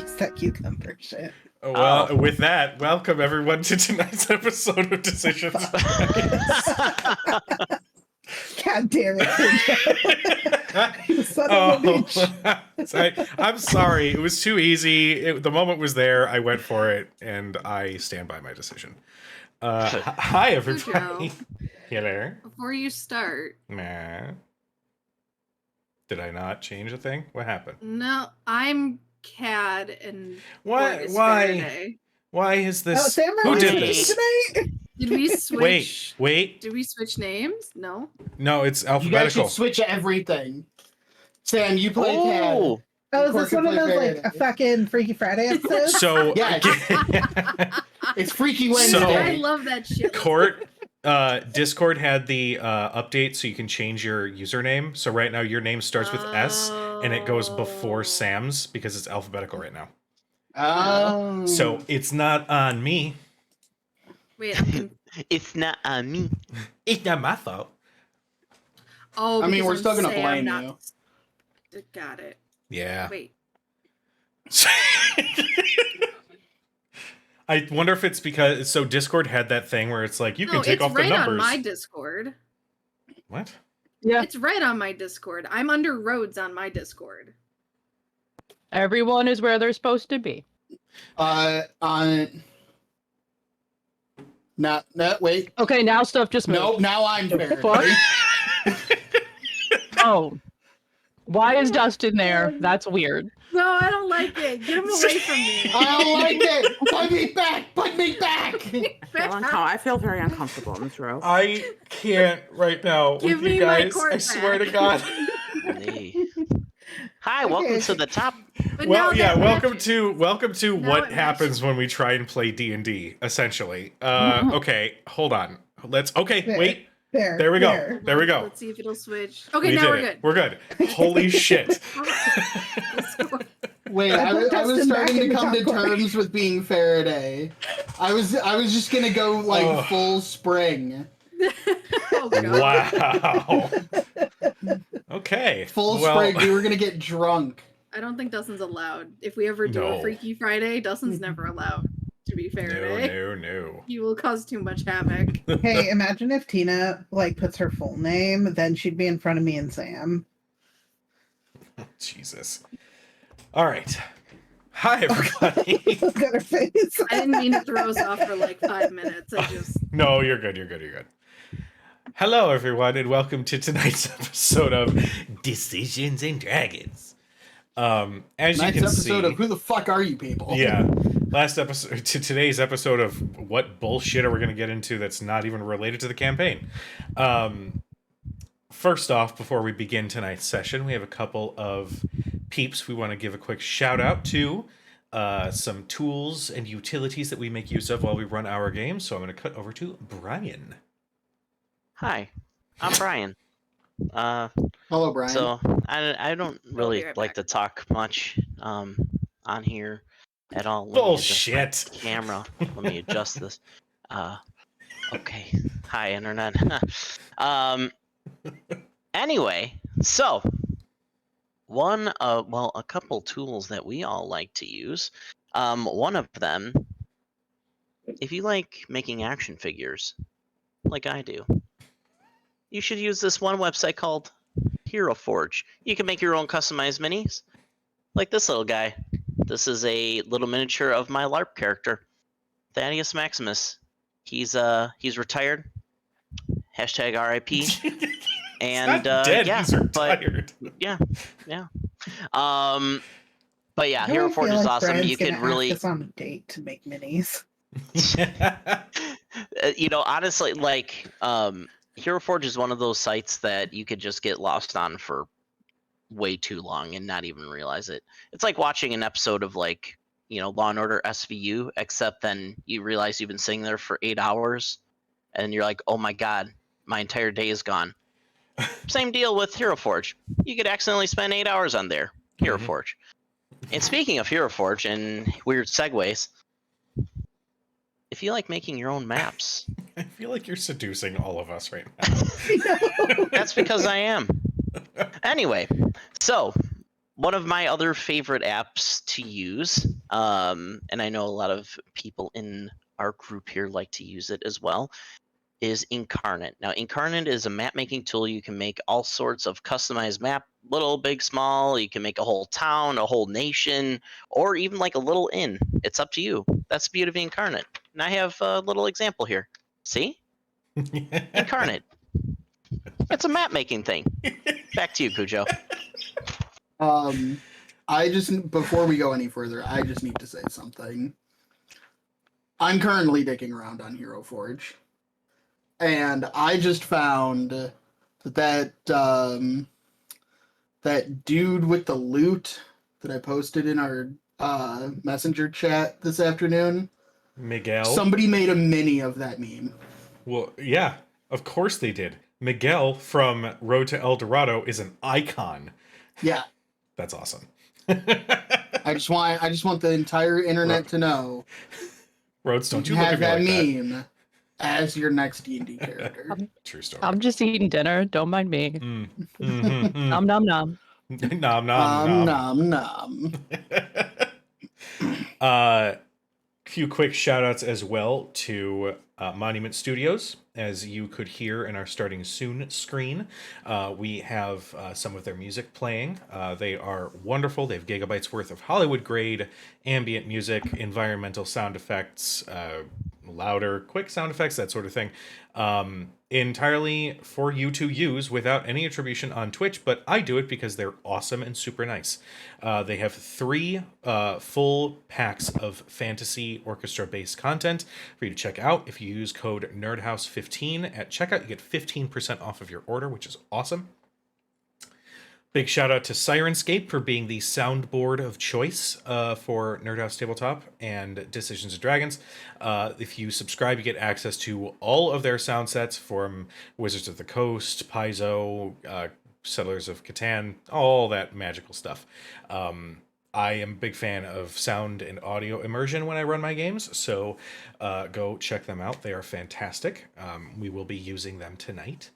use that cucumber shit. Well, with that, welcome everyone to tonight's episode of Decisions. God damn it. You son of a bitch. I'm sorry. It was too easy. The moment was there. I went for it, and I stand by my decision. Hi, everybody. Hello. Before you start. Nah. Did I not change a thing? What happened? No, I'm Cad and What? Why? Why is this? Oh, Sam, who did this tonight? Did we switch? Wait. Did we switch names? No. No, it's You guys alphabetical. should switch everything. Sam, you play Cad. Oh, is this one of those like a fucking Freaky Friday episodes? So Yeah. It's Freaky Wednesday. So- I love that shit. Discord had the update so you can change your username. So right now your name starts with S and it goes before Sam's because it's alphabetical right now. Oh. So it's not on me. Wait, I'm It's not on me. It's not my fault. Oh, I mean, because we're I'm still gonna Sam, blame not- you. Got it. Yeah. Wait. I wonder if it's because Discord had that thing where it's like you can No, take it's off the right numbers. on my Discord. What? Yeah. It's right on my Discord. I'm under Rhodes on my Discord. Everyone is where they're supposed to be. Wait. Okay, now stuff just moved. Nope, now I'm fair. Fuck. Oh. Why is Dustin there? That's weird. No, I don't like it. Get him away from me. I don't like it! Put me back! Put me back! I feel very uncomfortable in this row. I can't right now Give with you me my guys. court I swear to back. God. Hey. Hi, welcome to the top. But Well, now yeah, that welcome matches. to Now what it happens when we try and play D&D, essentially. Okay, hold on. Wait. There we go. There we go. Let's see if it'll switch. Okay, We now did we're it. good. We're good. Holy shit. Wait, I I put was Dustin back starting in to the come to top corner. terms with being Faraday. I was just gonna go like Ugh. full spring. Oh, God. Wow. Okay. Full well, spring, we were gonna get drunk. I don't think Dustin's allowed. If we ever do No. a Freaky Friday, Dustin's never allowed to be fair. No. He will cause too much havoc. Hey, imagine if Tina puts her full name, then she'd be in front of me and Sam. Jesus. All right. Hi, everybody. Look at her face. I didn't mean to throw us off for like 5 minutes. I just No, you're good. Hello, everyone, and welcome to tonight's episode of Decisions and Dragons. As Next you can episode see, of Who the Fuck Are You People? yeah, last episode to today's episode of what bullshit are we going to get into that's not even related to the campaign. First off, before we begin tonight's session, we have a couple of peeps we want to give a quick shout out to. Some tools and utilities that we make use of while we run our game. So I'm going to cut over to Brian. Hi, I'm Brian. Hello, Brian. So I don't really be right like back. to talk much on here at all. Let me adjust my Bullshit. camera. Let me adjust this. Okay. Hi, internet. Anyway, so a couple tools that we all like to use. One of them, if you like making action figures, like I do, you should use this one website called Hero Forge. You can make your own customized minis, like this little guy. This is a little miniature of my LARP character, Thaddeus Maximus. He's retired. Hashtag RIP. And Not dead, yeah, he's retired. but yeah. But yeah, I Hero really Forge feel is like awesome. Brian's You can gonna really, ask us on a date to make minis. honestly, like, Hero Forge is one of those sites that you could just get lost on for way too long and not even realize it. It's like watching an episode of like, Law and Order SVU, except then you realize you've been sitting there for 8 hours and you're like, oh my God, my entire day is gone. Same deal with Hero Forge. You could accidentally spend 8 hours on there. Hero Mhm. Forge. And speaking of Hero Forge and weird segues, if you like making your own maps, I feel like you're seducing all of us right now. that's because I am. Anyway, so one of my other favorite apps to use, and I know a lot of people in our group here like to use it as well, is Inkarnate. Now, Inkarnate is a map making tool. You can make all sorts of customized map, little, big, small. You can make a whole town, a whole nation, or even like a little inn. It's up to you. That's the beauty of Inkarnate. And I have a little example here. See? Inkarnate. It's a map making thing. Back to you, Cujo. I just, before we go any further, I just need to say something. I'm currently digging around on Hero Forge, and I just found that that dude with the loot that I posted in our messenger chat this afternoon. Miguel. Somebody made a mini of that meme. Well, yeah, of course they did. Miguel from Road to El Dorado is an icon. Yeah, That's awesome. I just want the entire internet to know. Rhodes, don't you have look at me that like meme as your next D&D character. that. True story. I'm just eating dinner. Don't mind me. Nom nom nom. Nom nom nom. Nom. Few quick shout outs as well to Monument Studios. As you could hear in our starting soon screen, we have some of their music playing. They are wonderful. They have gigabytes worth of Hollywood grade ambient music, environmental sound effects, louder, quick sound effects, that sort of thing. Entirely for you to use without any attribution on Twitch, but I do it because they're awesome and super nice. They have 3 full packs of fantasy orchestra-based content for you to check out. If you use code NERDHOUSE15 at checkout, you get 15% off of your order, which is awesome. Big shout out to Sirenscape for being the soundboard of choice for Nerd House Tabletop and Decisions of Dragons. If you subscribe, you get access to all of their sound sets from Wizards of the Coast, Paizo, Settlers of Catan, all that magical stuff. I am a big fan of sound and audio immersion when I run my games, so go check them out. They are fantastic. We will be using them tonight.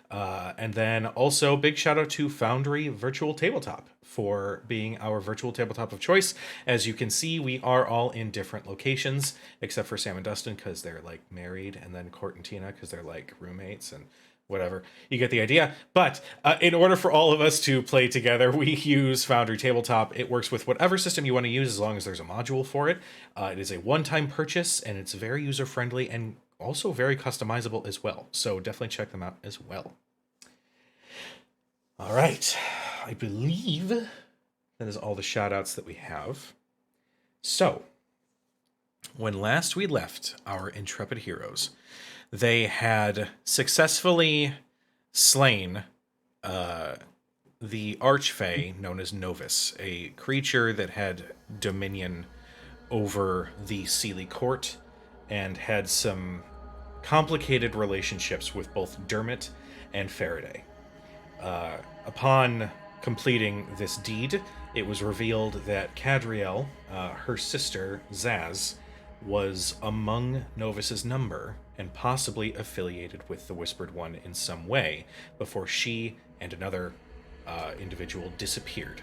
And then also big shout out to Foundry Virtual Tabletop for being our virtual tabletop of choice. As you can see, we are all in different locations, except for Sam and Dustin because they're like married, and then Court and Tina because they're like roommates and whatever. You get the idea. But in order for all of us to play together, we use Foundry Tabletop. It works with whatever system you want to use as long as there's a module for it. It is a one-time purchase, and it's very user-friendly and also very customizable as well. So definitely check them out as well. All right. I believe that is all the shout outs that we have. So, when last we left our intrepid heroes, they had successfully slain the Archfey known as Novus, a creature that had dominion over the Sealy Court and had some complicated relationships with both Dermot and Faraday. Upon completing this deed, it was revealed that Cadriel, her sister Zaz, was among Novus's number and possibly affiliated with the Whispered One in some way before she and another individual disappeared.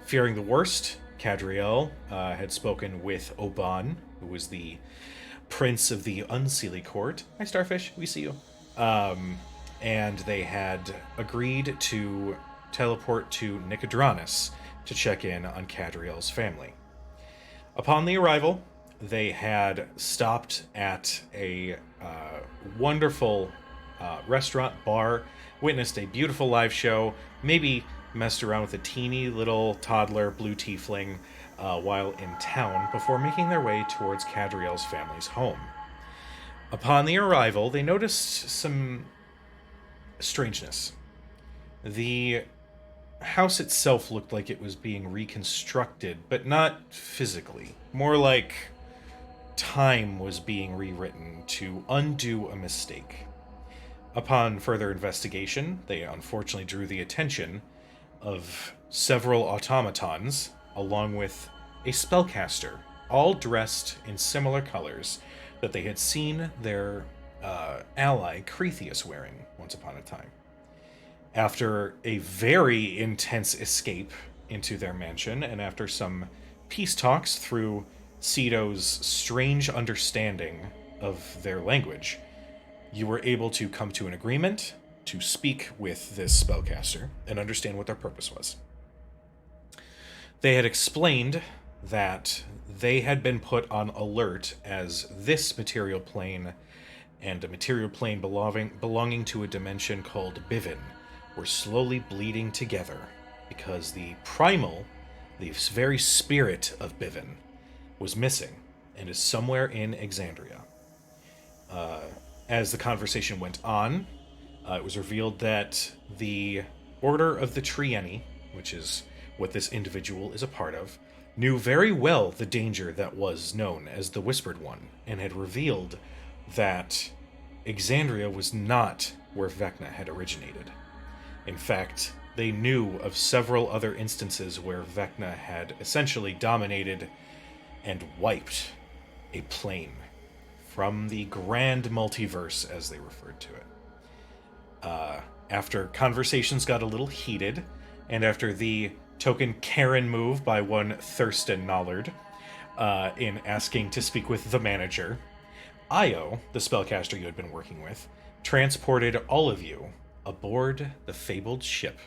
Fearing the worst, Cadriel had spoken with Oban, who was the prince of the Unseelie Court. Hi, Starfish. We see you. And they had agreed to teleport to Nicodranus to check in on Cadriel's family. Upon the arrival, they had stopped at a wonderful restaurant, bar, witnessed a beautiful live show, maybe messed around with a teeny little toddler blue tiefling while in town before making their way towards Cadriel's family's home. Upon the arrival, they noticed some strangeness. The house itself looked like it was being reconstructed, but not physically. More like time was being rewritten to undo a mistake. Upon further investigation, they unfortunately drew the attention of several automatons, along with a spellcaster, all dressed in similar colors that they had seen their ally Cretheus wearing once upon a time. After a very intense escape into their mansion, and after some peace talks through Ceto's strange understanding of their language, you were able to come to an agreement to speak with this spellcaster and understand what their purpose was. They had explained that they had been put on alert as this material plane and a material plane belonging to a dimension called Bivin were slowly bleeding together because the primal, the very spirit of Bivin, was missing and is somewhere in Exandria. As the conversation went on, it was revealed that the Order of the Trieni, which is what this individual is a part of, knew very well the danger that was known as the Whispered One, and had revealed that Exandria was not where Vecna had originated. In fact, they knew of several other instances where Vecna had essentially dominated and wiped a plane from the grand multiverse, as they referred to it. After conversations got a little heated, and after the token Karen move by one Thurston Nollard in asking to speak with the manager, Io, the spellcaster you had been working with, transported all of you aboard the fabled ship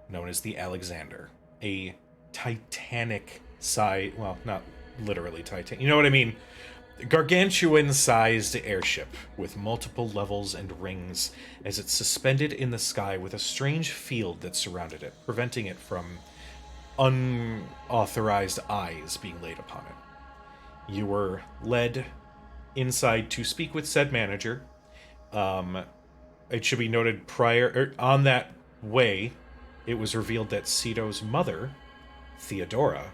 known as the Alexander, a titanic size, well, not literally titanic, you know what I mean, gargantuan-sized airship with multiple levels and rings as it's suspended in the sky with a strange field that surrounded it, preventing it from unauthorized eyes being laid upon it. You were led inside to speak with said manager. It should be noted on that way, it was revealed that Ceto's mother, Theodora,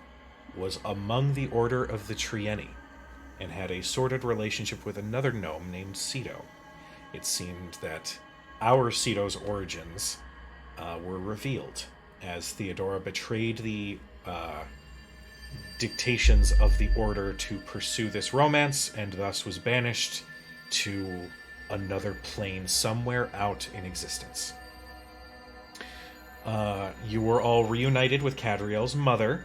was among the Order of the Trieni, and had a sordid relationship with another gnome named Ceto. It seemed that our Ceto's origins were revealed as Theodora betrayed the dictations of the Order to pursue this romance, and thus was banished to another plane somewhere out in existence. You were all reunited with Cadriel's mother,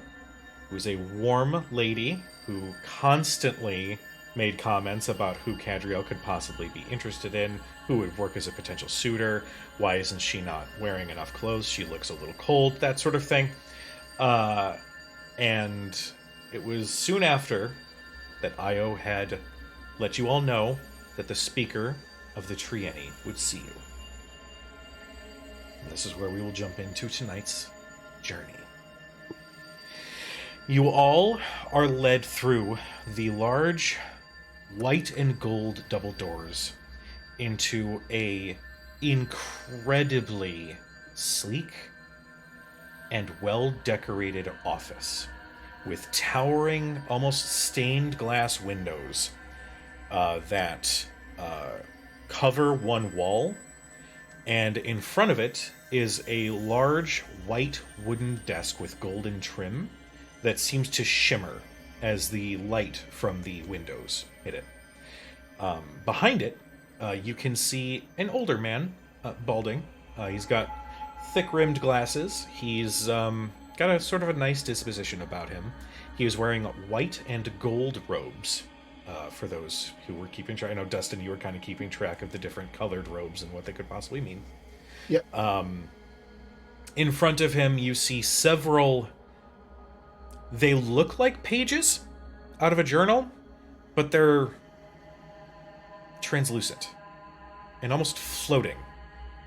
who was a warm lady who constantly made comments about who Cadriel could possibly be interested in, who would work as a potential suitor, why isn't she not wearing enough clothes, she looks a little cold, that sort of thing. And it was soon after that Io had let you all know that the speaker of the Trieni would see you. And this is where we will jump into tonight's journey. You all are led through the large white and gold double doors into a incredibly sleek and well-decorated office with towering, almost stained glass windows that cover one wall, and in front of it is a large white wooden desk with golden trim that seems to shimmer as the light from the windows hit it. Behind it, you can see an older man, balding. He's got thick-rimmed glasses. He's got a sort of a nice disposition about him. He was wearing white and gold robes. For those who were keeping track, I know, Dustin, you were kind of keeping track of the different colored robes and what they could possibly mean. Yep. In front of him, you see several... They look like pages out of a journal, but they're translucent and almost floating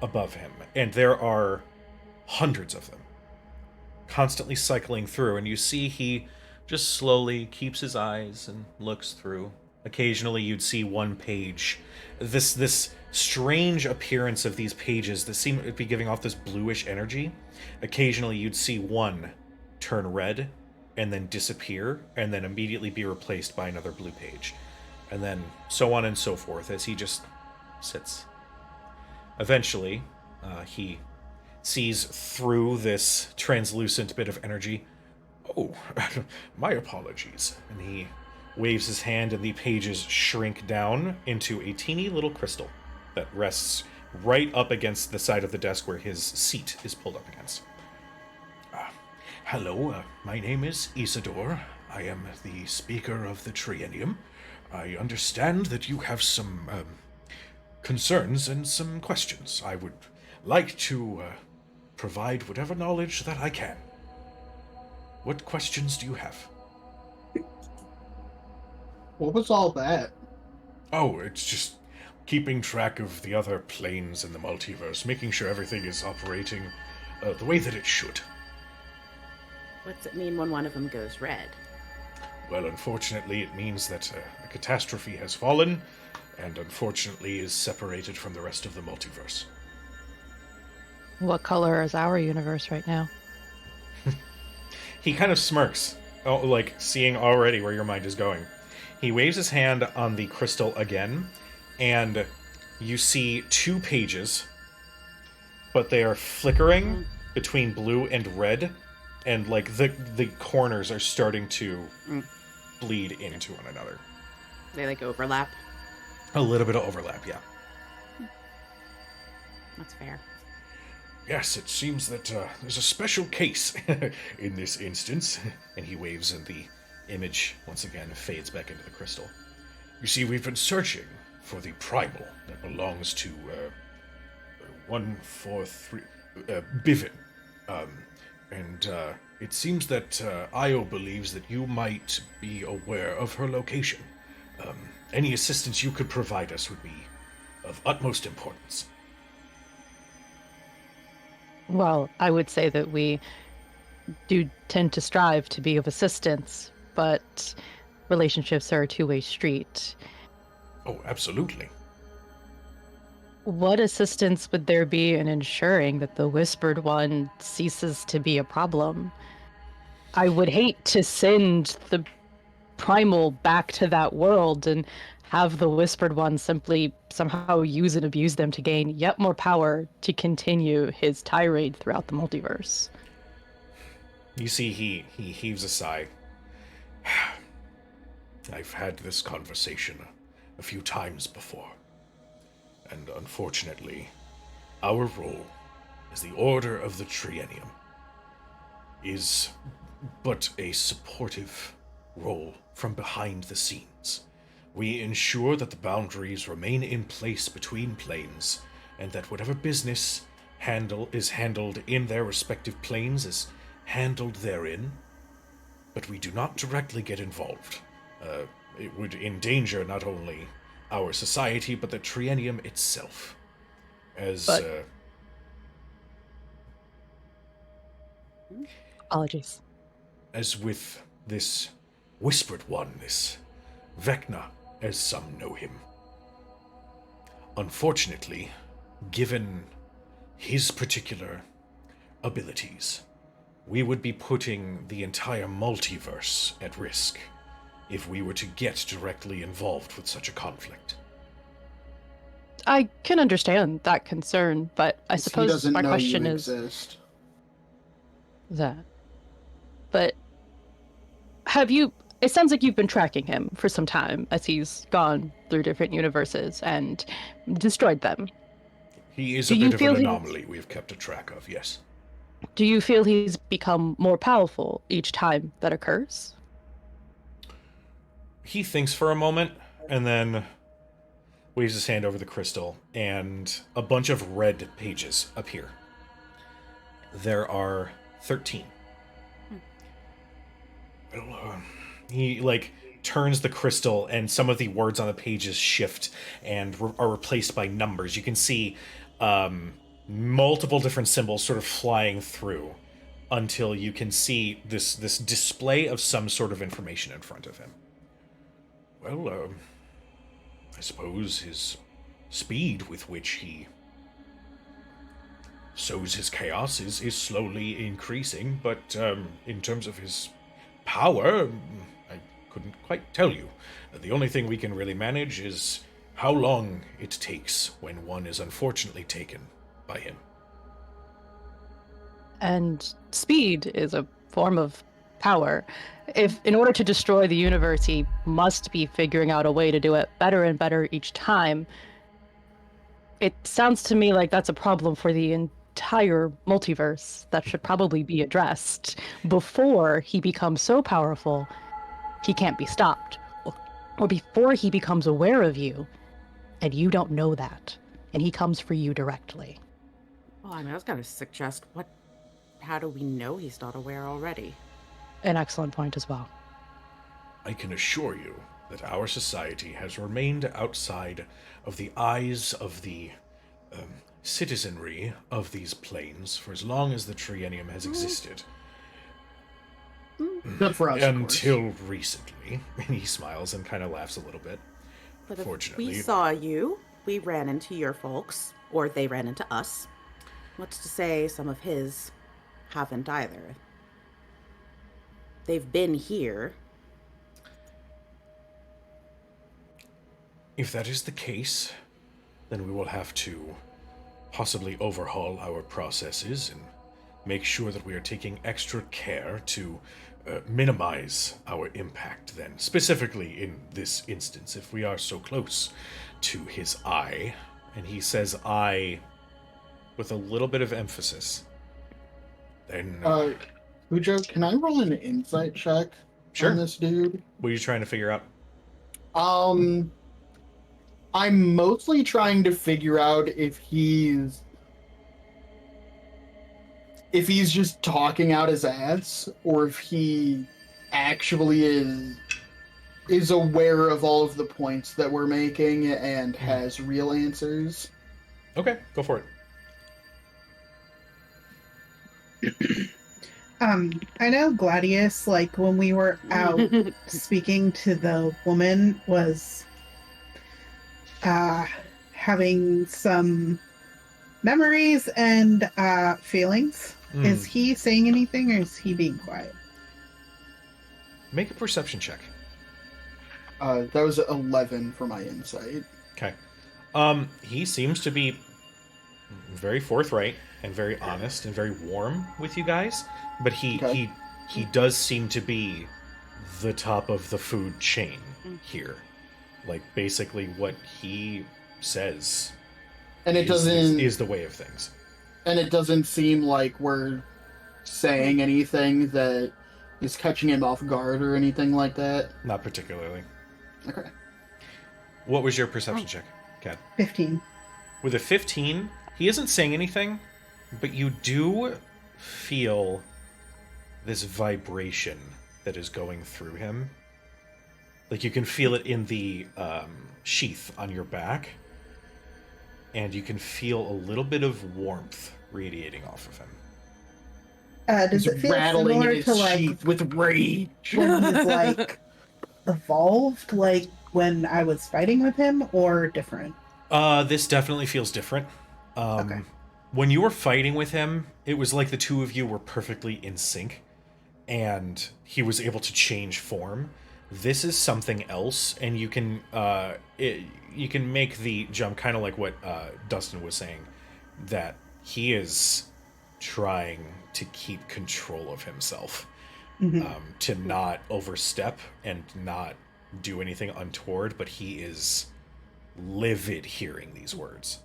above him. And there are hundreds of them constantly cycling through, and you see he just slowly keeps his eyes and looks through. Occasionally you'd see one page. This strange appearance of these pages that seem to be giving off this bluish energy. Occasionally you'd see one turn red and then disappear, and then immediately be replaced by another blue page. And then so on and so forth as he just sits. Eventually, he sees through this translucent bit of energy. Oh, my apologies. And he waves his hand, and the pages shrink down into a teeny little crystal that rests right up against the side of the desk where his seat is pulled up against. Hello, my name is Isidore. I am the speaker of the Triennium. I understand that you have some concerns and some questions. I would like to provide whatever knowledge that I can. What questions do you have? What was all that? Oh, it's just keeping track of the other planes in the multiverse, making sure everything is operating the way that it should. What's it mean when one of them goes red? Well, unfortunately, it means that a catastrophe has fallen, and unfortunately is separated from the rest of the multiverse. What color is our universe right now? He kind of smirks, like seeing already where your mind is going. He waves his hand on the crystal again, and you see 2 pages, but they are flickering between blue and red, and like the corners are starting to bleed into one another. They like overlap. A little bit of overlap, yeah. That's fair. Yes, it seems that there's a special case in this instance. And he waves, and the image once again fades back into the crystal. You see, we've been searching for the primal that belongs to 143 Bivin. And it seems that Io believes that you might be aware of her location. Any assistance you could provide us would be of utmost importance. Well, I would say that we do tend to strive to be of assistance, but relationships are a two-way street. Oh, absolutely. What assistance would there be in ensuring that the Whispered One ceases to be a problem? I would hate to send the Primal back to that world and have the Whispered One simply somehow use and abuse them to gain yet more power to continue his tirade throughout the multiverse. You see, he heaves a sigh. I've had this conversation a few times before. And unfortunately, our role as the Order of the Triennium is but a supportive role from behind the scenes. We ensure that the boundaries remain in place between planes, and that whatever business is handled in their respective planes is handled therein, but we do not directly get involved. It would endanger not only our society, but the Triennium itself. Apologies. As with this Whispered One, this Vecna, as some know him. Unfortunately, given his particular abilities, we would be putting the entire multiverse at risk if we were to get directly involved with such a conflict. I can understand that concern, but I He suppose doesn't my know question you is exist. that. But it sounds like you've been tracking him for some time as he's gone through different universes and destroyed them. He is Do a you bit of feel an he's- anomaly we've kept a track of, yes. Do you feel he's become more powerful each time that occurs? He thinks for a moment, and then waves his hand over the crystal, and a bunch of red pages appear. There are 13. Well, he, turns the crystal, and some of the words on the pages shift and are replaced by numbers. You can see multiple different symbols sort of flying through until you can see this display of some sort of information in front of him. Well, I suppose his speed with which he sows his chaos is slowly increasing, but in terms of his power, I couldn't quite tell you. The only thing we can really manage is how long it takes when one is unfortunately taken by him. And speed is a form of power. If in order to destroy the universe, he must be figuring out a way to do it better and better each time. It sounds to me like that's a problem for the entire multiverse that should probably be addressed before he becomes so powerful he can't be stopped. Or before he becomes aware of you and you don't know that. And he comes for you directly. Well, I mean, I was gonna suggest how do we know he's not aware already? An excellent point as well. I can assure you that our society has remained outside of the eyes of the citizenry of these planes for as long as the Triennium has existed. Good for us, of course. Until recently. And he smiles and kind of laughs a little bit. But if Fortunately. we saw you, we ran into your folks, or they ran into us. What's to say some of his haven't either? They've been here. If that is the case, then we will have to possibly overhaul our processes and make sure that we are taking extra care to minimize our impact then. Specifically in this instance, if we are so close to his eye. And he says eye with a little bit of emphasis. Then... Ujo, can I roll an insight check Sure. on this dude? what are you trying to figure out? I'm mostly trying to figure out if he's just talking out his ass, or if he actually is aware of all of the points that we're making and has real answers. Okay, go for it. I know Gladius, like when we were out speaking to the woman, was having some memories and feelings. Is he saying anything, or is he being quiet? Make a perception check. That was 11 for my insight. Okay. He seems to be very forthright and very honest and very warm with you guys, but he does seem to be the top of the food chain here. Like basically what he says And it doesn't is the way of things. and it doesn't seem like we're saying anything that is catching him off guard or anything like that. Not particularly. Okay. What was your perception check, Kat? 15. With a 15, he isn't saying anything, but you do feel this vibration that is going through him. Like you can feel it in the sheath on your back, and you can feel a little bit of warmth radiating off of him. Does it feel rattling similar in his to like sheath with rage. when he's like evolved, like when I was fighting with him, or different? This definitely feels different. Okay. When you were fighting with him, it was like the two of you were perfectly in sync, and he was able to change form. This is something else, and you can you can make the jump, kind of like what Dustin was saying, that he is trying to keep control of himself, to not overstep and not do anything untoward, but he is livid hearing these words.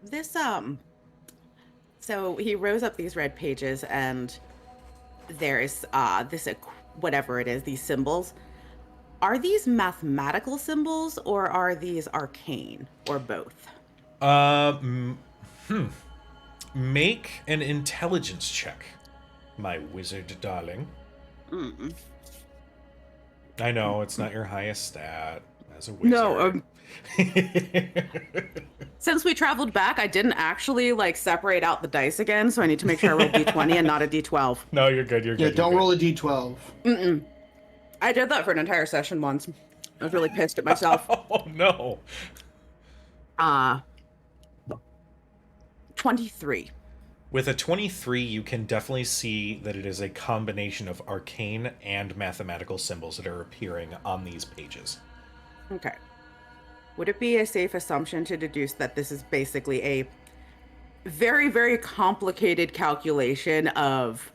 This so he rose up these red pages, and there is this whatever it is, these symbols. Are these mathematical symbols, or are these arcane, or both? Make an intelligence check, my wizard darling. I know it's not your highest stat as a wizard. No, since we traveled back, I didn't actually like separate out the dice again, so I need to make sure I roll d20 and not a d12. No, you're good. You're good. Yeah, you're don't good. roll a d12. I did that for an entire session once. I was really pissed at myself. Oh no. 23. With a 23, you can definitely see that it is a combination of arcane and mathematical symbols that are appearing on these pages. Okay. Would it be a safe assumption to deduce that this is basically a very, very complicated calculation of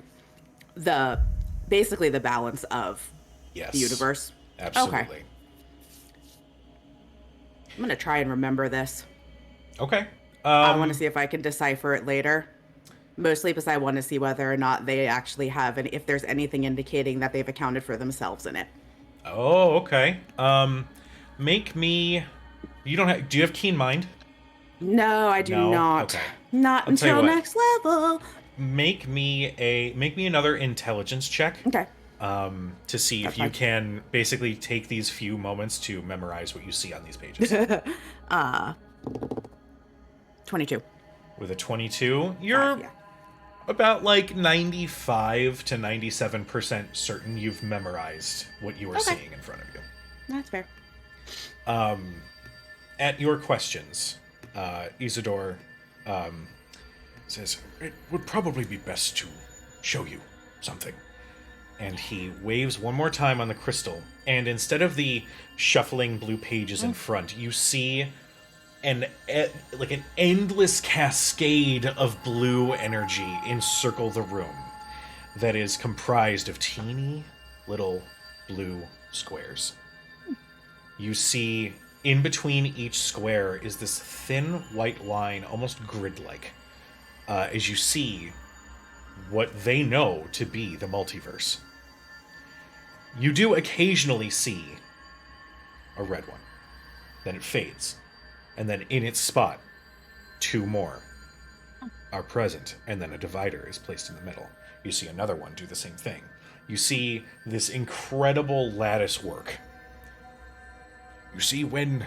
basically the balance of Yes. the universe? Absolutely. Okay. I'm gonna try and remember this. Okay. I want to see if I can decipher it later. Mostly because I want to see whether or not they actually have, and if there's anything indicating that they've accounted for themselves in it. Oh, okay. Make me. You don't have. Do you have keen mind? No, I do No? not. Okay. Not I'll tell you until what. next level. Make me another intelligence check. Okay. To see That's if you fine. can basically take these few moments to memorize what you see on these pages. 22. With a 22, you're Yeah. about like 95 to 97% certain you've memorized what you are Okay. seeing in front of you. That's fair. At your questions, Isidore says, "It would probably be best to show you something." And he waves one more time on the crystal, and instead of the shuffling blue pages in front, you see an endless cascade of blue energy encircle the room that is comprised of teeny little blue squares. You see in between each square is this thin white line, almost grid-like, as you see what they know to be the multiverse. You do occasionally see a red one. Then it fades. And then in its spot, two more are present, and then a divider is placed in the middle. You see another one do the same thing. You see this incredible lattice work. You see, when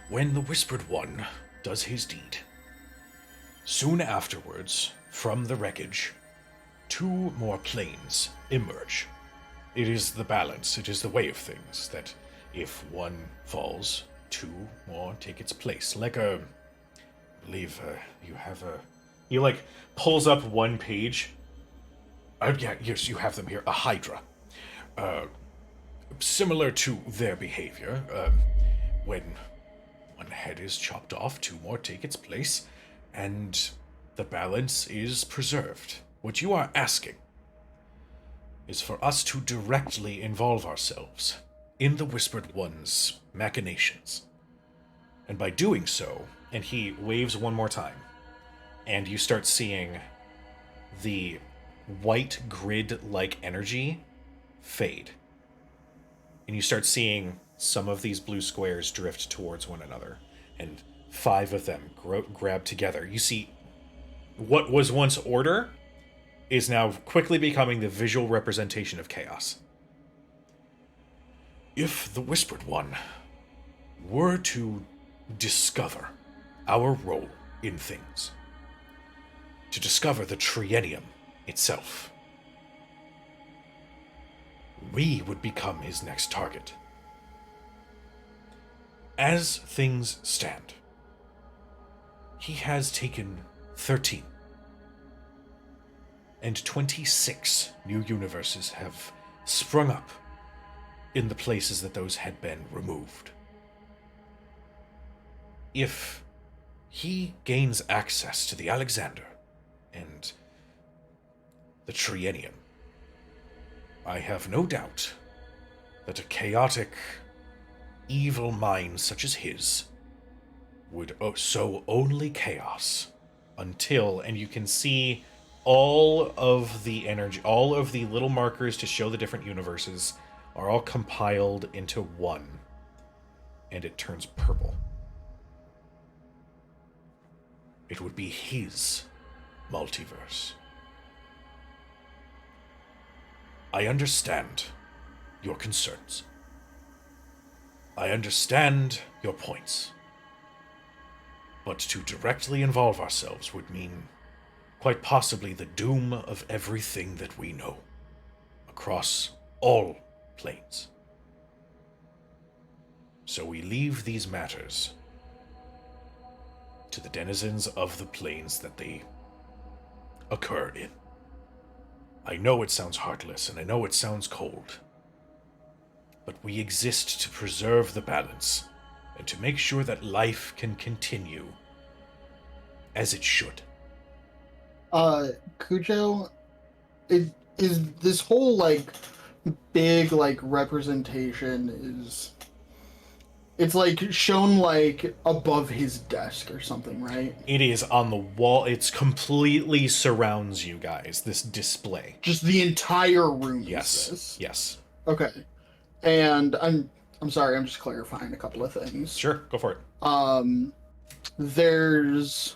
the Whispered One does his deed, soon afterwards, from the wreckage, two more planes emerge. It is the balance, it is the way of things, that if one falls, two more take its place. Like I believe you have a... He, pulls up one page. Yeah, yes, you have them here. A Hydra. Similar to their behavior, when one head is chopped off, two more take its place, and the balance is preserved. What you are asking is for us to directly involve ourselves in the Whispered One's machinations. And by doing so, and he waves one more time, and you start seeing the white grid-like energy fade. And you start seeing some of these blue squares drift towards one another, and 5 of them grab together. You see, what was once order is now quickly becoming the visual representation of chaos. If the Whispered One were to discover our role in things, to discover the Triennium itself, we would become his next target. As things stand, he has taken 13, and 26 new universes have sprung up in the places that those had been removed. If he gains access to the Alexander and the Triennium, I have no doubt that a chaotic, evil mind such as his would sow only chaos until, and you can see all of the energy, all of the little markers to show the different universes are all compiled into one, and it turns purple. It would be his multiverse. I understand your concerns. I understand your points. But to directly involve ourselves would mean quite possibly the doom of everything that we know across all planes. So we leave these matters to the denizens of the planes that they occur in. I know it sounds heartless, and I know it sounds cold, but we exist to preserve the balance and to make sure that life can continue as it should. Cujo, is this whole big representation It's like shown like above his desk or something, right? It is on the wall. It's completely surrounds you guys, this display. Just the entire room Yes. is this. Yes. Okay. And I'm sorry, I'm just clarifying a couple of things. Sure, go for it. There's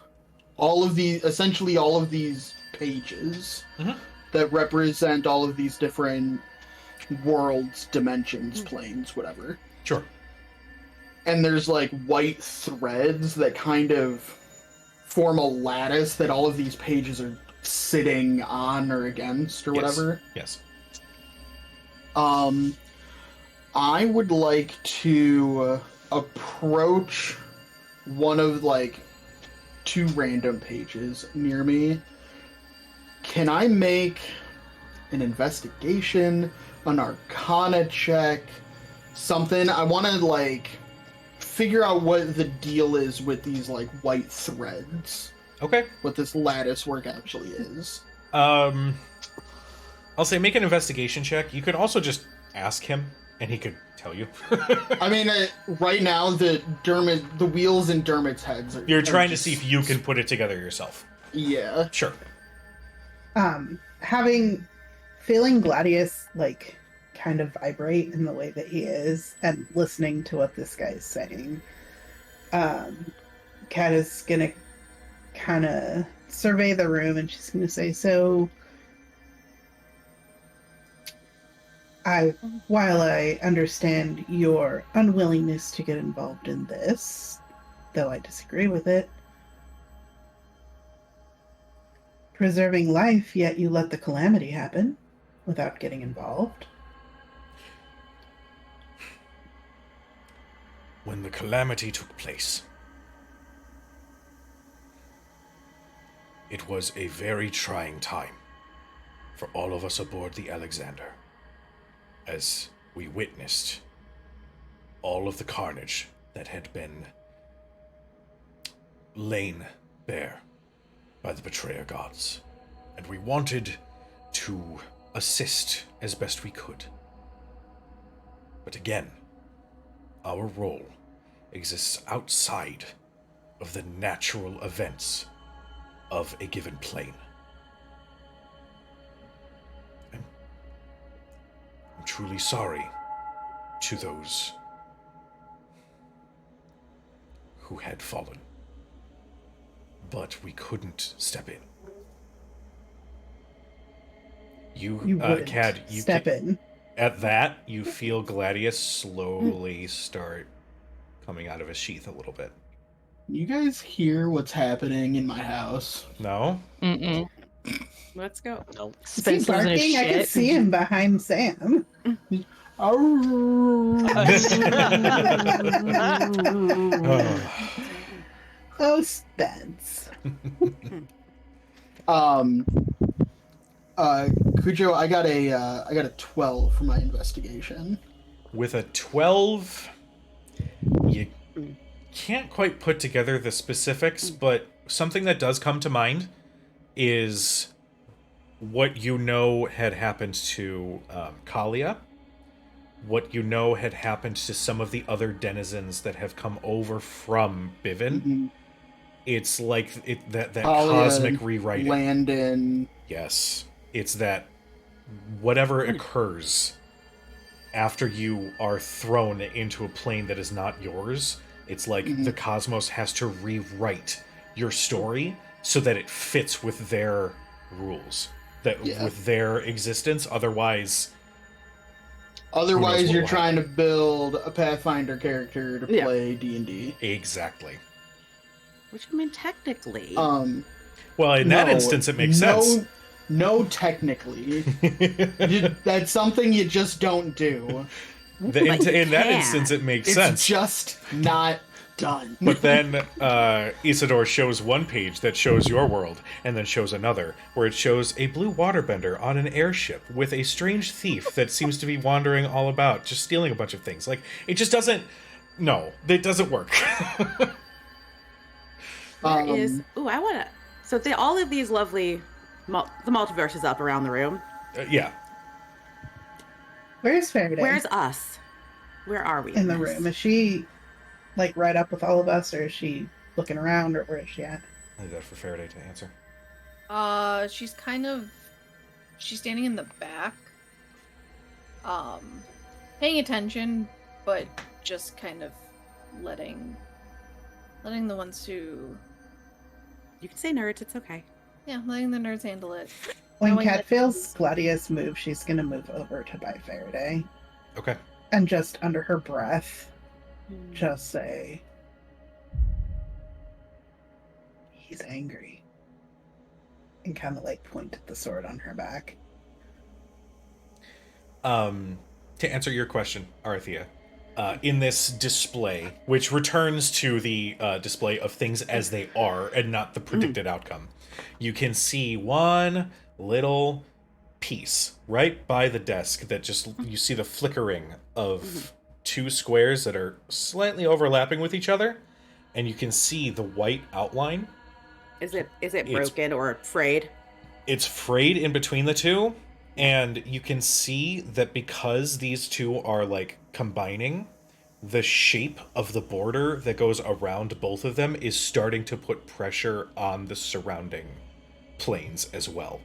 essentially all of these pages Mhm. that represent all of these different worlds, dimensions, planes, whatever. Sure. And there's like white threads that kind of form a lattice that all of these pages are sitting on or against or Yes. whatever. Yes. I would like to approach one of like 2 random pages near me. Can I make an investigation, an arcana check, something? I want to like figure out what the deal is with these like white threads. Okay. What this lattice work actually is. I'll say make an investigation check. You could also just ask him, and he could tell you. I mean, right now the wheels in Dermot's heads are. You're are trying to just- see if you can put it together yourself. Yeah. Sure. Feeling Gladius like kind of vibrate in the way that he is, and listening to what this guy's saying, Kat is gonna kind of survey the room, and she's gonna say, "So, while I understand your unwillingness to get involved in this, though I disagree with it, preserving life, yet you let the calamity happen without getting involved." When the calamity took place, it was a very trying time for all of us aboard the Alexander, as we witnessed all of the carnage that had been lain bare by the betrayer gods, and we wanted to assist as best we could. But again, our role exists outside of the natural events of a given plane. I'm truly sorry to those who had fallen, but we couldn't step in. You wouldn't Cad, you step in. At that, you feel Gladius slowly start coming out of his sheath a little bit. You guys hear what's happening in my house? No? Mm-mm. Let's go. No. Is he Spence losing his barking? I can shit. see him behind Sam. Oh, Spence. Cujo, I got a 12 for my investigation. With a 12, you can't quite put together the specifics, but something that does come to mind is what you know had happened to Kalia, what you know had happened to some of the other denizens that have come over from Bivin. Mhm. It's like that Kalia, cosmic rewriting. Landon. Yes. It's that whatever occurs after you are thrown into a plane that is not yours, it's like Mhm. the cosmos has to rewrite your story so that it fits with their rules, that Yeah. with their existence. Otherwise, Otherwise, what you're will trying to build a Pathfinder character to Yeah. play D&D. exactly. Which I mean, technically, Well, in that No, instance, it makes no, sense. No, technically. That's something you just don't do. But in you that can. instance, it makes It's sense. just not done. But then Isidore shows one page that shows your world, and then shows another, where it shows a blue waterbender on an airship with a strange thief that seems to be wandering all about, just stealing a bunch of things. Like, it just doesn't... No, it doesn't work. there is. Ooh, I want to. So all of these lovely, the multiverse is up around the room. Yeah. Where's Faraday? Where's us? Where are we in the this? room? Is she like right up with all of us, or is she looking around, or where is she at? Leave that for Faraday to answer. She's standing in the back, paying attention, but just kind of letting the ones who, You can say nerds, it's okay. letting the nerds handle it. When Knowing Kat that- feels Gladius move, she's gonna move over to by Faraday Okay. and just under her breath, just say, "He's angry," and kind of like point at the sword on her back. To answer your question, Arthea, in this display, which returns to the display of things as they are and not the predicted outcome, you can see one little piece right by the desk that just, you see the flickering of two squares that are slightly overlapping with each other, and you can see the white outline. Is it broken or frayed? It's frayed in between the two, and you can see that because these two are like combining, the shape of the border that goes around both of them is starting to put pressure on the surrounding planes as well.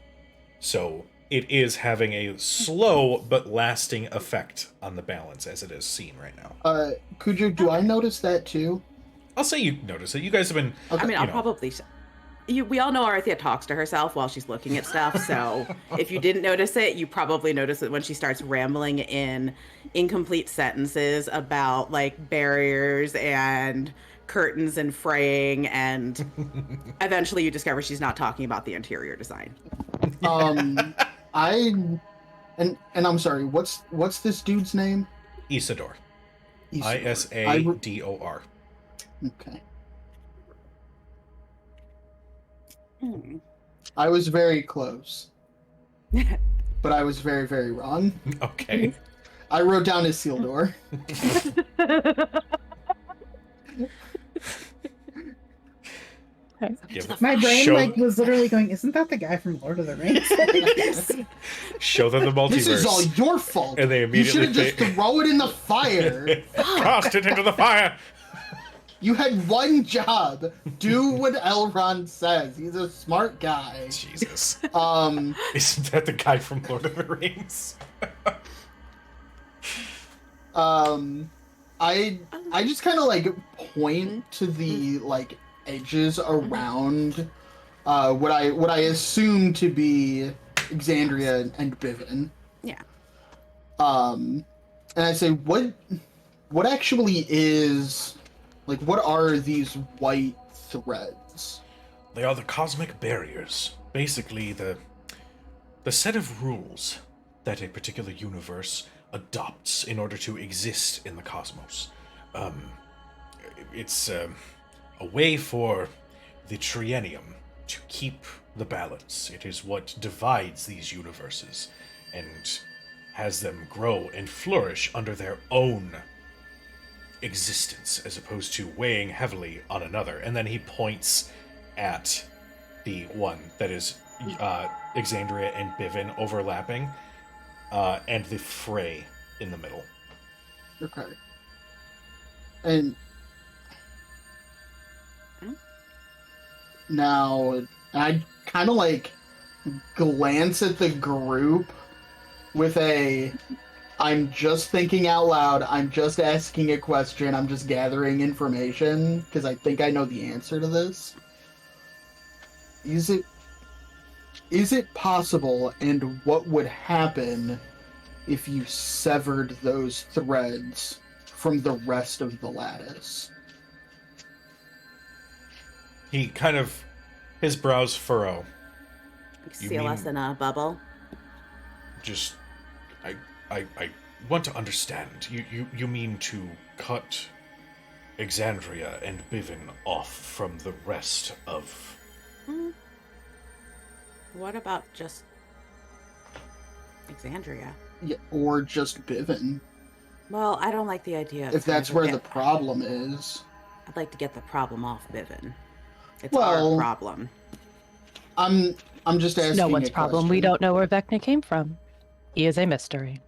So it is having a slow but lasting effect on the balance as it is seen right now. Kuju, do I notice that too? I'll say you notice it. You guys have been... Okay. I mean, you I'll know. probably. We all know Arthea talks to herself while she's looking at stuff, so if you didn't notice it, you probably notice it when she starts rambling in incomplete sentences about like barriers and curtains and fraying, and eventually you discover she's not talking about the interior design. I'm sorry. What's this dude's name? Isidore. Isidore. Isador. Okay. I was very close, but I was very, very wrong. Okay. I wrote down Isildur. My brain Show- like was literally going, "Isn't that the guy from Lord of the Rings?" Show them the multiverse. This is all your fault. And they You should immediately have just throw it in the fire. Cast it into the fire. You had one job. Do what Elrond says. He's a smart guy. Jesus. Um, Isn't that the guy from Lord of the Rings? I just kind of like point to the like edges around what I assume to be Exandria and Bivin. Yeah. And I say, what actually is, like, what are these white threads? They are the cosmic barriers. Basically, the set of rules that a particular universe adopts in order to exist in the cosmos. It's a way for the Triennium to keep the balance. It is what divides these universes and has them grow and flourish under their own existence as opposed to weighing heavily on another. And then he points at the one that is Exandria and Bivin overlapping, and the fray in the middle. Okay. And now I kind of like glance at the group with a I'm just thinking out loud, I'm just asking a question, I'm just gathering information because I think I know the answer to this. Is it possible, and what would happen if you severed those threads from the rest of the lattice? He kind of, his brows furrow. You Seal mean- us in a bubble. Just, I want to understand. You mean to cut Exandria and Bivin off from the rest of... What about just Exandria? Yeah, or just Bivin, Well, I don't like the idea. Of if that's trying where to the problem is. I'd like to get the problem off Bivin. It's Well, our problem. I'm just asking. No one's a problem. We question. don't know where Vecna came from. He is a mystery.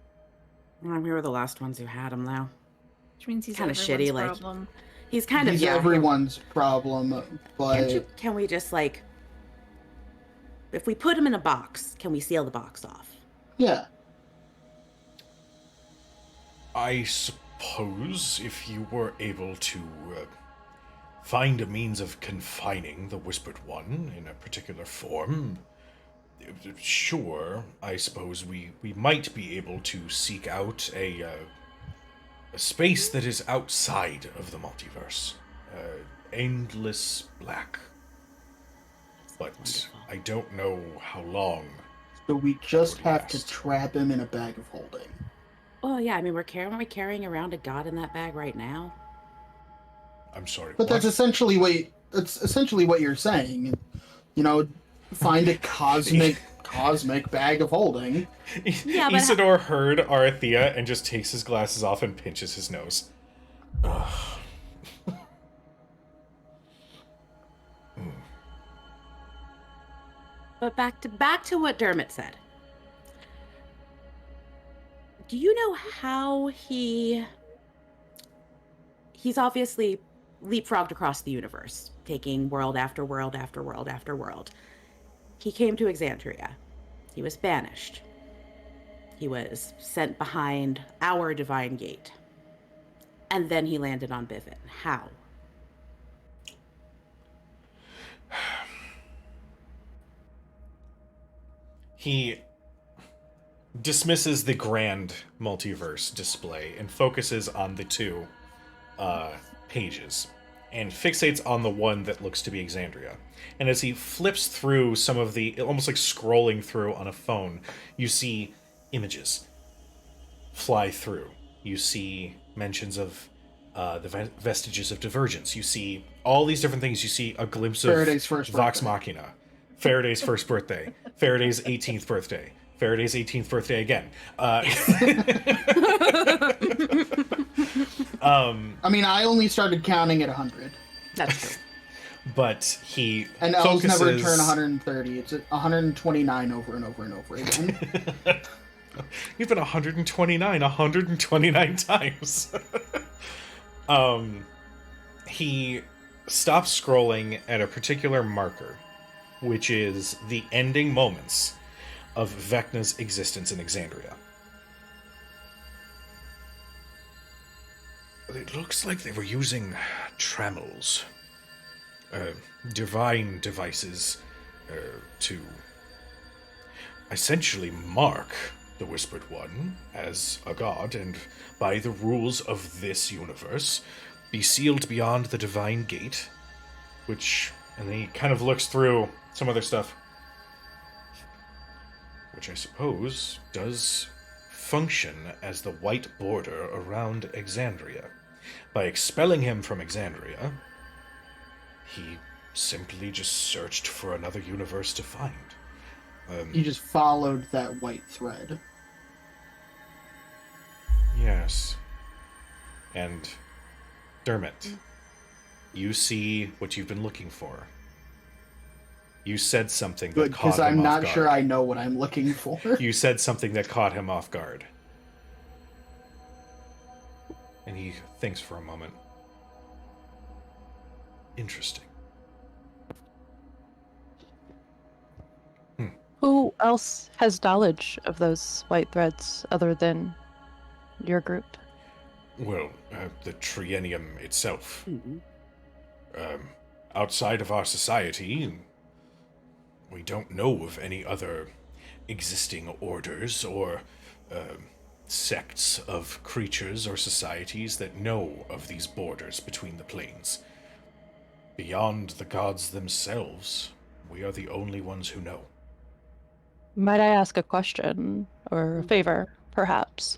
We were the last ones who had him, though. Which means he's Kinda everyone's shitty, like- problem. He's kind of he's yeah. everyone's problem, but Can we just like, if we put him in a box, can we seal the box off? yeah. I suppose if you were able to find a means of confining the Whispered One in a particular form, sure, I suppose we might be able to seek out a space that is outside of the multiverse. Endless black. But Wonderful. I don't know how long. So we just Would have to last. trap him in a bag of holding. Oh yeah, I mean aren't we carrying around a god in that bag right now? I'm sorry. But that's what? essentially what you're saying. You know, find a cosmic bag of holding. Yeah, but Isidore heard Arathea and just takes his glasses off and pinches his nose. Ugh. But back to what Dermot said. Do you know how he's obviously leapfrogged across the universe, taking world after world after world after world. He came to Exandria. He was banished. He was sent behind our divine gate. And then he landed on Bivin. How? He dismisses the grand multiverse display and focuses on the two pages and fixates on the one that looks to be Exandria. And as he flips through some of the, almost like scrolling through on a phone, you see images fly through. You see mentions of the vestiges of divergence. You see all these different things. You see a glimpse of Faraday's first Vox birthday. Machina. Faraday's first birthday. Faraday's 18th birthday. Faraday's 18th birthday again. I mean, I only started counting at 100. That's true. But he And elves focuses... never turn 130. It's 129 over and over and over again. You've been 129 times. He stops scrolling at a particular marker, which is the ending moments of Vecna's existence in Exandria. It looks like they were using trammels, divine devices, to essentially mark the Whispered One as a god, and by the rules of this universe, be sealed beyond the divine gate, which, and then he kind of looks through some other stuff, which I suppose does function as the white border around Exandria. By expelling him from Exandria, he simply just searched for another universe to find. You just followed that white thread. Yes. And Dermot, you see what you've been looking for. You said something that Good, caught because him I'm off not guard. sure I know what I'm looking for. You said something that caught him off guard. And he thinks for a moment. Interesting. Who else has knowledge of those white threads other than your group? Well, the Triennium itself. Mhm. Outside of our society, we don't know of any other existing orders or sects of creatures or societies that know of these borders between the planes. Beyond the gods themselves, we are the only ones who know. Might I ask a question or a favor, perhaps?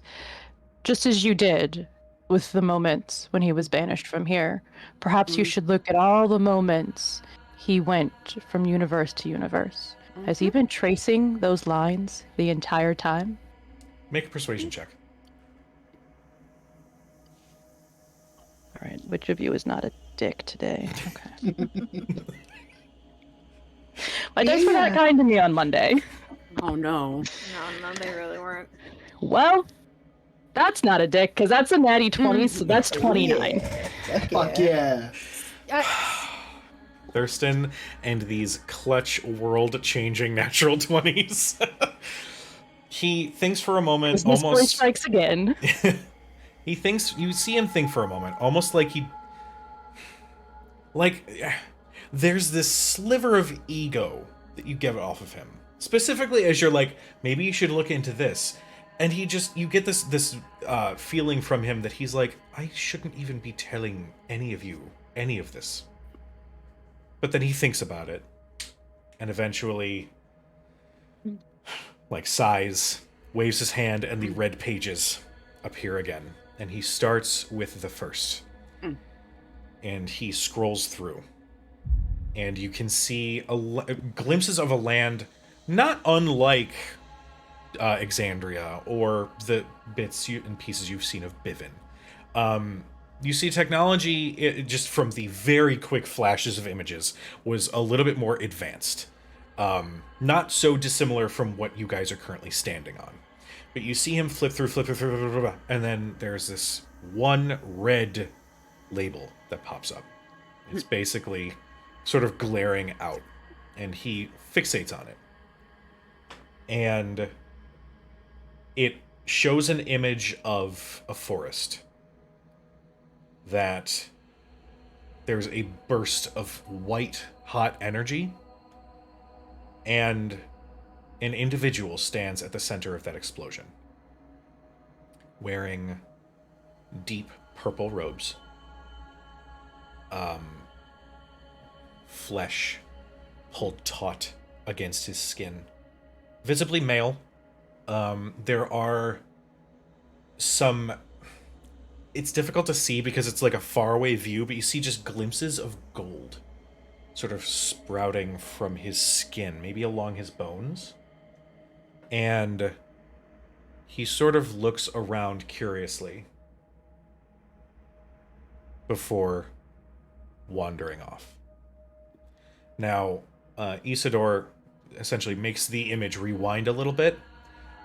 Just as you did with the moments when he was banished from here, perhaps you should look at all the moments he went from universe to universe. Has he been tracing those lines the entire time? Make a persuasion check. All right, which of you is not a dick today? Okay. My dice were not Yeah. kind to me on Monday. Oh no. No, they really weren't. Well, that's not a dick, because that's a natty 20, so that's 29. Fuck yeah. Thurston and these clutch world-changing natural 20s. He thinks for a moment, Business boy almost. strikes again. He thinks. You see him think for a moment, almost like he. Like, there's this sliver of ego that you get off of him. Specifically, as you're like, maybe you should look into this. And he just, you get this feeling from him that he's like, I shouldn't even be telling any of you any of this. But then he thinks about it, and eventually, like, sighs, waves his hand, and the red pages appear again. And he starts with the first. And he scrolls through. And you can see glimpses of a land not unlike Exandria or the bits and pieces you've seen of Bivin. You see technology, just from the very quick flashes of images, was a little bit more advanced. Not so dissimilar from what you guys are currently standing on. But you see him flip through, and then there's this one red label that pops up. It's basically sort of glaring out, and he fixates on it. And it shows an image of a forest that there's a burst of white hot energy, and an individual stands at the center of that explosion, wearing deep purple robes, flesh pulled taut against his skin, visibly male. There are some... It's difficult to see because it's like a faraway view, but you see just glimpses of gold sort of sprouting from his skin, maybe along his bones. And he sort of looks around curiously before wandering off. Now, Isidore essentially makes the image rewind a little bit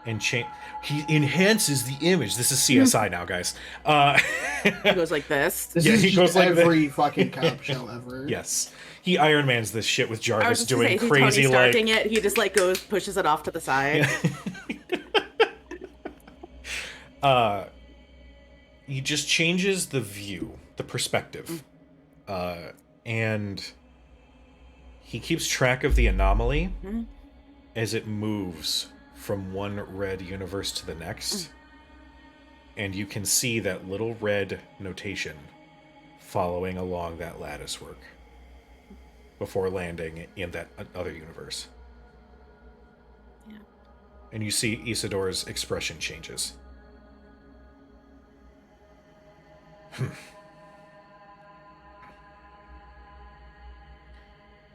and change. He enhances the image. This is CSI now, guys. He goes like this. This Yeah, is he just goes like every fucking cop show ever. Yes, he Iron Man's this shit with I was Jarvis just doing gonna say, crazy Tony like. starting it. He just like goes, pushes it off to the side. He just changes the view, the perspective, and he keeps track of the anomaly as it moves from one red universe to the next. And you can see that little red notation following along that lattice work before landing in that other universe. Yeah. And you see Isidore's expression changes.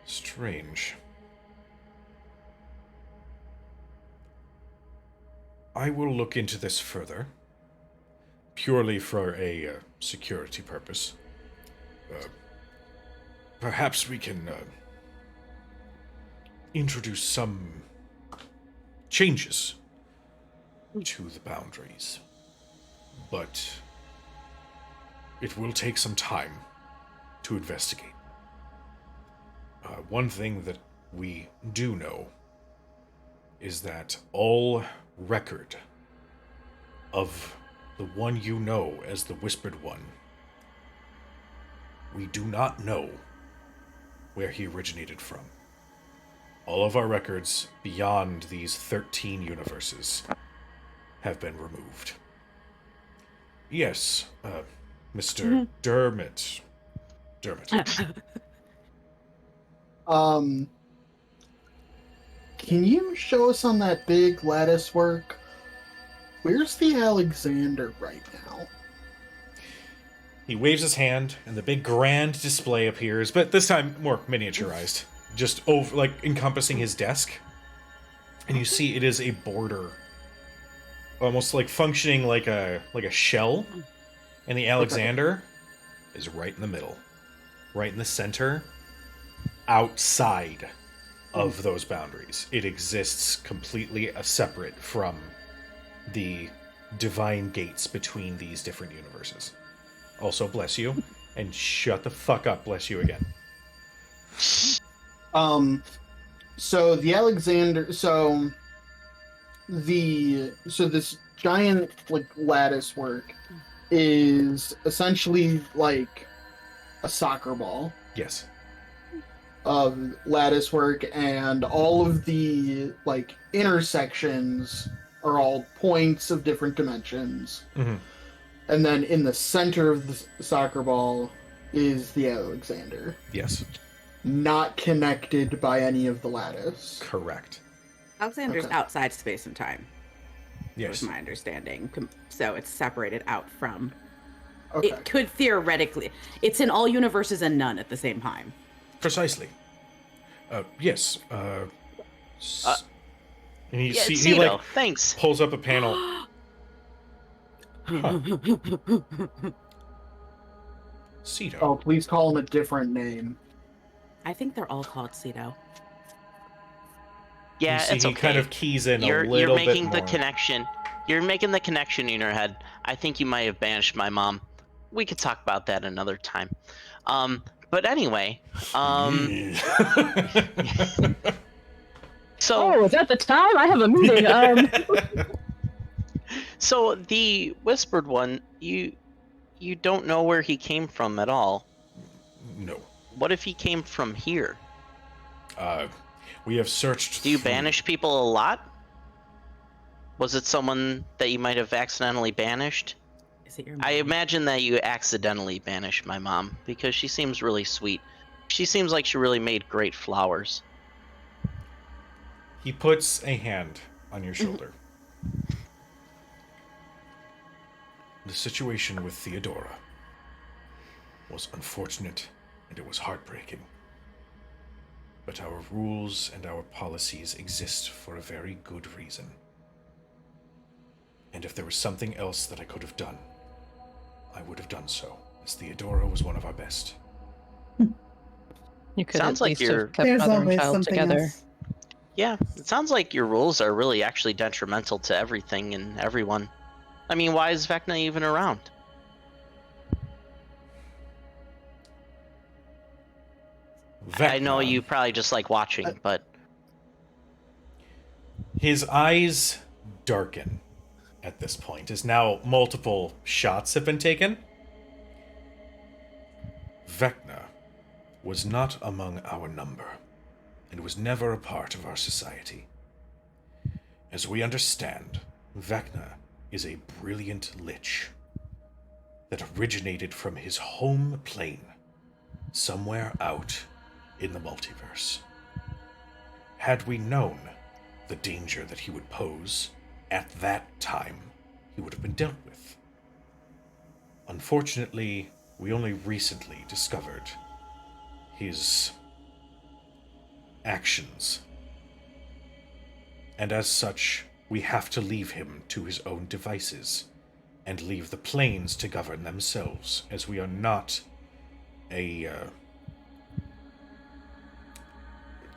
Strange. I will look into this further, purely for a security purpose. Perhaps we can introduce some changes to the boundaries, but it will take some time to investigate. One thing that we do know is that all record of the one you know as the Whispered One, we do not know where he originated from. All of our records beyond these 13 universes have been removed. Yes, Mr. Dermot. Can you show us on that big lattice work? Where's the Alexander right now? He waves his hand, and the big grand display appears, but this time more miniaturized, just over, like, encompassing his desk. And you see it is a border, almost like functioning like a shell, and the Alexander is right in the middle, right in the center, outside of those boundaries. It exists completely separate from the divine gates between these different universes. Also, bless you. And shut the fuck up, bless you again. So the Alexander, so this giant like lattice work is essentially like a soccer ball Yes. of lattice work, and all of the like intersections are all points of different dimensions. Mm-hmm. And then in the center of the soccer ball is the Alexander, Yes. not connected by any of the lattice. Correct. Alexander's Okay. outside space and time. Yes. Was my understanding. So it's separated out from. Okay. It could theoretically. It's in all universes and none at the same time. Precisely. Yes. And you Yeah, see, it's he Cito. like Thanks. pulls up a panel. Cito. Oh, please call him a different name. I think they're all called Cito. Yeah, you see, it's he okay. kind of keys in You're a little making bit the more. connection. You're making the connection in your head. I think you might have banished my mom. We could talk about that another time. But anyway, so Oh, is that the time? I have a meeting. so the whispered one, you don't know where he came from at all. No. What if he came from here? We have searched. Do you through- banish people a lot? Was it someone that you might have accidentally banished? Is it your I mom? imagine that you accidentally banished my mom because she seems really sweet. She seems like she really made great flowers. He puts a hand on your shoulder. The situation with Theodora was unfortunate and it was heartbreaking. But our rules and our policies exist for a very good reason. And if there was something else that I could have done, I would have done so, as Theodora was one of our best. You could Sounds at like least you're- have kept There's mother and always child something together. else. Yeah, it sounds like your rules are really actually detrimental to everything and everyone. I mean, why is Vecna even around? I know Vecna, you probably just like watching, but His eyes darken at this point, as now multiple shots have been taken. Vecna was not among our number, and was never a part of our society. As we understand, Vecna is a brilliant lich that originated from his home plane, somewhere out in the multiverse. Had we known the danger that he would pose at that time, he would have been dealt with. Unfortunately, we only recently discovered his actions. And as such, we have to leave him to his own devices and leave the planes to govern themselves, as we are not a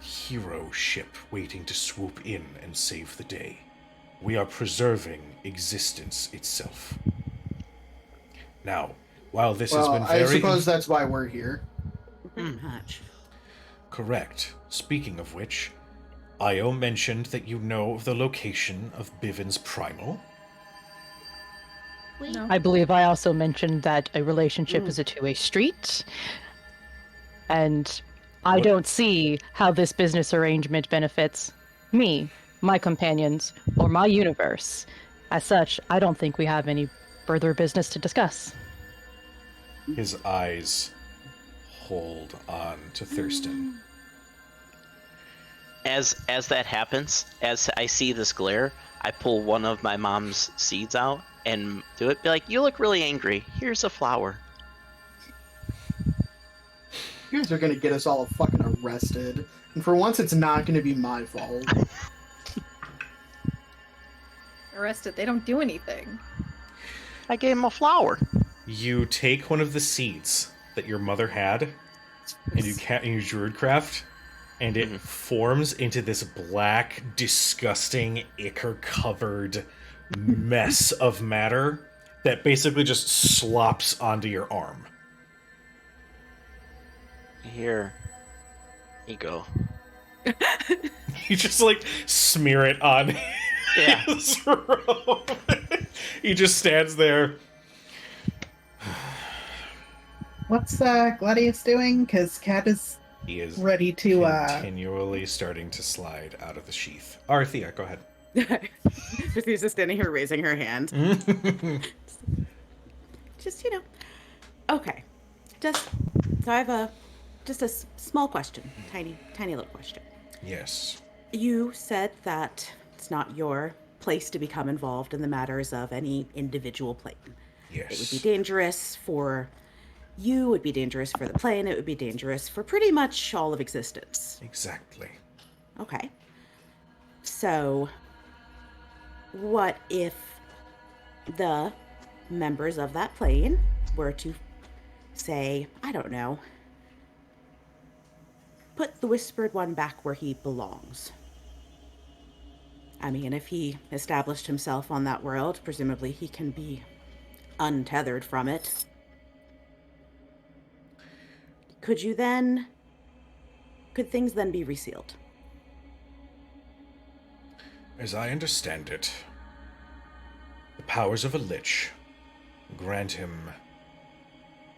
hero ship waiting to swoop in and save the day. We are preserving existence itself. Now, while this has Well, been I very suppose that's why we're here. Pretty much. correct, speaking of which, Io mentioned that you know of the location of Bivens Primal. No. I believe I also mentioned that a relationship is a two-way street. And I What- don't see how this business arrangement benefits me, my companions, or my universe. As such, I don't think we have any further business to discuss. His eyes hold on to Thurston. as that happens, as I see this glare, I pull one of my mom's seeds out and do it. Be like, you look really angry. Here's a flower. You guys are gonna get us all fucking arrested. And for once, it's not gonna be my fault. Arrested. They don't do anything. I gave him a flower. You take one of the seeds that your mother had, and you use Druidcraft, and it forms into this black, disgusting, ichor-covered mess of matter that basically just slops onto your arm. Here you go. You just like smear it on Yeah. his robe. He just stands there. What's Gladius doing? Because Cat is He is ready to continually starting to slide out of the sheath. Arthea, go ahead. She's just standing here raising her hand. Just, okay. Just, so I have just a small question. Tiny little question. Yes. You said that it's not your place to become involved in the matters of any individual plane. Yes. It would be dangerous for you, it would be dangerous for the plane, it would be dangerous for pretty much all of existence. Exactly. Okay. So, what if the members of that plane were to say, I don't know, put the Whispered One back where he belongs? I mean, if he established himself on that world, presumably he can be untethered from it. Could things then be resealed? As I understand it, the powers of a lich grant him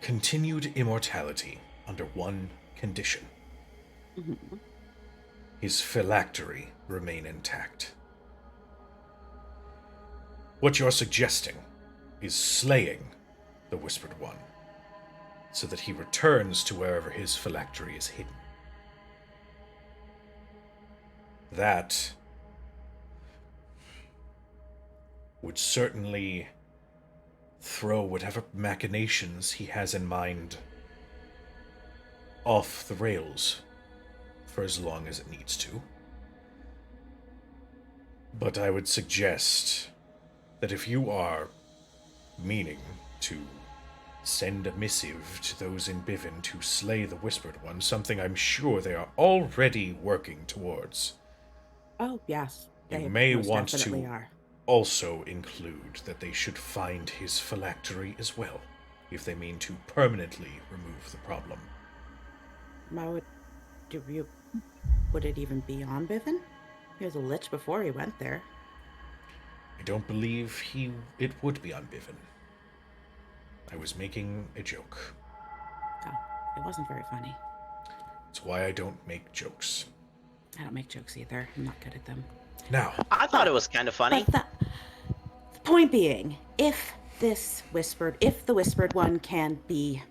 continued immortality under one condition. Mm-hmm. His phylactery remain intact. What you're suggesting is slaying the Whispered One, so that he returns to wherever his phylactery is hidden. That would certainly throw whatever machinations he has in mind off the rails for as long as it needs to. But I would suggest that if you are meaning to send a missive to those in Bivin to slay the Whispered One, something I'm sure they are already working towards, Oh, yes. you They may most want definitely to are. also include that they should find his phylactery as well, if they mean to permanently remove the problem. Would it even be on Bivin? He was a lich before he went there. I don't believe it would be on Bivin. I was making a joke. Oh, it wasn't very funny. It's why I don't make jokes. I don't make jokes either. I'm not good at them. Now, I thought it was kind of funny. But the point being, if the Whispered One can be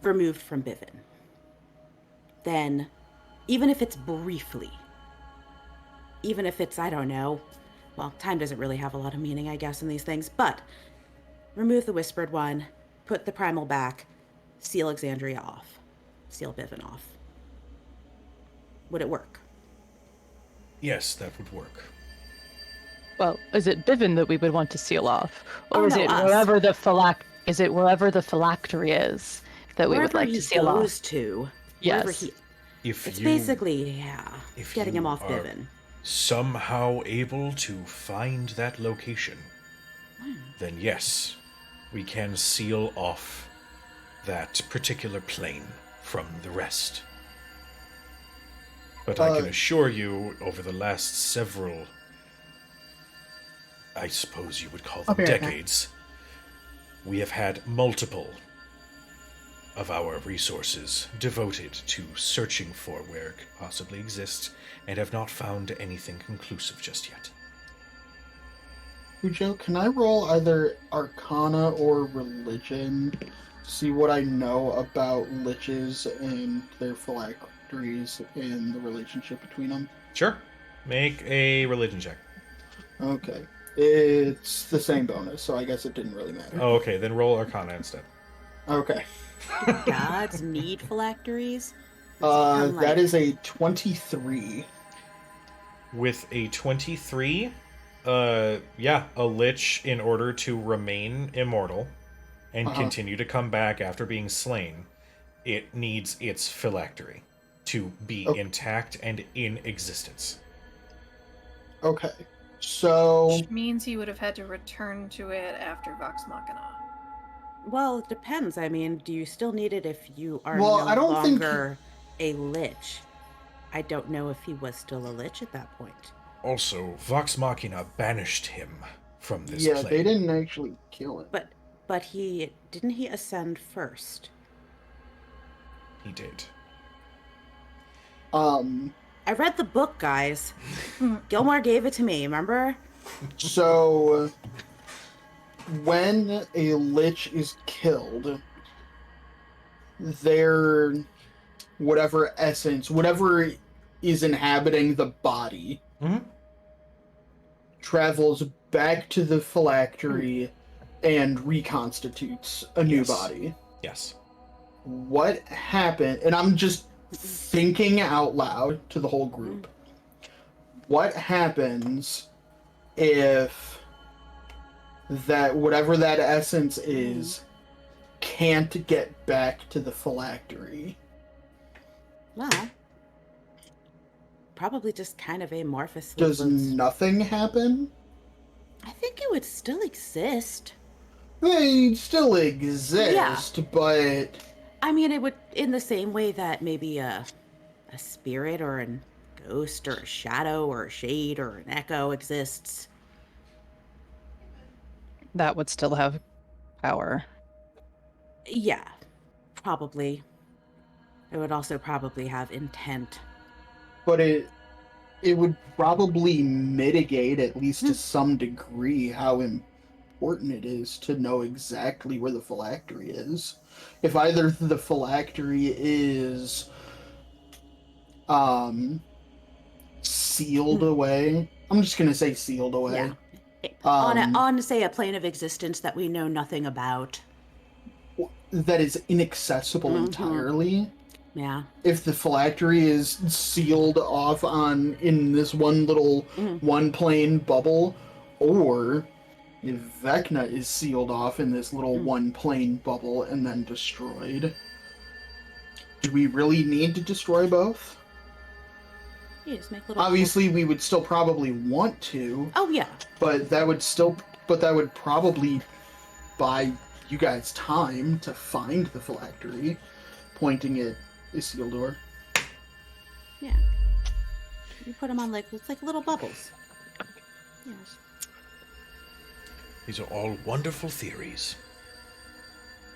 removed from Bivin, then even if it's briefly, even if it's, I don't know, well, time doesn't really have a lot of meaning, I guess, in these things, but remove the Whispered One, put the Primal back, seal Exandria off, seal Bivin off. Would it work? yes, that would work. Well, is it Bivin that we would want to seal off, or Oh, is no, it us. wherever the phylactery is that we would Wherever like he to seal goes off? to, Yes. wherever he, If it's you basically, if getting him you off are Bivin. somehow able to find that location, then yes, we can seal off that particular plane from the rest. But I can assure you, over the last several, I suppose you would call I'll them be right back. decades, we have had multiple of our resources devoted to searching for where it could possibly exist, and have not found anything conclusive just yet. Ujo, can I roll either Arcana or Religion? See what I know about liches and their phylacteries and the relationship between them. Sure. Make a religion check. Okay. It's the same bonus, so I guess it didn't really matter. Oh, okay, then roll Arcana instead. Okay. Gods need phylacteries? I'm That like- is a 23. With a 23, a lich, in order to remain immortal and continue to come back after being slain, it needs its phylactery to be Okay. intact and in existence. Okay. So, Which means he would have had to return to it after Vox Machina. Well, it depends. I mean, do you still need it if you are Well, no I don't think- longer a lich? I don't know if he was still a lich at that point. Also, Vox Machina banished him from this Yeah, plane. they didn't actually kill him. But he didn't he ascend first? He did. I read the book, guys. Gilmore gave it to me, remember? So, when a lich is killed, their whatever essence, whatever is inhabiting the body, Mhm. travels back to the phylactery and reconstitutes a new Yes. body. Yes. What happened? And I'm just thinking out loud to the whole group. What happens if that whatever that essence is can't get back to the phylactery? Well, probably just kind of amorphously. Does floats. nothing happen? I think it would still exist. They still exist, but I mean, it would in the same way that maybe a spirit or a ghost or a shadow or a shade or an echo exists. That would still have power. Yeah, probably. It would also probably have intent. but it would probably mitigate at least to some degree how important it is to know exactly where the phylactery is. If either the phylactery is sealed away, I'm just gonna say sealed away. Yeah. On say a plane of existence that we know nothing about. That is inaccessible Mhm. entirely. Yeah. If the phylactery is sealed off in this one little one plane bubble, or if Vecna is sealed off in this little one plane bubble and then destroyed. Do we really need to destroy both? You just make little. Obviously, we would still probably want to, Oh yeah. but that would probably buy you guys time to find the phylactery, pointing at Isildur. Yeah. You put them on it's like little bubbles. Yes. These are all wonderful theories,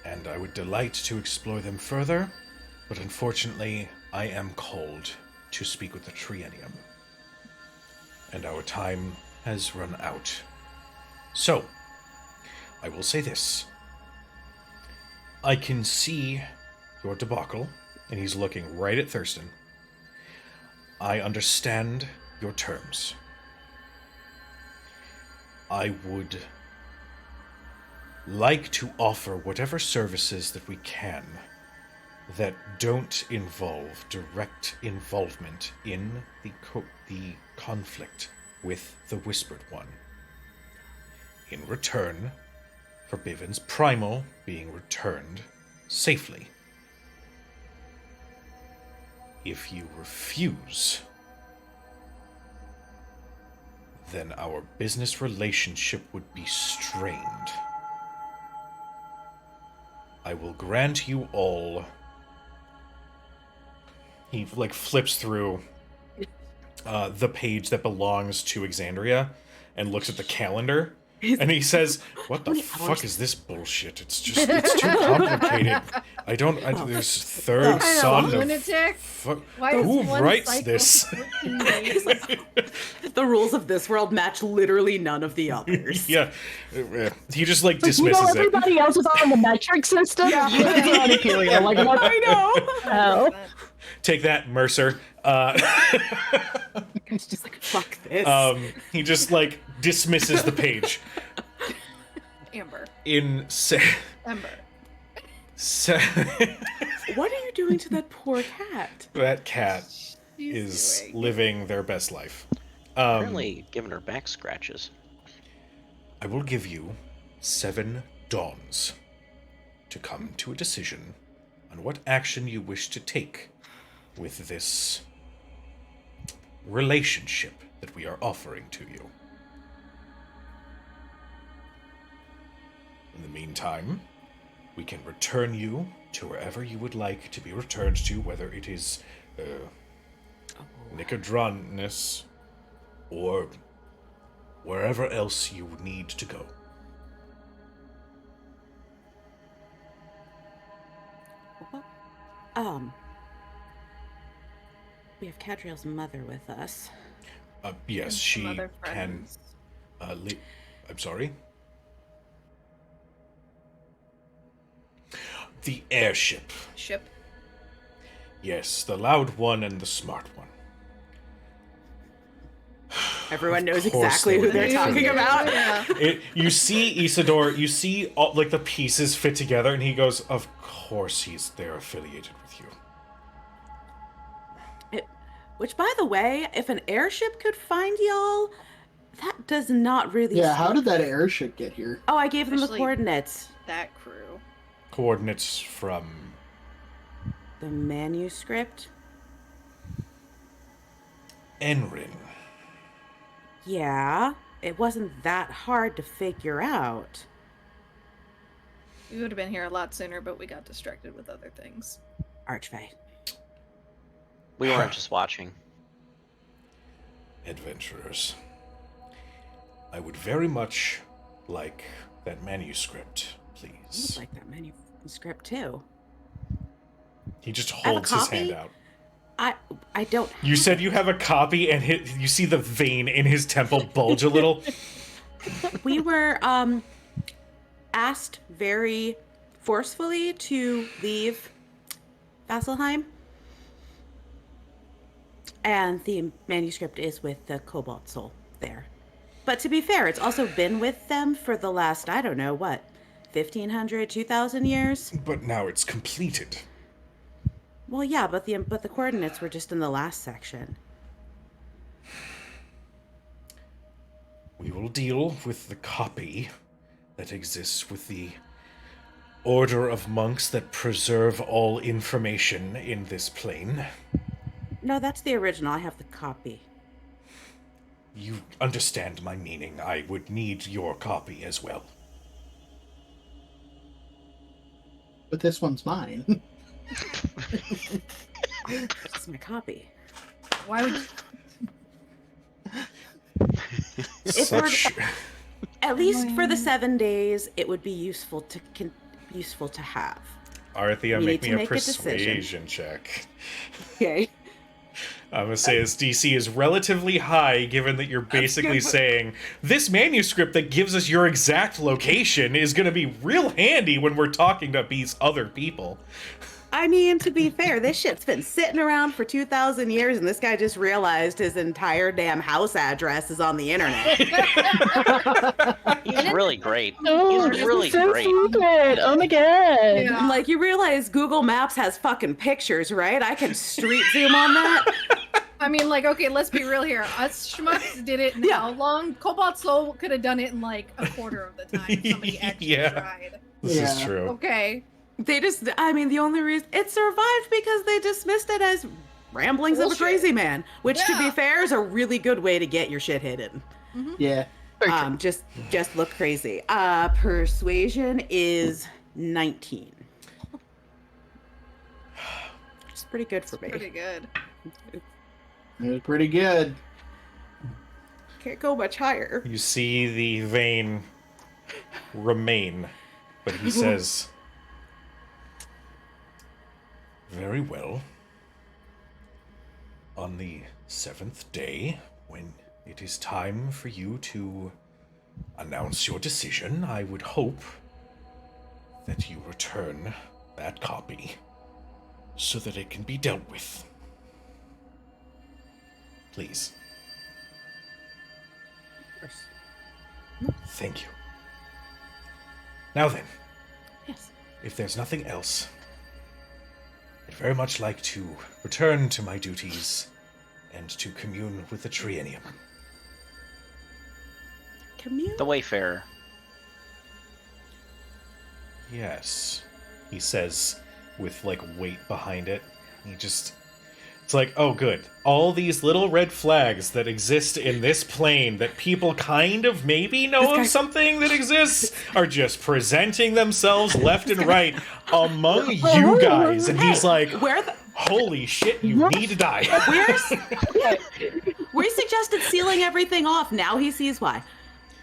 and I would delight to explore them further, but unfortunately, I am called to speak with the Triennium, and our time has run out. So, I will say this. I can see your debacle, and he's looking right at Thurston. I understand your terms. I would like to offer whatever services that we can that don't involve direct involvement in the conflict with the Whispered One. In return for Bivens Primal being returned safely. If you refuse, then our business relationship would be strained. I will grant you all... He, flips through the page that belongs to Exandria and looks at the calendar. And he says, "What the fuck is this bullshit? It's too complicated. There's third son of... lunatic. Why is Who one writes cycle this?" 14 days? The rules of this world match literally none of the others. Yeah. He just, You know, dismisses it. everybody else is on the metric system. Yeah. You're on Imperial. Like, what I know. the hell? Take that, Mercer. It's just like, fuck this. He just, dismisses the page. Amber. Ember. What are you doing to that poor cat? That cat She's is doing- living their best life. Apparently giving her back scratches. I will give you 7 dawns to come to a decision on what action you wish to take with this relationship that we are offering to you. In the meantime, we can return you to wherever you would like to be returned to, whether it is Nicodranus or wherever else you need to go. We have Cadriel's mother with us. Yes, And some she other can. friends. I'm sorry. The airship. Ship. Yes, the loud one and the smart one. Everyone knows Of course exactly they who would they're be talking familiar. about. Yeah. You see Isidore, you see all, like the pieces fit together, and he goes, "Of course, they're affiliated with you." Which, by the way, if an airship could find y'all, that does not really. Yeah, how did that airship get here? Oh, I gave them the Especially- coordinates. That crew. Coordinates from The manuscript. Enrin. Yeah, it wasn't that hard to figure out. We would have been here a lot sooner, but we got distracted with other things. Archfey. We weren't just watching. Adventurers. I would very much like that manuscript, I would please. like that manuscript too. He just have a holds his copy. hand out. I don't. You said you have a copy, and you see the vein in his temple bulge a little. We were asked very forcefully to leave Vasselheim. And the manuscript is with the Cobalt Soul there. But to be fair, it's also been with them for the last, I don't know, what, 1,500, 2,000 years? But now it's completed. Well, yeah, but the coordinates were just in the last section. We will deal with the copy that exists with the Order of Monks that preserve all information in this plane. No, that's the original. I have the copy. You understand my meaning. I would need your copy as well. But this one's mine. This is my copy. Why would Such... At least for the 7 days, it would be useful to have. Arthea, You make need me to a make a decision. persuasion check. Okay. I'm gonna say his DC is relatively high, given that you're basically saying this manuscript that gives us your exact location is gonna be real handy when we're talking to these other people. I mean, to be fair, this shit's been sitting around for 2,000 years, and this guy just realized his entire damn house address is on the internet. He's really great. Oh, He's really so great. stupid. Oh my god. Yeah. I'm like, you realize Google Maps has fucking pictures, right? I can street zoom on that. I mean, like, okay, let's be real here. Us schmucks did it in Yeah. how long? Cobalt Soul could have done it in like a quarter of the time if somebody actually Yeah. tried. This is Yeah. true. Okay. They just, I mean, the only reason it survived because they dismissed it as ramblings Bullshit. of a crazy man, which, to be Yeah. fair, is a really good way to get your shit hidden. Yeah. Just look crazy. Persuasion is 19. It's pretty good for me. Pretty good. It was pretty good. Can't go much higher. You see the vein remain, but he says, "Very well. On the 7th day, when it is time for you to announce your decision, I would hope that you return that copy so that it can be dealt with. Please. Of course. Thank you. Now then, Yes. if there's nothing else, I'd very much like to return to my duties and to commune with the Triennium." Commune? The Wayfarer. "Yes," he says with like weight behind it. He just It's like, oh, good. All these little red flags that exist in this plane that people kind of maybe know of something that exists are just presenting themselves left and right among you guys. And he's like, Where the holy shit, you need to die. we suggested sealing everything off. Now he sees why.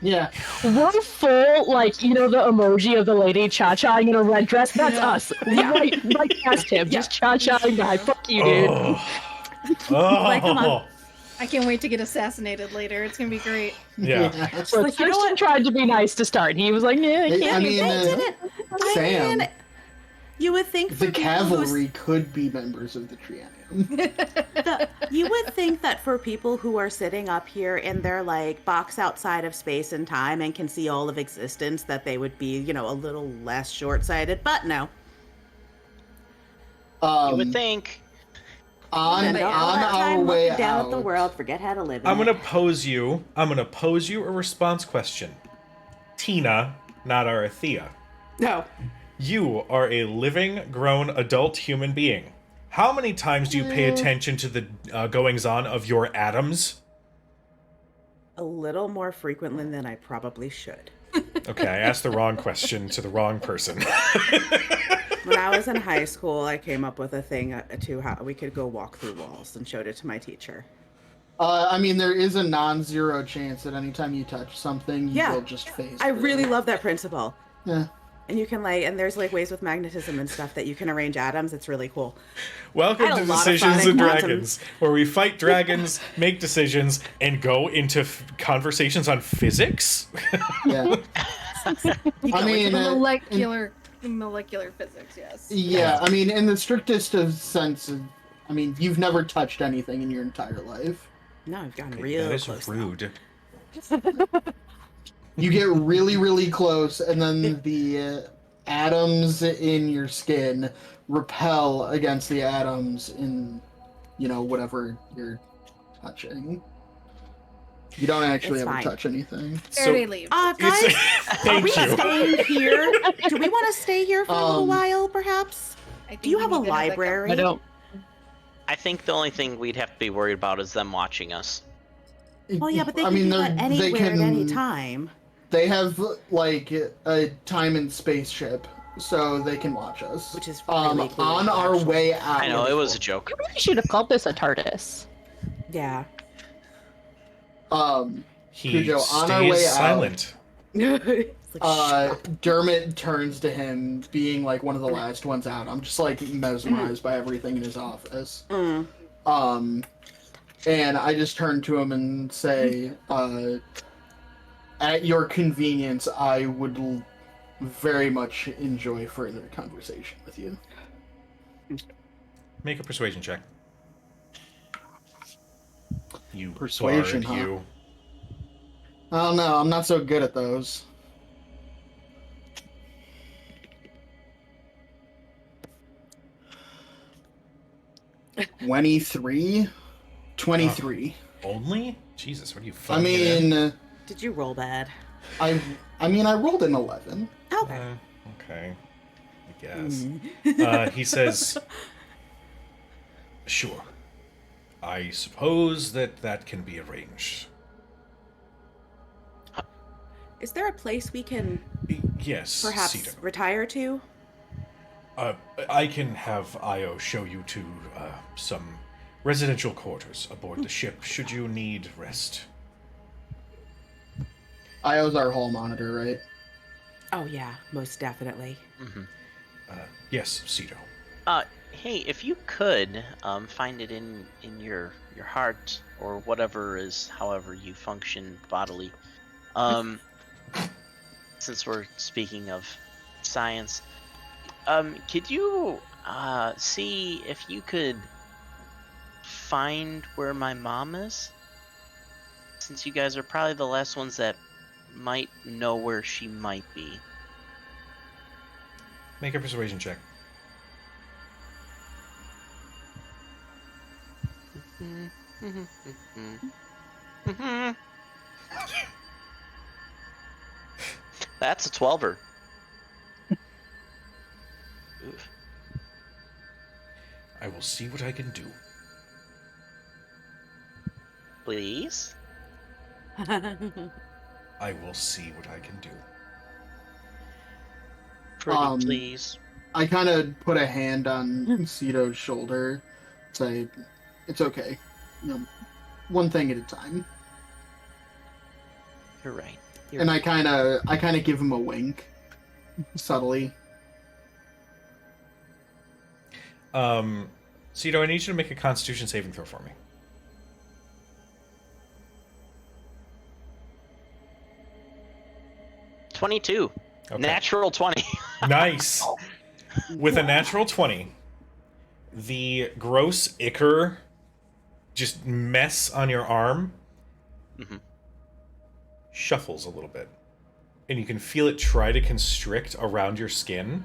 Yeah. We're full, like, you know, the emoji of the lady cha-chaing in a red dress? That's us. Right past him. Just cha-chaing guy. Fuck you, dude. Like, come on. I can't wait to get assassinated later. It's gonna be great. Yeah. So Like, you know Kirsten what? tried to be nice to start. He was like, yeah, I can't. I mean, Sam, You would think for the people cavalry could be members of the Triennium. you would think that for people who are sitting up here in their like box outside of space and time and can see all of existence, that they would be, you know, a little less short-sighted. But no. You would think. On all that our time way looking down out, at the world, forget how to live. In I'm it. gonna pose you a response question. Tina, not Arathea. No. You are a living, grown, adult human being. How many times do you pay attention to the goings-on of your atoms? A little more frequently than I probably should. Okay, I asked the wrong question to the wrong person. When I was in high school, I came up with a thing to how we could go walk through walls and showed it to my teacher. I mean, there is a non-zero chance that anytime you touch something, you will just phase. I through. really love that principle. Yeah. And you can and there's like ways with magnetism and stuff that you can arrange atoms. It's really cool. Welcome I had to a lot of Decisions Sonic and Quantum. Dragons, where we fight dragons, make decisions, and go into conversations on physics. Yeah. I mean, Molecular physics, yes. yeah. I mean, in the strictest of sense, I mean, you've never touched anything in your entire life. No, I've gotten real That is close. rude. You get really, really close, and then the atoms in your skin repel against the atoms in, whatever you're touching. You don't actually It's ever fine. touch anything. Already leave. Guys, are Thank we you. staying here? Do we want to stay here for a little Um, while, perhaps? I think Do you we have a need to that library? I don't. I think the only thing we'd have to be worried about is them watching us. Well, yeah, but they I can mean, do that they anywhere at any can- time. They have like a time and spaceship, so they can watch us. Which is really cool, on our actually. way out. I know, it was a joke. You really should have called this a TARDIS. Yeah. He Cujo, on our stays way out. silent. It's like, Dermot turns to him, being like one of the last ones out. I'm just like mesmerized by everything in his office. mm. And I just turn to him and say, at your convenience, I would very much enjoy further conversation with you. Make a persuasion check. You Persuasion, bard, huh? you. I don't know, I'm not so good at those. $23? 23. Only? Jesus, what are you I fucking in? mean, Did you roll bad? I rolled an 11. Okay. Okay. I guess. He says, sure. I suppose that can be arranged. Is there a place we can Yes, perhaps Cedar. retire to? I can have Io show you to some residential quarters aboard the ship should you need rest. Io's our hall monitor, right? Oh yeah, most definitely. Yes, Cito. Hey, if you could find it in your heart or whatever is however you function bodily. Since we're speaking of science, could you see if you could find where my mom is? Since you guys are probably the last ones that might know where she might be. Make a persuasion check. That's a 12er. Oof. I will see what I can do. please. I will see what I can do. Pretty please. I kind of put a hand on Cito's shoulder, say, "It's okay. One thing at a time." You're right. And I kind of give him a wink, subtly. Cito, I need you to make a Constitution saving throw for me. $22. Okay. Natural 20. Nice. With a natural 20, the gross ichor just mess on your arm shuffles a little bit. And you can feel it try to constrict around your skin.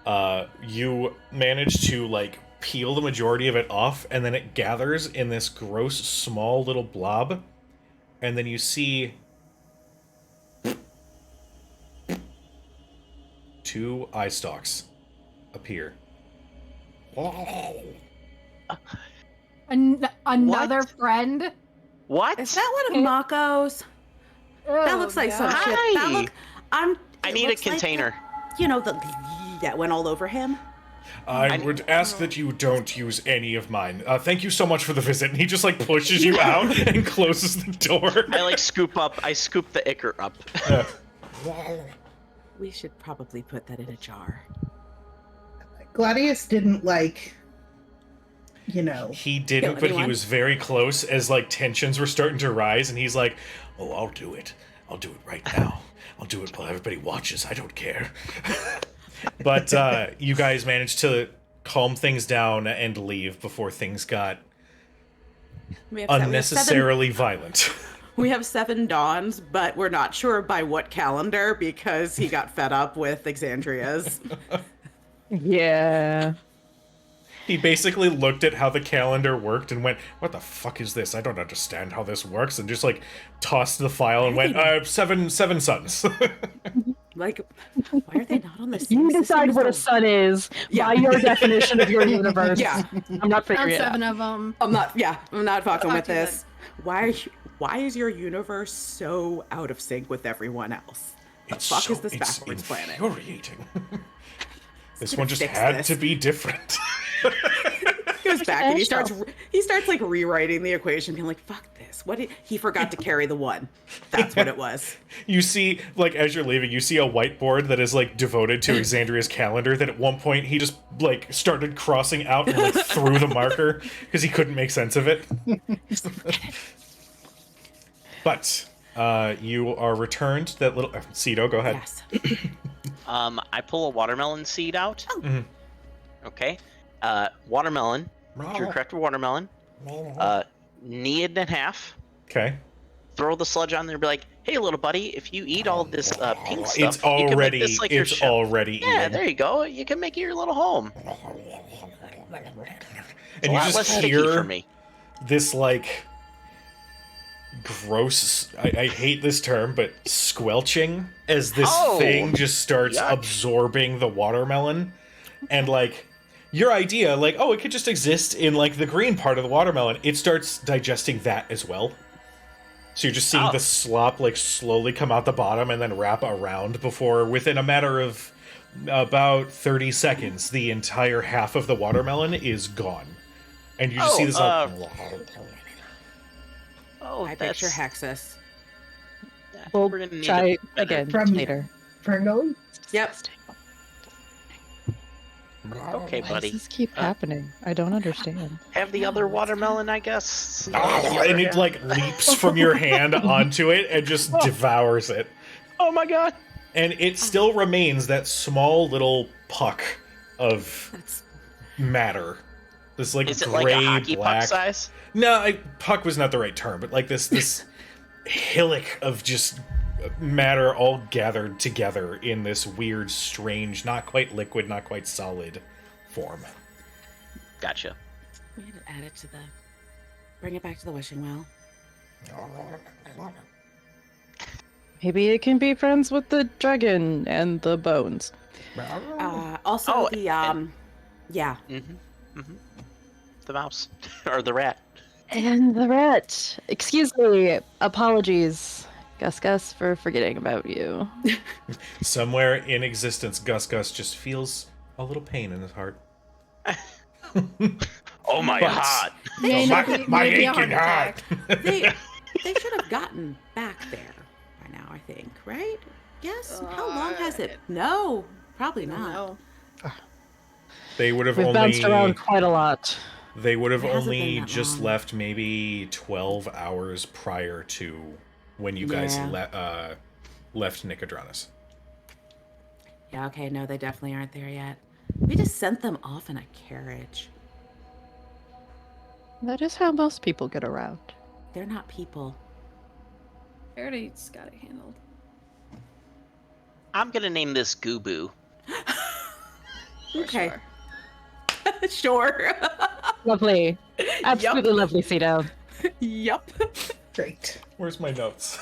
You manage to, like, peel the majority of it off, and then it gathers in this gross, small little blob. And then you see 2 eye stalks appear. Another friend? What? Is that one of Mako's? That looks like some shit. Hi. I it need a looks like container. the that went all over him. I would ask that you don't use any of mine. Thank you so much for the visit. And he just, like, pushes you out and closes the door. I scoop the ichor up. We should probably put that in a jar. Gladius didn't, like, you know. He didn't, Kill but he anyone? was very close as, like, tensions were starting to rise, and he's like, "Oh, I'll do it. I'll do it right now. I'll do it while everybody watches. I don't care." But you guys managed to calm things down and leave before things got We have unnecessarily violent. We have 7 dawns, but we're not sure by what calendar because he got fed up with Exandria's. Yeah. He basically looked at how the calendar worked and went, "What the fuck is this? I don't understand how this works," and just, like, tossed the file and went, seven suns." Like, why are they not on the same You system decide as what the- a sun is Yeah. by your definition of your universe. Yeah. I'm not Found figuring it out. 7 of them. I'm not fucking Talk with to you this. Why is your universe so out of sync with everyone else? The fuck is this backwards planet? Infuriating. This gonna one just fix had this. to be different. He goes back and he Special. starts like rewriting the equation, being like, "Fuck this! He forgot to carry the 1? That's what it was." You see, like, as you're leaving, you see a whiteboard that is, like, devoted to Exandria's calendar that at one point he just, like, started crossing out and, like, threw the marker because he couldn't make sense of it. But you are returned to that little... Cito, go ahead. Yes. I pull a watermelon seed out. Mhm. Okay. Watermelon. True correct watermelon. Knee it in half. Okay. Throw the sludge on there and be like, "Hey, little buddy, if you eat all this pink stuff, It's you can make already... this like your It's shell." already Yeah, eaten. there you go. You can make it your little home. And you a lot just less sticky for hear me. this, like, gross... I hate this term, but squelching as this thing just starts Yuck. absorbing the watermelon. And, like, your idea, like, oh, it could just exist in, like, the green part of the watermelon. It starts digesting that as well. So you're just seeing Oh. the slop, like, slowly come out the bottom and then wrap around before, within a matter of about 30 seconds, the entire half of the watermelon is gone. And you just see this... I picture Hexus. We'll We're gonna need try a better- again From- later. Virgo? Yep. Okay, Why buddy. does this keep happening? I don't understand. Have the other watermelon, I guess. and it, like, leaps from your hand onto it and just devours it. Oh my god. And it still remains that small little puck of That's matter. This, like, Is it gray, like a hockey black... puck size? No, puck was not the right term, but, like, this hillock of just matter all gathered together in this weird, strange, not quite liquid, not quite solid form. Gotcha. we need to add it to the. Bring it back to the wishing well. Maybe it can be friends with the dragon and the bones. Also Oh, the and- yeah. Mm-hmm. Mm-hmm. The mouse or the rat. And the rat. Excuse me. Apologies, Gus, for forgetting about you. Somewhere in existence, Gus just feels a little pain in his heart. Oh my But- god! Yeah, my maybe a aching heart. They should have gotten back there by now, I think, right? Yes? How long has it? No, probably not. No. They would have We've bounced around only quite a lot. they would have It hasn't only been that just long. left maybe 12 hours prior to when you guys Yeah. left Nicodranus. Yeah, okay, no, they definitely aren't there yet. We just sent them off in a carriage. That is how most people get around. They're not people. Faraday's got it handled. I'm gonna name this Gooboo. For Okay. sure. Sure. Lovely. Absolutely lovely, Cito. Yup. Great. Where's my notes?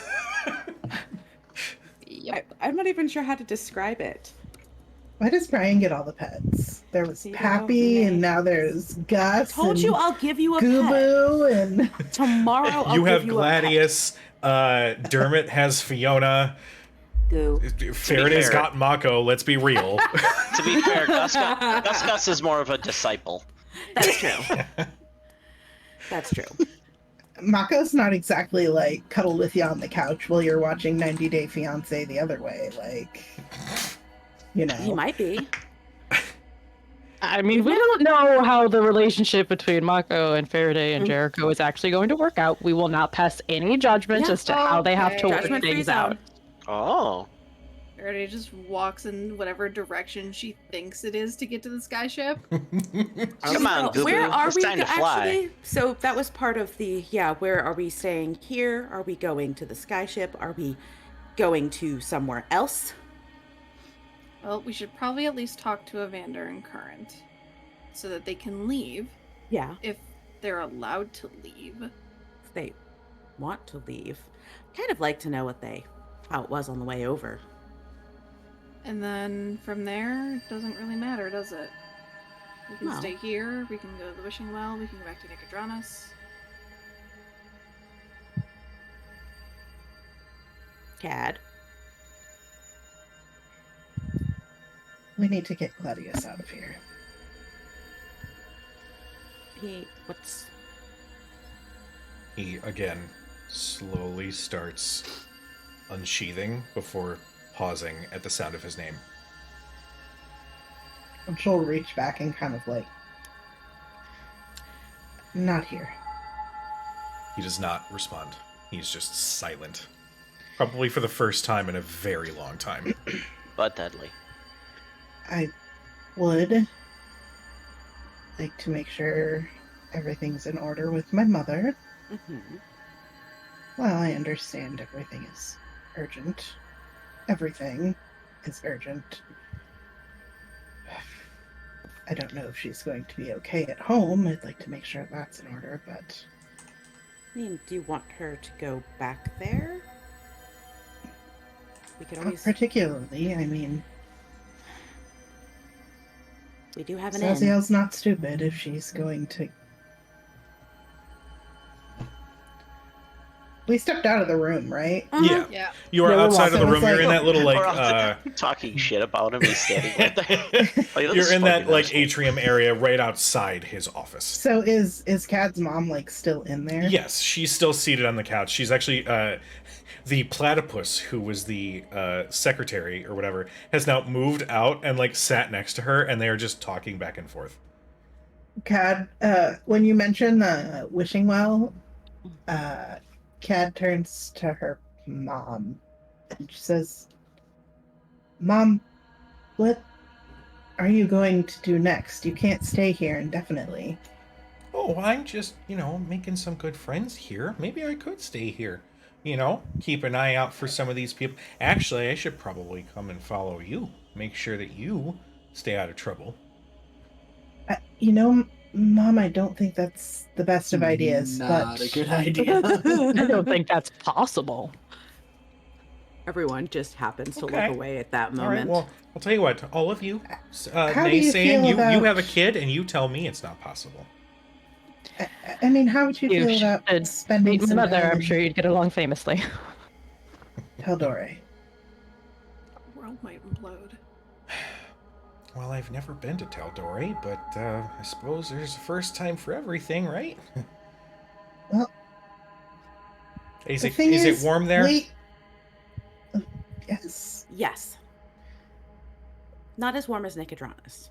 I'm not even sure how to describe it. Why does Brian get all the pets? There was Cito, Pappy, and Nate. now there's Gus. Told you and I'll give you a pet. Gooboo, and Tomorrow I'll You have give you a pet. Gladius. Dermot has Fiona. Goo. Faraday's fair- got Mako. Let's be real. To be fair, Gus is more of a disciple. That's true. That's true. Mako's not exactly like cuddle with you on the couch while you're watching 90 Day Fiance the other way. Like, you know. He might be. I mean, we don't know how the relationship between Mako and Faraday and Jericho is actually going to work out. We will not pass any judgment Yeah. as to how they have to Okay. work Judgment-free things zone. out. Oh. Faraday just walks in whatever direction she thinks it is to get to the skyship. Come on, Gooboo. Where are It's we time to fly. actually? So that was part of the where are we staying here? Are we going to the skyship? Are we going to somewhere else? Well, we should probably at least talk to Evander and Current so that they can leave Yeah, if they're allowed to leave. if they want to leave. Kind of like to know how it was on the way over. And then from there, it doesn't really matter, does it? We can No. stay here, we can go to the Wishing Well, we can go back to Nicodranus. Cad. We need to get Gladius out of here. What's He again slowly starts unsheathing before pausing at the sound of his name. And she'll reach back and kind of like, not here. He does not respond. He's just silent. Probably for the first time in a very long time. But deadly. I would like to make sure everything's in order with my mother. Well, I understand everything is urgent. Everything is urgent. I don't know if she's going to be okay at home. I'd like to make sure that's in order, but I mean, do you want her to go back there? We could not always. particularly. I mean, We do have an inn. Zaziel's not stupid if she's going to. We stepped out of the room, right? Yeah. Yeah. You are Yeah, we're outside of the walking. room. You're in that little like We're all talking shit about him. He's standing right there. Like, this you're is in that fucking like asshole. atrium area right outside his office. So is Cad's mom like still in there? Yes, she's still seated on the couch. She's actually the platypus, who was the secretary or whatever, has now moved out and like sat next to her, and they are just talking back and forth. Cad, when you mention the wishing well, Cad turns to her mom and she says, "Mom, what are you going to do next? You can't stay here indefinitely." Oh, I'm just, making some good friends here. Maybe I could stay here. Keep an eye out for some of these people. Actually, I should probably come and follow you. Make sure that you stay out of trouble. Mom, I don't think that's the best of ideas, Not but a good idea. I don't think that's possible. Everyone just happens to Okay. look away at that All right, moment. well, I'll tell you what. All of you, How do you naysaying, feel you about- have a kid, and you tell me it's not possible. I mean, how would you You feel about should spending meet my some mother. time I'm in sure you'd get along famously. Taldore? World might implode. Well, I've never been to Taldori, but I suppose there's a first time for everything, right? Well, Is the it thing is it warm there? Yes. Yes. Not as warm as Nicodranas.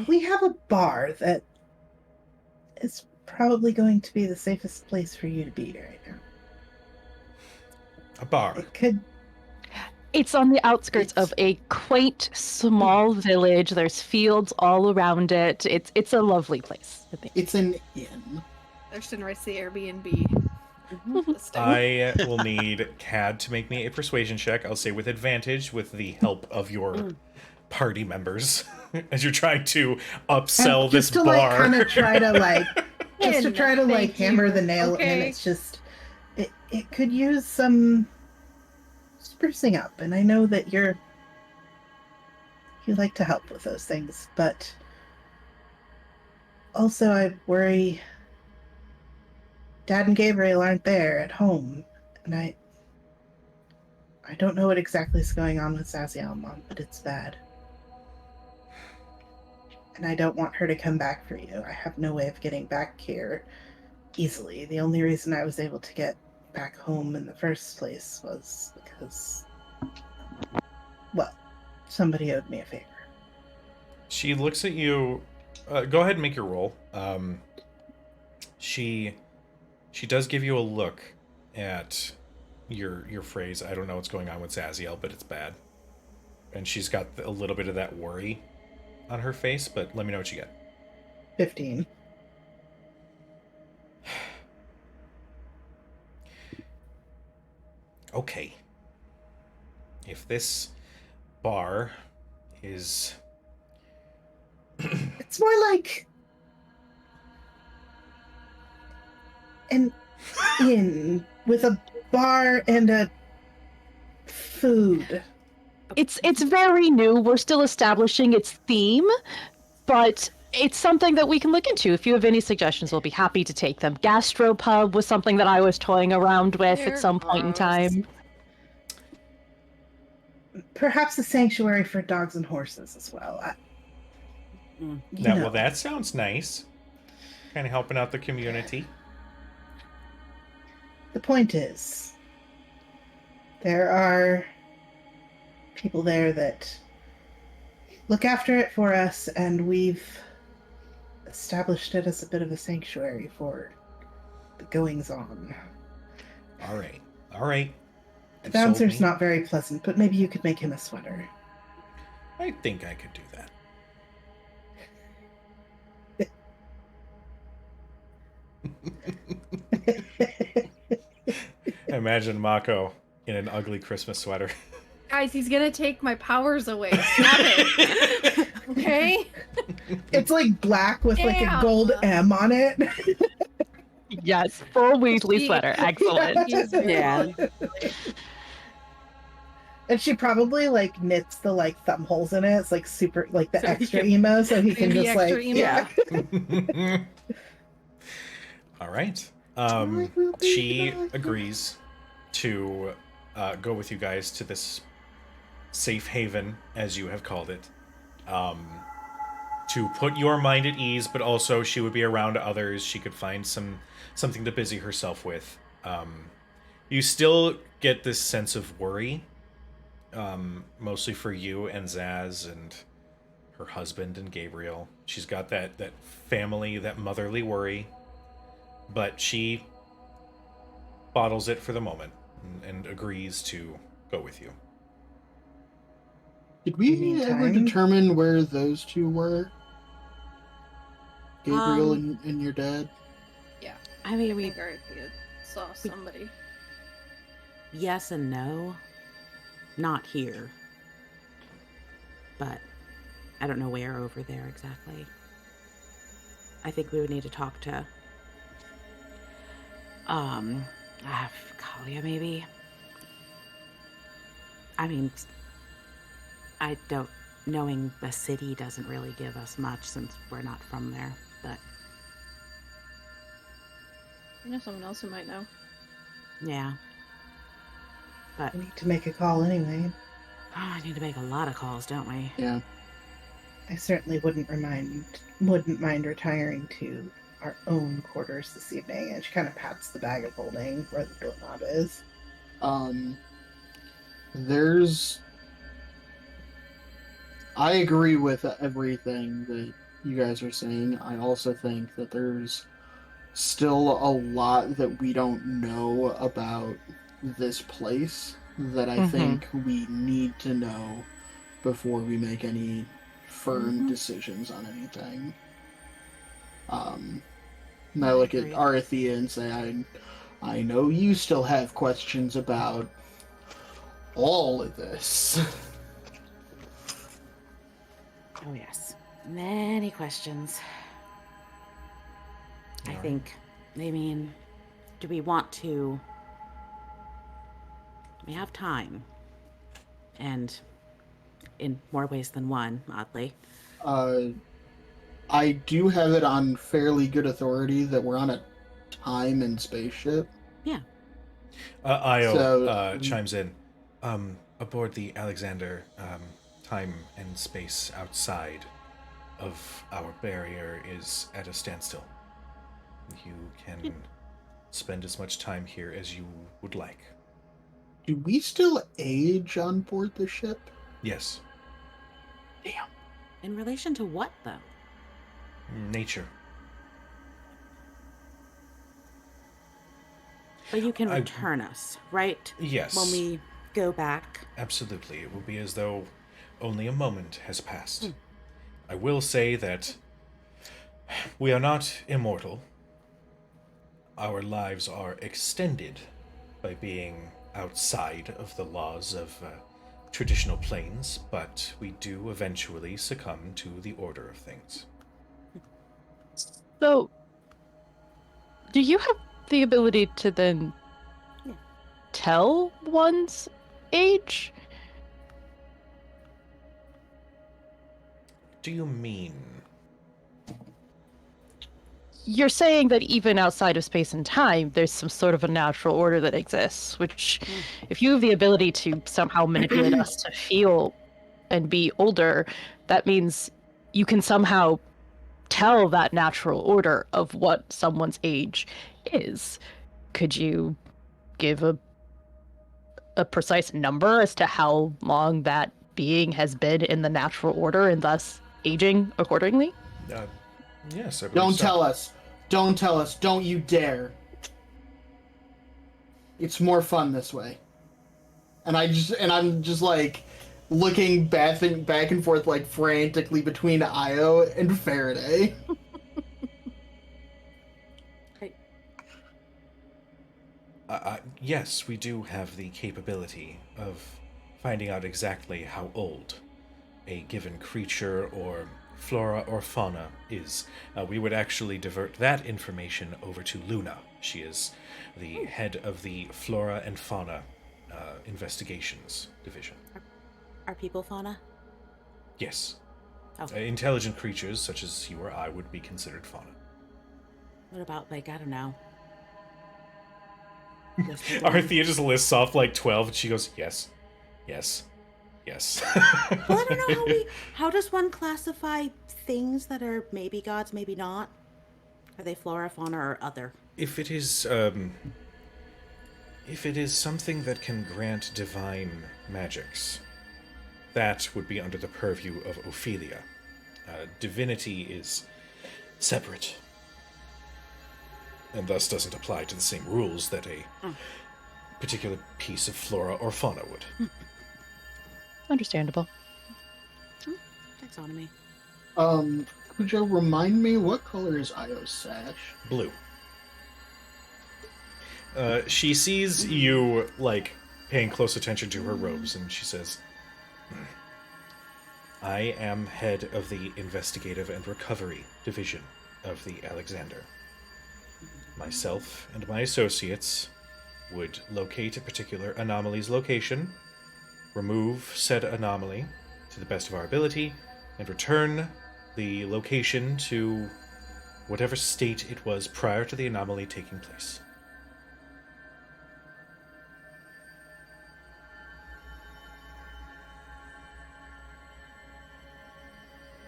We have a bar that is probably going to be the safest place for you to be right now. A bar. It could. It's on the outskirts of a quaint, small village. There's fields all around it. It's a lovely place, I think. It's an inn. Thurston writes the Airbnb. listing. I will need Cad to make me a persuasion check. I'll say with advantage with the help of your party members as you're trying to upsell And this just to bar. like kind of try to like just to In. try to like Thank hammer you. the nail in. Okay. It's just it could use some sprucing up, and I know that you like to help with those things, but also I worry Dad and Gabriel aren't there at home, and I don't know what exactly is going on with Zaziel, Mom, but it's bad. And I don't want her to come back for you. I have no way of getting back here easily. The only reason I was able to get back home in the first place was because, well, somebody owed me a favor. She looks at you. Go ahead and make your roll. She does give you a look at your phrase. I don't know what's going on with Zaziel, but it's bad. And she's got a little bit of that worry on her face, but let me know what you get. 15. Okay. If this bar is... It's more like an inn with a bar and a food. It's very new. We're still establishing its theme, but it's something that we can look into. If you have any suggestions, we'll be happy to take them. Gastropub was something that I was toying around with They're at some point in gross. time. Perhaps a sanctuary for dogs and horses as well. You know. Well, that sounds nice. Kind of helping out the community. The point is, there are people there that look after it for us, and we've established it as a bit of a sanctuary for the goings-on. All right. The You've sold bouncer's me. not very pleasant, but maybe you could make him a sweater. I think I could do that. Imagine Mako in an ugly Christmas sweater. Guys, he's gonna take my powers away. Stop it. Okay? It's like black with like a Damn. gold M on it. Yes, full Weasley sweater. Excellent. Yeah. And she probably like knits the like thumb holes in it. It's like super like the So he extra can- emo, so he can The just extra like emo. yeah. All right. She agrees to go with you guys to this safe haven, as you have called it, to put your mind at ease, but also she would be around others. She could find something to busy herself with. You still get this sense of worry, mostly for you and Zaz and her husband and Gabriel. She's got that family, that motherly worry, but she bottles it for the moment and agrees to go with you. Did we ever Meantime- determine where those two were? Gabriel Um, and your dad? I mean, I we think Arthur saw somebody. yes and no. Not here. But I don't know where over there exactly. I think we would need to talk to Kalia maybe. I mean, I don't knowing the city doesn't really give us much since we're not from there, but I know someone else who might know. Yeah. But We need to make a call anyway. I need to make a lot of calls, don't we? Yeah. I certainly wouldn't mind retiring to our own quarters this evening. And she kind of pats the bag of holding where the doorknob is. I agree with everything that you guys are saying. I also think that there's still a lot that we don't know about this place that I think we need to know before we make any firm decisions on anything. And I look at Agreed. Arathea and say, I know you still have questions about all of this. Oh, yes. Many questions. I think, do we want to... We have time. And in more ways than one, oddly. I do have it on fairly good authority that we're on a time and spaceship. Yeah. Io chimes in. Aboard the Alexander, time and space outside of our barrier is at a standstill. You can spend as much time here as you would like. Do we still age on board the ship? Yes. Damn. In relation to what, though? Nature. But you can return us, right? Yes. When we go back. Absolutely. It will be as though only a moment has passed. I will say that we are not immortal. Our lives are extended by being outside of the laws of traditional planes, but we do eventually succumb to the order of things. So, do you have the ability to then tell one's age? Do you mean? You're saying that even outside of space and time, there's some sort of a natural order that exists, which, if you have the ability to somehow manipulate us to feel and be older, that means you can somehow tell that natural order of what someone's age is. Could you give a precise number as to how long that being has been in the natural order and thus aging accordingly? Yes, I believe Don't so. tell us. Don't tell us. Don't you dare. It's more fun this way. And I'm just like looking back and forth like frantically between Io and Faraday. Yes, we do have the capability of finding out exactly how old a given creature or flora or fauna is. We would actually divert that information over to Luna. She is the head of the Flora and Fauna Investigations Division. Are people fauna? Yes. Oh. Intelligent creatures such as you or I would be considered fauna. What about, like, I don't know. Arthea just lists off like 12 and she goes, yes, yes, yes. Well, I don't know how does one classify things that are maybe gods, maybe not? Are they flora, fauna, or other? If it is something that can grant divine magics, that would be under the purview of Ophelia. Divinity is separate, and thus doesn't apply to the same rules that a particular piece of flora or fauna would. Understandable. Taxonomy. Could you remind me what color is Io's sash? Blue. She sees you, like, paying close attention to her robes, and she says, I am head of the Investigative and Recovery Division of the Alexander. Myself and my associates would locate a particular anomaly's location, remove said anomaly to the best of our ability, and return the location to whatever state it was prior to the anomaly taking place.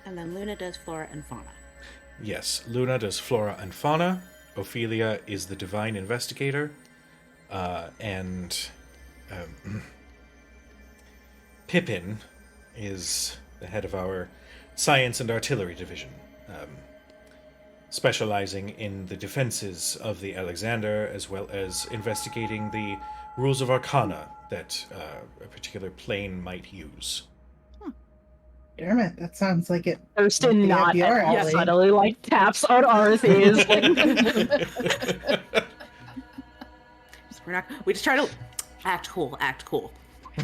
And then Luna does flora and fauna. Yes, Luna does flora and fauna. Ophelia is the divine investigator. And Pippin is the head of our science and artillery division, specializing in the defenses of the Alexander, as well as investigating the rules of arcana that a particular plane might use. Damn it, that sounds like it. Thurston Be not up your at all alley. subtly like taps on Arthy's. We just try to act cool. Be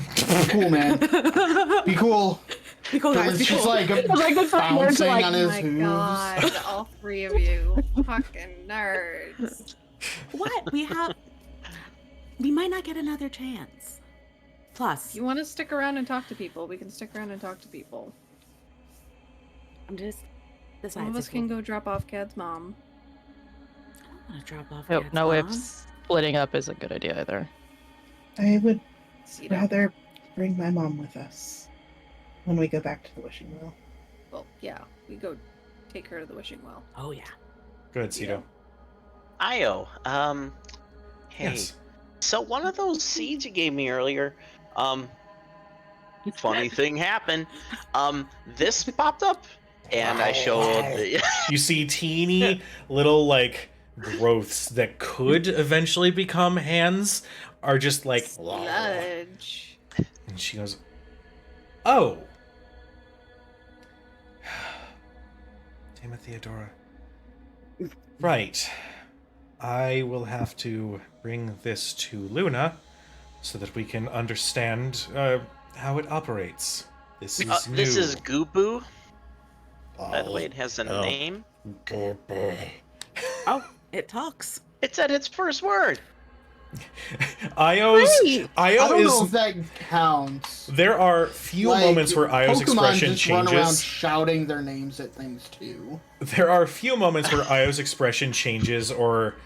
cool, man. Be cool. Be cool, guys. It's Be just cool. like like the bouncing like, on Oh his my hooves. god, all three of you. Fucking nerds. What? We might not get another chance. Plus, If you want to stick around and talk to people, we can stick around and talk to people. I'm just. Some of us can go drop off Cad's mom. I don't want to drop off. no, Cad's no, if mom. splitting up is a good idea either. I would See, rather bring my mom with us when we go back to the wishing well. well, yeah, we go take her to the wishing well. Oh yeah. Go ahead, Cito. Io, hey. Yes. So one of those seeds you gave me earlier, funny thing happened. This popped up, and I showed. You see teeny little, like, growths that could eventually become hands are just like... Sludge. And she goes, "Oh. Damn it, Theodora. Right. I will have to bring this to Luna so that we can understand how it operates. This is new. This is Gooboo. By the way, it has a name. Oh, it talks. It said its first word. Io's I don't know if is... that counts. There are few Like, moments where Io's Pokemon expression just run around changes. shouting their names at things too. There are a few moments where Io's expression changes or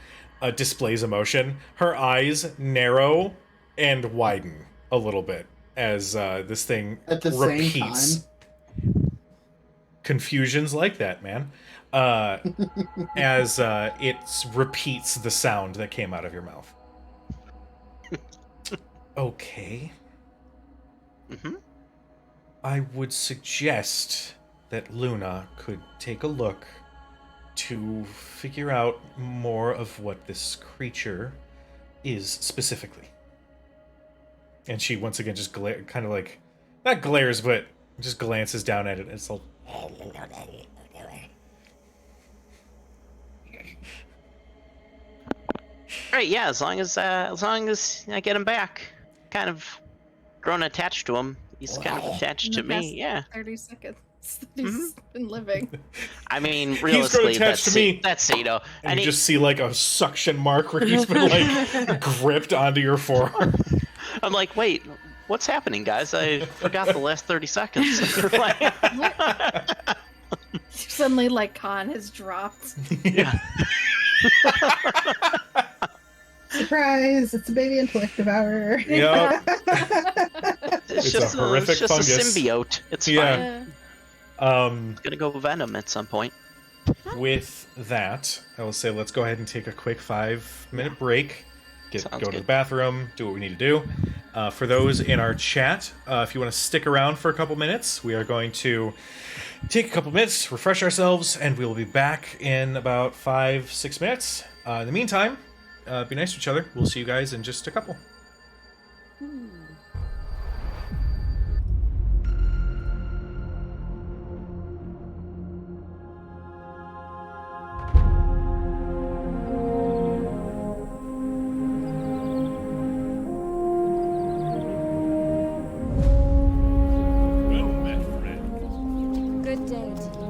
displays emotion. Her eyes narrow and widen a little bit as this thing At the repeats. same time. Confusions like that, man. As it repeats the sound that came out of your mouth. Okay. Mm-hmm. I would suggest that Luna could take a look to figure out more of what this creature is specifically. And she once again just kind of like, not glares, but just glances down at it. It's like, Right, yeah, as long as I get him back. Kind of grown attached to him. He's kind of attached to In the past me, yeah. 30 seconds that he's been living. I mean, grown realistically, attached that's to me. That's Sato. and you just see like a suction mark where he's been like gripped onto your forearm. I'm like, wait, what's happening, guys? I forgot the last 30 seconds. Suddenly, like, Khan has dropped. Yeah. Surprise! It's a baby intellect hour. Yep. It's It's just a horrific it's just fungus. a symbiote. It's Yeah. fine. It's gonna go venom at some point. With that, I will say let's go ahead and take a quick 5-minute break. Sounds Go to the good. bathroom, do what we need to do. For those in our chat, if you want to stick around for a couple minutes, we are going to take a couple minutes, refresh ourselves, and we will be back in about 5-6 minutes. In the meantime, be nice to each other. We'll see you guys in just a couple. Good day to you.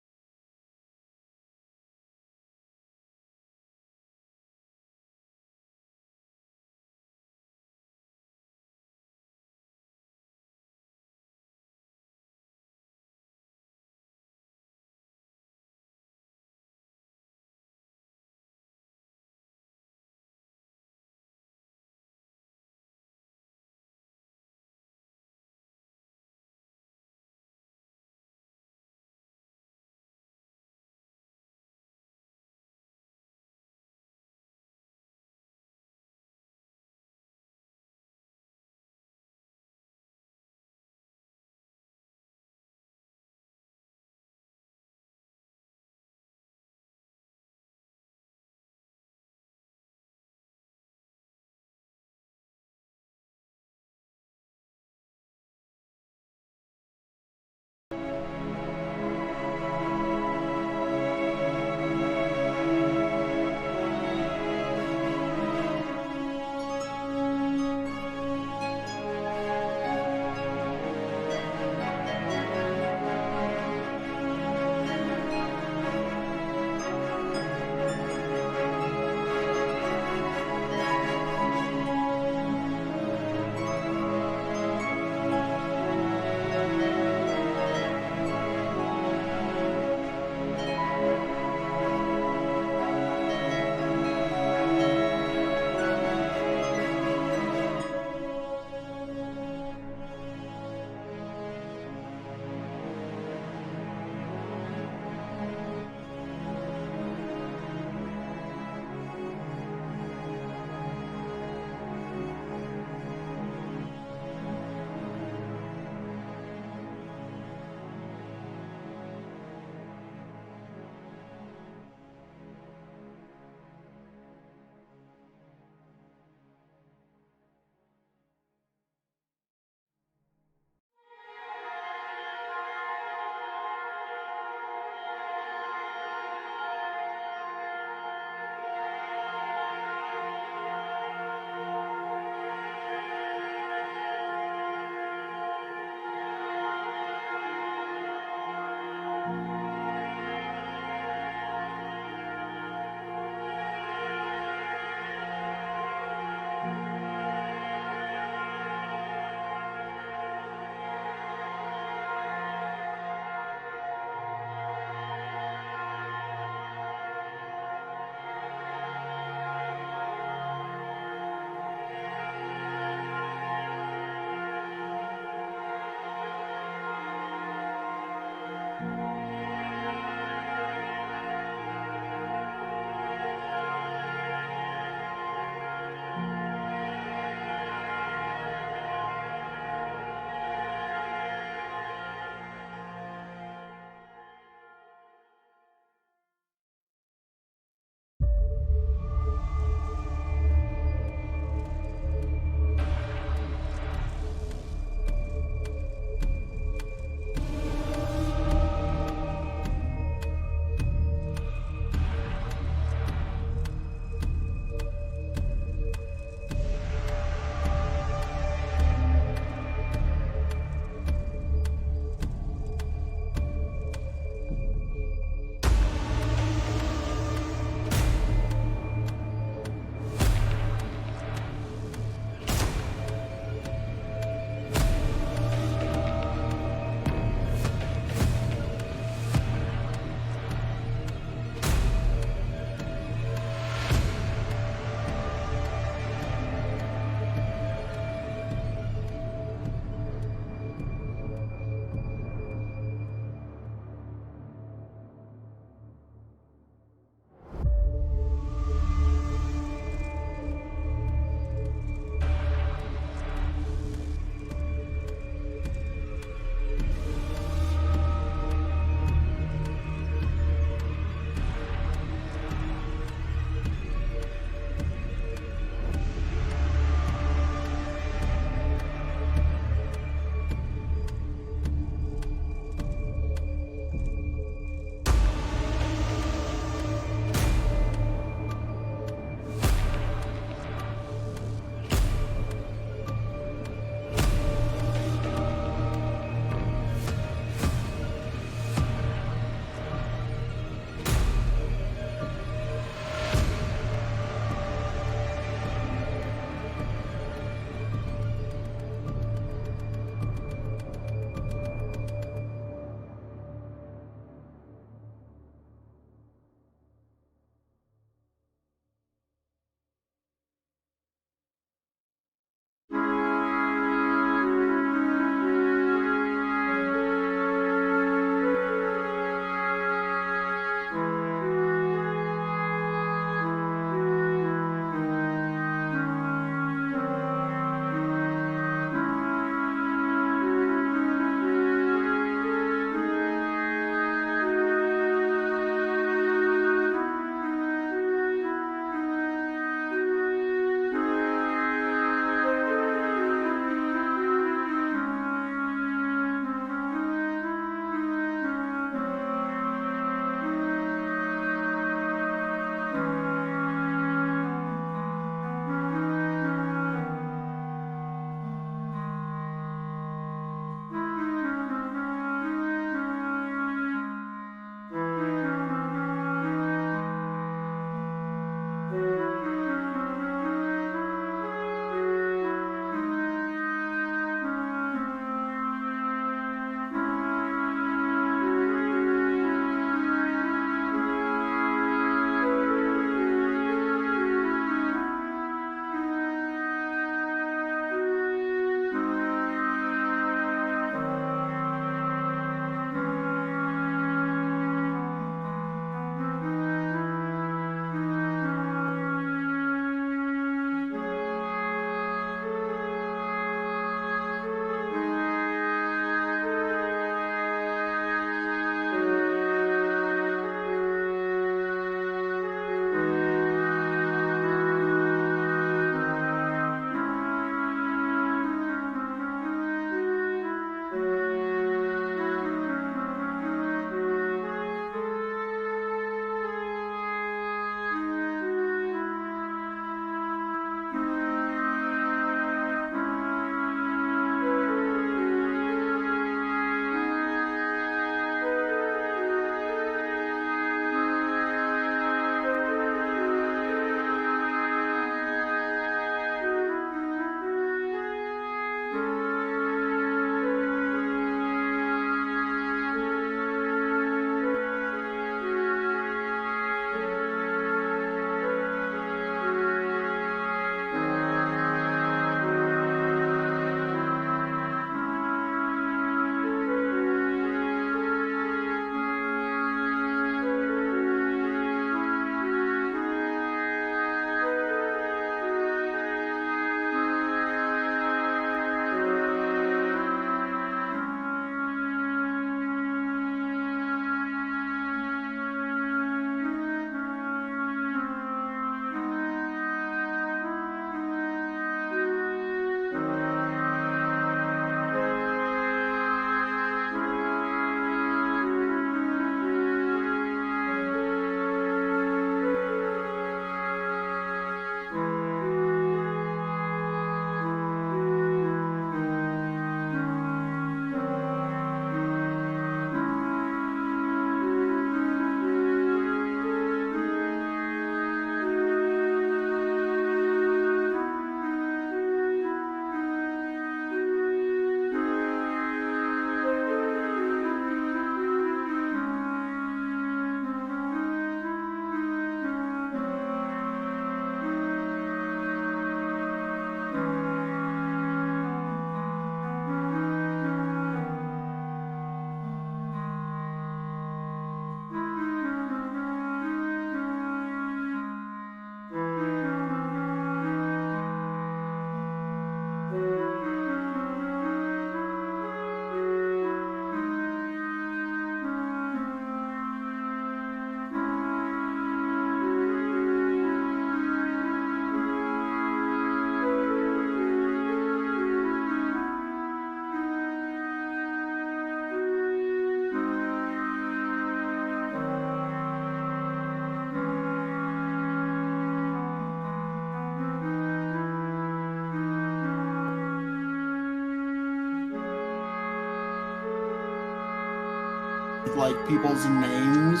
like people's names,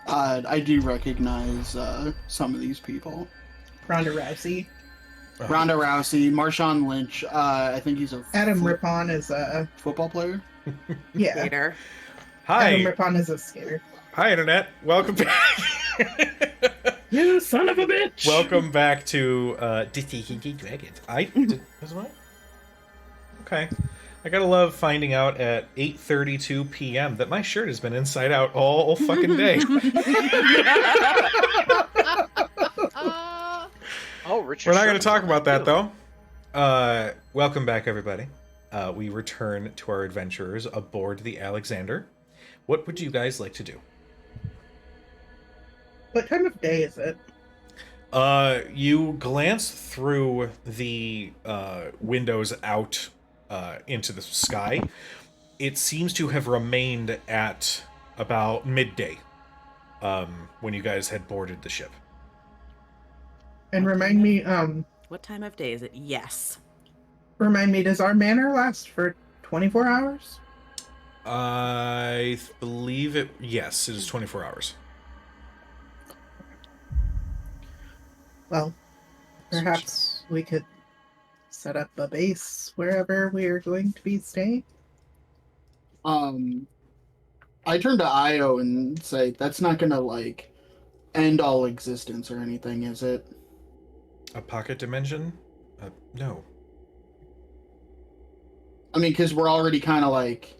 I do recognize some of these people. Ronda Rousey. Ronda Rousey, Marshawn Lynch. I think he's a Adam Rippon is a football player. yeah. Skater. Adam Hi, Rippon is a skater. hi, internet. Welcome back. You son of a bitch! Welcome back to Disney Dragons. Was what? Okay. I gotta love finding out at 8:32 p.m. that my shirt has been inside out all fucking day. Oh, Richard. We're not going to talk about that, though. Welcome back, everybody. We return to our adventurers aboard the Alexander. What would you guys like to do? What time of day is it? You glance through the windows out into the sky. It seems to have remained at about midday when you guys had boarded the ship. And remind me, What time of day is it? Yes. does our manor last for 24 hours? I believe it. Yes, it is 24 hours. Well, perhaps we could set up a base wherever we are going to be staying. I turn to Io and say, "That's not gonna like end all existence or anything, is it?" A pocket dimension? No. I mean, because we're already kind of like,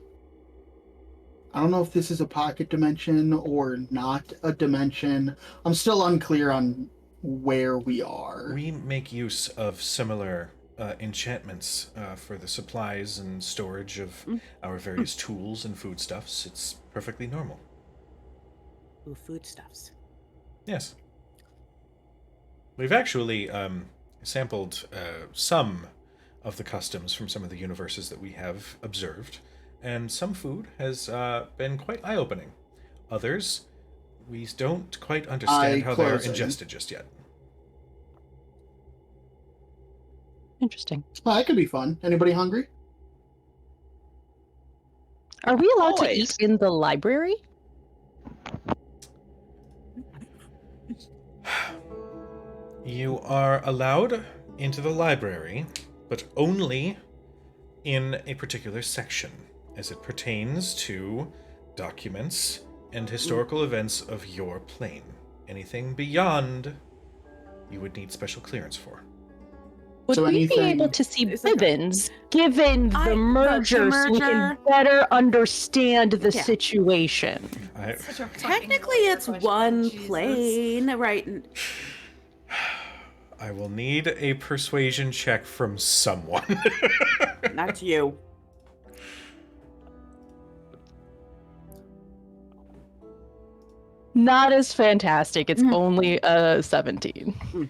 I don't know if this is a pocket dimension or not a dimension. I'm still unclear on where we are. We make use of similar enchantments for the supplies and storage of our various tools and foodstuffs. It's perfectly normal. Ooh, foodstuffs. Yes. We've actually sampled some of the customs from some of the universes that we have observed, and some food has been quite eye-opening. Others, we don't quite understand how they're close in. ingested just yet. Interesting. Oh, that could be fun. Anybody hungry? Are we allowed to Always. eat in the library? You are allowed into the library, but only in a particular section, as it pertains to documents and historical events of your plane. Anything beyond, you would need special clearance for. Would So we be anything- able to see Is it- Bivens, given the the merger, so we can merger- better understand the Yeah. situation? I, Technically, it's one plane, right? I will need a persuasion check from someone. Not you. Not as fantastic. It's only a 17.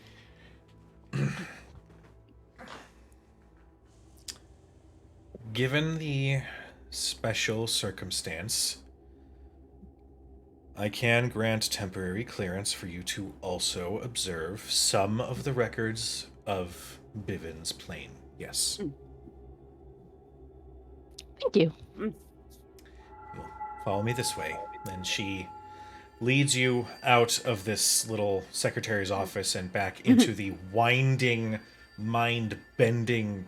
Given the special circumstance, I can grant temporary clearance for you to also observe some of the records of Bivens' plane. Yes. Thank you. You'll follow me this way. And she leads you out of this little secretary's office and back into the winding, mind-bending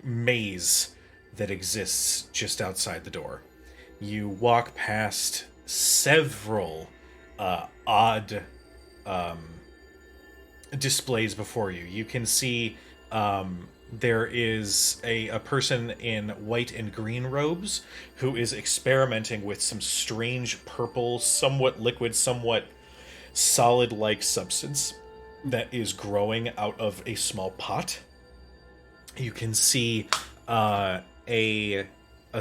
maze that exists just outside the door. You walk past several odd displays before you. You can see there is a person in white and green robes who is experimenting with some strange purple, somewhat liquid, somewhat solid-like substance that is growing out of a small pot. You can see a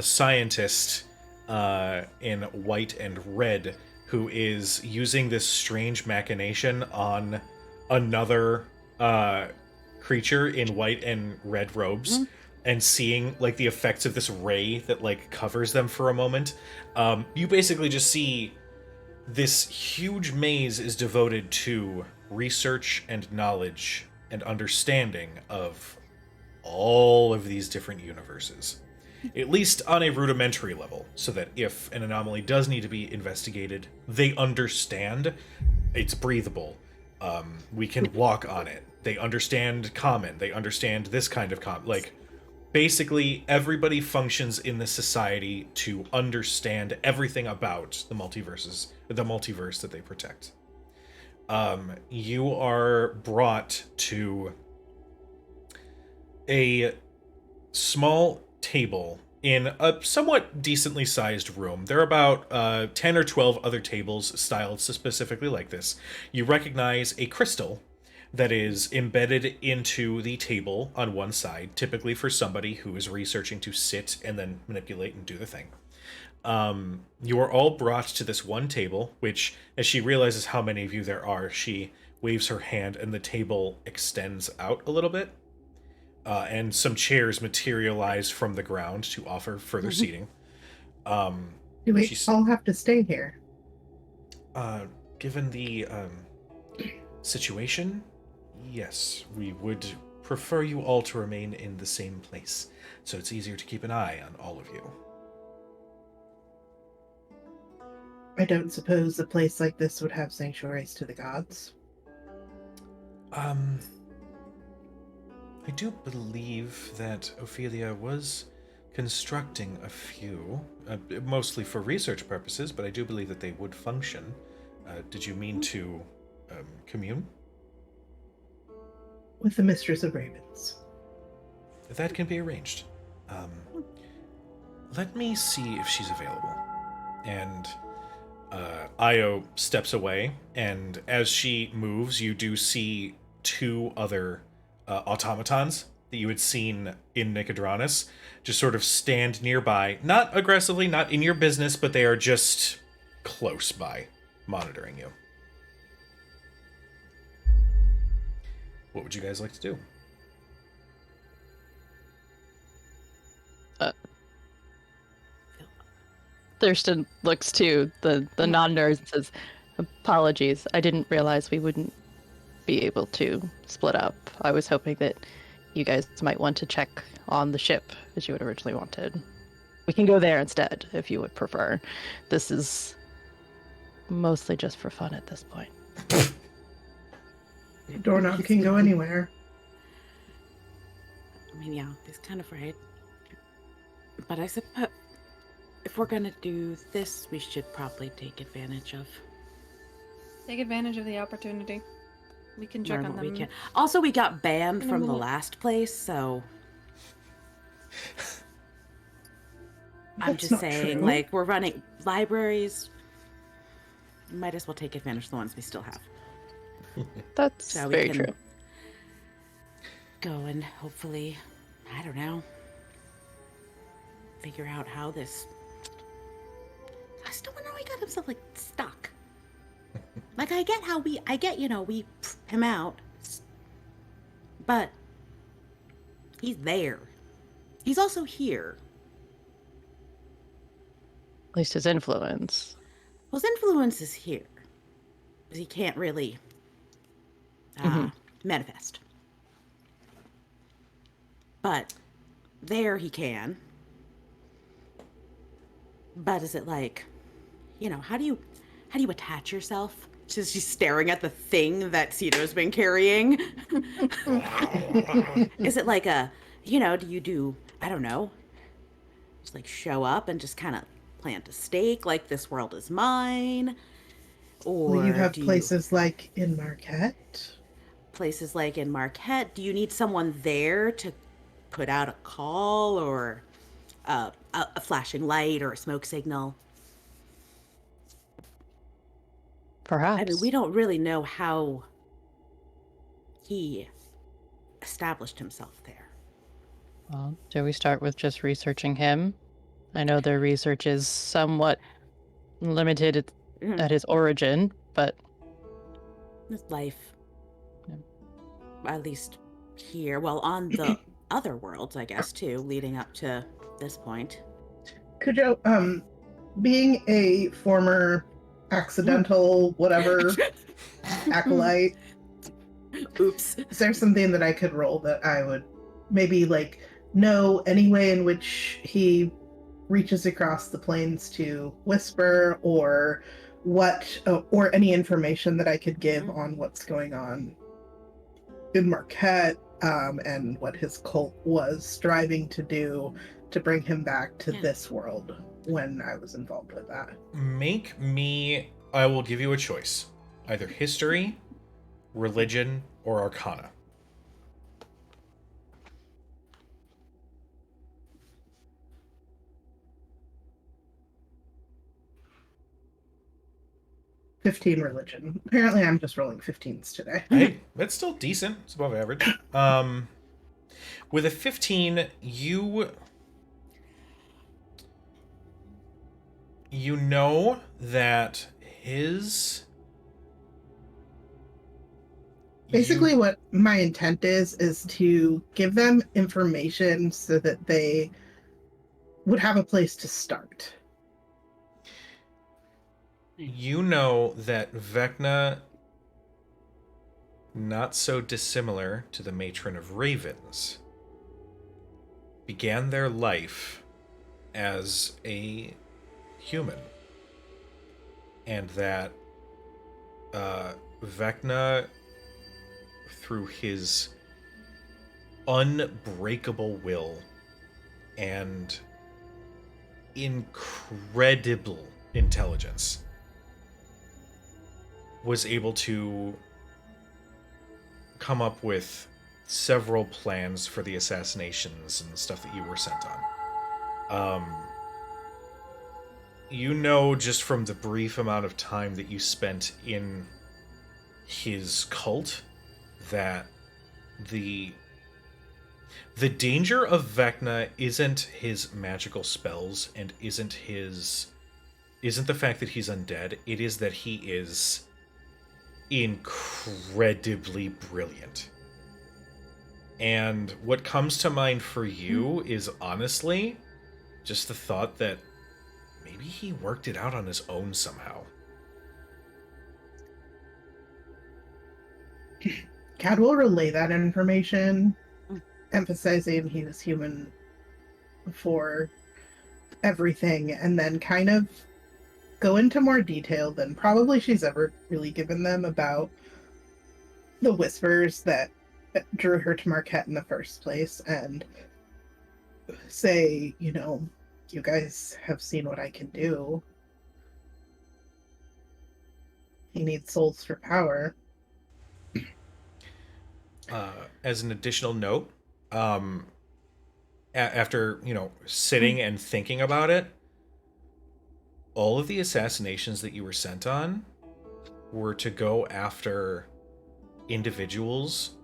scientist in white and red who is using this strange machination on another creature in white and red robes and seeing like the effects of this ray that like covers them for a moment. You basically just see this huge maze is devoted to research and knowledge and understanding of all of these different universes. at least on a rudimentary level, so that if an anomaly does need to be investigated, they understand it's breathable. We can walk on it. They understand common. They understand this kind of like, basically everybody functions in the society to understand everything about the multiverse that they protect. You are brought to a small table in a somewhat decently sized room. There are about 10 or 12 other tables styled specifically like this. You recognize a crystal that is embedded into the table on one side, typically for somebody who is researching to sit and then manipulate and do the thing. You are all brought to this one table, which, as she realizes how many of you there are, she waves her hand and the table extends out a little bit. And some chairs materialize from the ground to offer further seating. Do we all have to stay here? Given the situation, yes, we would prefer you all to remain in the same place, so it's easier to keep an eye on all of you. I don't suppose a place like this would have sanctuaries to the gods. I do believe that Ophelia was constructing a few, mostly for research purposes, but I do believe that they would function. Did you mean to commune? With the Mistress of Ravens. That can be arranged. Let me see if she's available. And Io steps away, and as she moves, you do see two other automatons that you had seen in Nicodranus just sort of stand nearby, not aggressively, not in your business, but they are just close by, monitoring you. What would you guys like to do? Thurston looks to the non-nerd and says, "Apologies, I didn't realize we wouldn't be able to split up. I was hoping that you guys might want to check on the ship as you had originally wanted. We can go there instead if you would prefer. This is mostly just for fun at this point." Doorknob can go anywhere. I mean, yeah, he's kind of right. But I suppose if we're gonna do this, we should probably take advantage of the opportunity. We can check learn on what them. we can. Also, we got banned in a from the minute. last place, so I'm That's just not saying, true. like, we're running libraries. Might as well take advantage of the ones we still have. That's So we very can true. go and hopefully, I don't know, figure out how this. I still wonder how he got himself like stuck. Like I get we pff him out, but he's there. He's also here. At least his influence. Well, his influence is here, because he can't really manifest. But there he can. But is it like, how do you attach yourself? She's staring at the thing that Cito's been carrying. Is it like do you do, I don't know, just like show up and just kind of plant a stake, like this world is mine? Or Will you have do places like in Marquette? Places like in Marquette, do you need someone there to put out a call or a flashing light or a smoke signal? Perhaps. I mean, we don't really know how he established himself there. Well, do we start with just researching him? I know their research is somewhat limited at his origin, but His life, Yeah. at least here, well, on the other worlds, I guess, too, leading up to this point. Cujo, being a former accidental whatever acolyte, Oops. is there something that I could roll that I would maybe like know any way in which he reaches across the plains to Whisper, or or any information that I could give on what's going on in Marquette, and what his cult was striving to do to bring him back to this world when I was involved with that. I will give you a choice. Either history, religion, or arcana. '15 religion. Apparently I'm just rolling 15s today. Hey, that's still decent. It's above average. With a 15, you know that his... Basically, what my intent is to give them information so that they would have a place to start. You know that Vecna, not so dissimilar to the Matron of Ravens, began their life as a human. And that Vecna, through his unbreakable will and incredible intelligence, was able to come up with several plans for the assassinations and stuff that you were sent on. You know, just from the brief amount of time that you spent in his cult, that the danger of Vecna isn't his magical spells and isn't the fact that he's undead. It is that he is incredibly brilliant. And what comes to mind for you is honestly just the thought that maybe he worked it out on his own somehow. Cad will relay that information, emphasizing he was human for everything, and then kind of go into more detail than probably she's ever really given them about the whispers that drew her to Marquette in the first place, and say, you know, you guys have seen what I can do. He needs souls for power. As an additional note, after, sitting and thinking about it, all of the assassinations that you were sent on were to go after individuals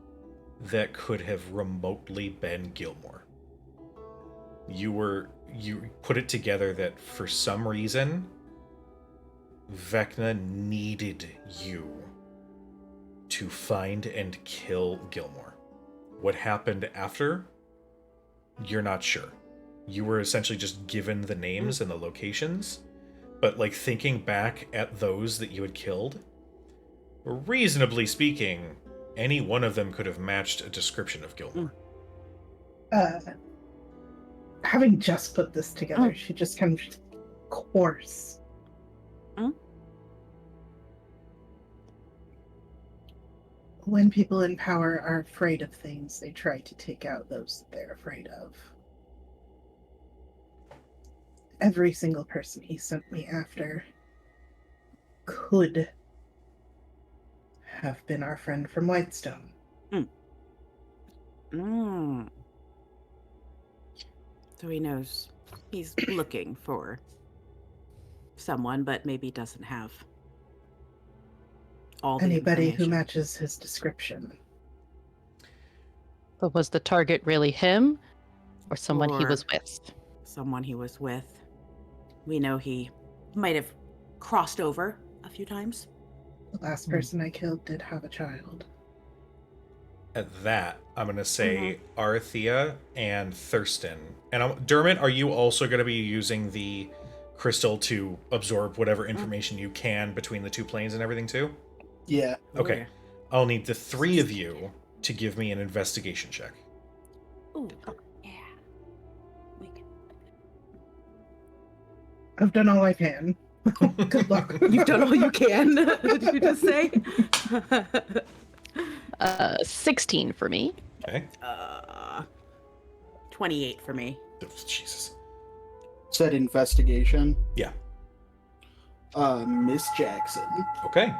that could have remotely been Gilmore. You put it together that for some reason, Vecna needed you to find and kill Gilmore. What happened after, you're not sure. You were essentially just given the names and the locations, but thinking back at those that you had killed, reasonably speaking, any one of them could have matched a description of Gilmore. Having just put this together, she just kind of coarse. When people in power are afraid of things, they try to take out those that they're afraid of. Every single person he sent me after could have been our friend from Whitestone. So he knows he's looking for someone, but maybe doesn't have all the Anybody who information. matches his description. But was the target really him or someone he Or- was with? Someone he was with. We know he might have crossed over a few times. The last person I killed did have a child. At that, I'm going to say Arthea and Thurston. And Dermot, are you also going to be using the crystal to absorb whatever information you can between the two planes and everything too? Yeah. Okay. Yeah. I'll need the three of you to give me an investigation check. Ooh. I've done all I can. Good luck. You've done all you can. Did you just say? 16 for me. Okay. 28 for me. Oh, Jesus. Said investigation. Yeah. Miss Jackson. Okay.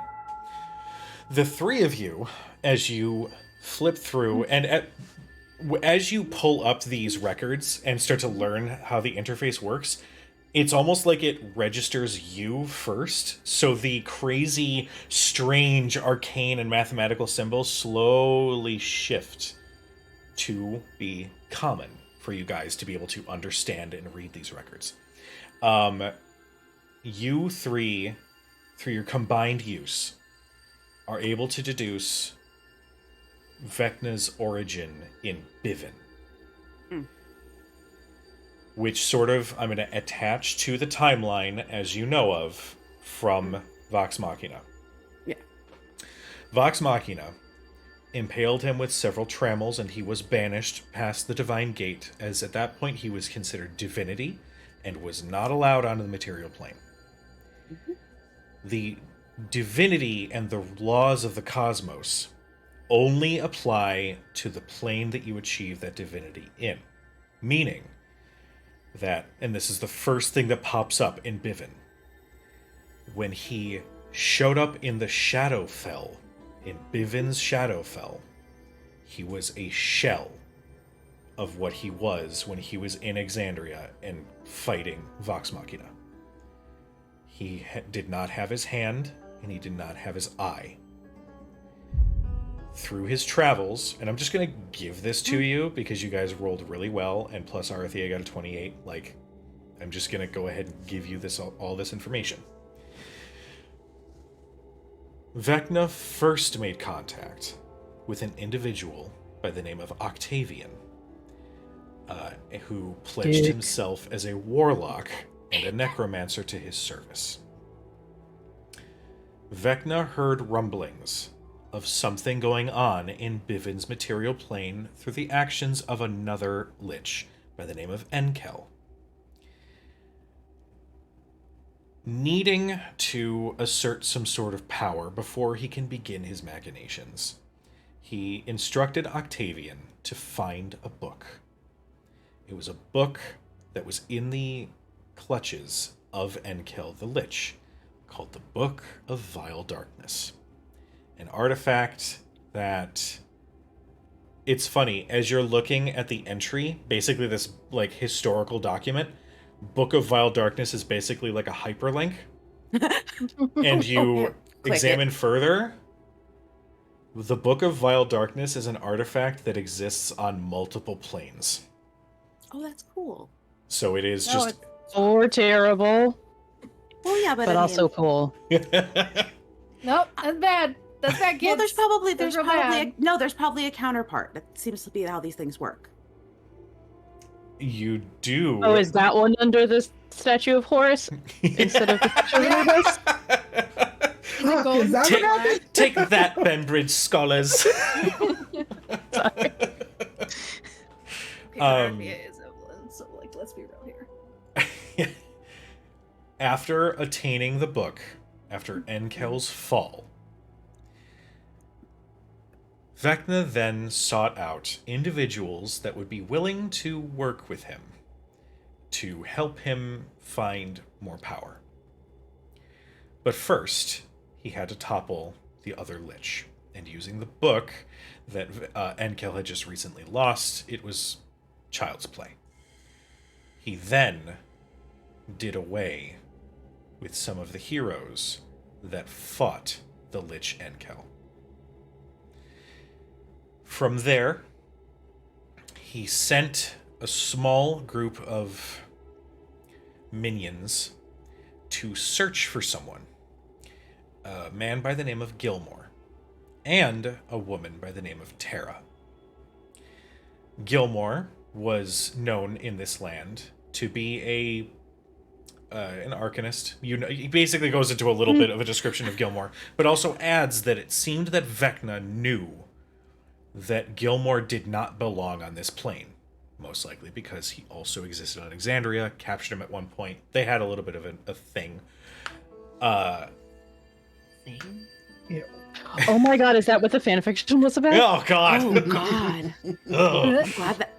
The three of you, as you flip through, and as you pull up these records and start to learn how the interface works, it's almost like it registers you first. So the crazy, strange, arcane, and mathematical symbols slowly shift to be common for you guys to be able to understand and read these records. You three, through your combined use, are able to deduce Vecna's origin in Bivin. Which sort of I'm going to attach to the timeline, as you know of, from Vox Machina. Yeah. Vox Machina impaled him with several trammels, and he was banished past the Divine Gate, as at that point he was considered divinity and was not allowed onto the material plane. The divinity and the laws of the cosmos only apply to the plane that you achieve that divinity in. Meaning that, and this is the first thing that pops up in Bivin, when he showed up in the Shadowfell, in Bivin's Shadowfell, he was a shell of what he was when he was in Exandria and fighting Vox Machina. He did not have his hand, and he did not have his eye. Through his travels, and I'm just going to give this to you because you guys rolled really well, and plus Arathea got a 28, like, I'm just going to go ahead and give you this all this information. Vecna first made contact with an individual by the name of Octavian, who pledged himself as a warlock and a necromancer to his service. Vecna heard rumblings of something going on in Bivin's material plane through the actions of another lich by the name of Enkel. Needing to assert some sort of power before he can begin his machinations, he instructed Octavian to find a book. It was a book that was in the clutches of Enkel the Lich, called the Book of Vile Darkness. An artifact that, it's funny, as you're looking at the entry, basically this like historical document, Book of Vile Darkness is basically like a hyperlink. And you examine further, the Book of Vile Darkness is an artifact that exists on multiple planes. Oh, that's cool. So it is No, just... it's- Or terrible, Well, yeah, but but I also mean, cool. Nope, that's bad. That's bad, kids. well, there's probably That's real there's probably a counterpart. That seems to be how these things work. You do. Oh, is that one under the statue of Horus instead of the statue of Horus? Fuck, is that what happened? Take that, Benbridge scholars. Sorry. Arabia is Evelyn, so like, let's be real here. After attaining the book, after Enkel's fall, Vecna then sought out individuals that would be willing to work with him to help him find more power. But first, he had to topple the other Lich, and using the book that Enkel had just recently lost, it was child's play. He then did away with some of the heroes that fought the Lich Enkel. From there, he sent a small group of minions to search for someone, a man by the name of Gilmore, and a woman by the name of Tara. Gilmore was known in this land to be an arcanist. You know, he basically goes into a little bit of a description of Gilmore, but also adds that it seemed that Vecna knew that Gilmore did not belong on this plane. most likely because he also existed on Exandria, captured him at one point. They had a little bit of a thing. Oh my god, is that what the fanfiction was about? Oh god. Oh God. Ugh. Glad that.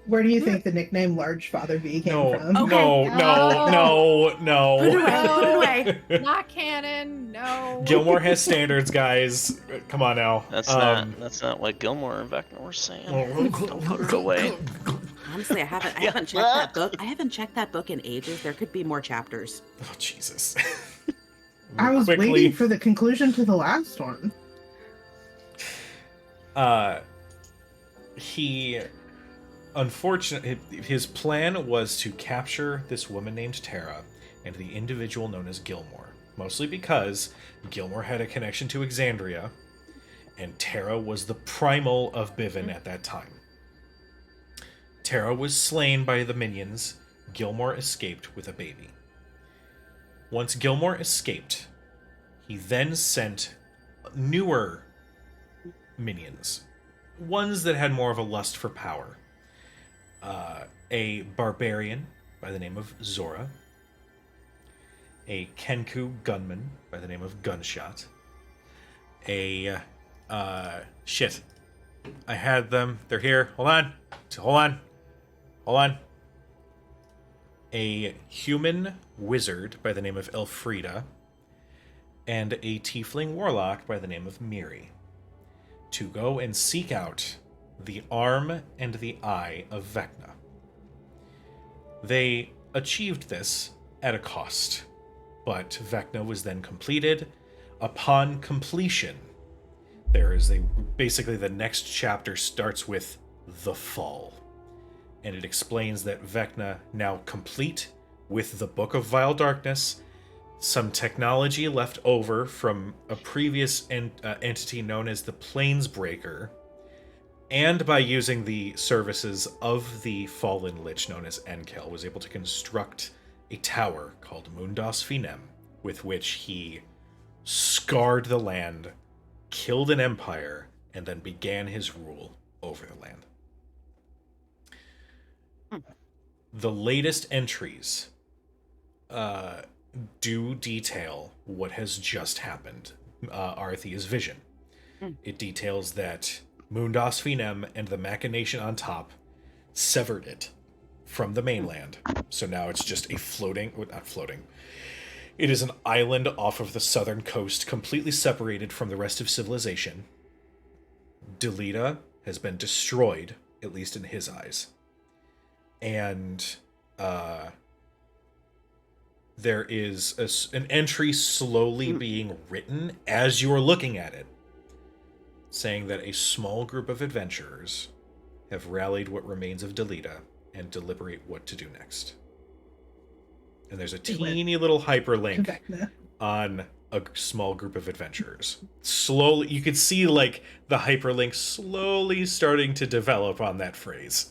Where do you think the nickname Large Father V came No, from? Okay. no. Put it away. Put it away. Not canon. No. Gilmore has standards, guys. Come on now. That's not what Gilmore and Vecna were saying. Don't put it away. Honestly, I haven't checked that book. I haven't checked that book in ages. There could be more chapters. Oh Jesus. I was Quickly. waiting for the conclusion to the last one. He unfortunately his plan was to capture this woman named Tara and the individual known as Gilmore, mostly because Gilmore had a connection to Exandria and Tara was the primal of Bivin at that time. Tara was slain by the minions. Gilmore escaped with a baby. Once Gilmore escaped, he then sent newer minions, ones that had more of a lust for power. A barbarian by the name of Zora, a Kenku gunman by the name of Gunshot, I had them. They're here. Hold on. A human wizard by the name of Elfrida, and a tiefling warlock by the name of Miri, to go and seek out the arm and the eye of Vecna. They achieved this at a cost, but Vecna was then completed. Upon completion, basically the next chapter starts with the fall, and it explains that Vecna, now complete with the Book of Vile Darkness, some technology left over from a previous entity known as the Planesbreaker, and by using the services of the fallen lich known as Enkel, was able to construct a tower called Mundos Finem, with which he scarred the land, killed an empire, and then began his rule over the land. The latest entries do detail what has just happened, Arthea's vision. It details that Mundos Finem and the Machination on top severed it from the mainland. So now it's just a not floating. It is an island off of the southern coast, completely separated from the rest of civilization. Delita has been destroyed, at least in his eyes. And there is an entry slowly being written as you're looking at it, saying that a small group of adventurers have rallied what remains of Delita and deliberate what to do next. And there's a teeny little hyperlink Vecna. on a small group of adventurers. Slowly, you could see like the hyperlink slowly starting to develop on that phrase.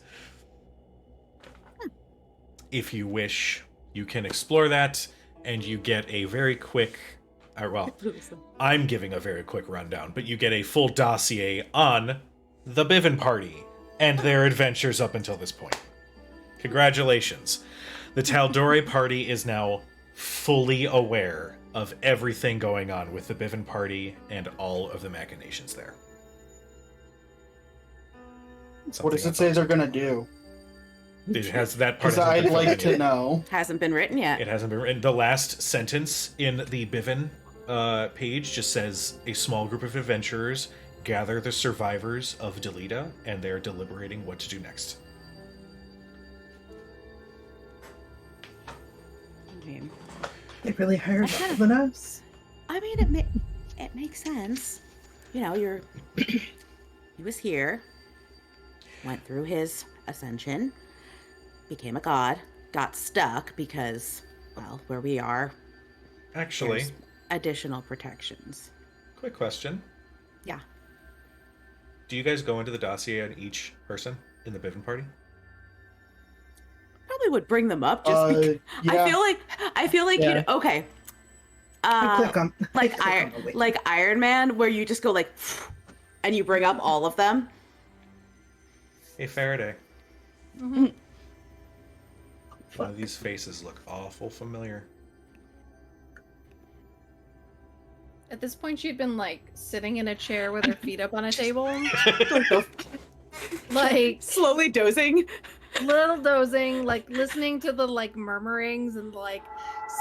If you wish, you can explore that, and you get a very quick, I'm giving a very quick rundown, but you get a full dossier on the Bivin party and their adventures up until this point. Congratulations. The Tal'Dorei party is now fully aware of everything going on with the Bivin party and all of the machinations there. What does it say they're gonna do? It has that part. Because I'd like to know. Hasn't been written yet. It hasn't been written. The last sentence in the Bivin page just says, a small group of adventurers gather the survivors of Delita, and they're deliberating what to do next. They really hired more than us. I mean, it makes sense. You know, he was here, went through his ascension, became a god, got stuck because, well, where we are, Actually, there's additional protections. quick question. Yeah. Do you guys go into the dossier on each person in the Bivin party? Probably would bring them up just because yeah. I feel like Yeah. you know, okay. I click on Like I click on the link. like Iron Man, where you just go like, and you bring up all of them. Hey, Faraday. Mhm. One of these faces look awful familiar. At this point, she'd been like sitting in a chair with her feet up on a table, like Slowly dozing. little dozing, like listening to the like murmurings and like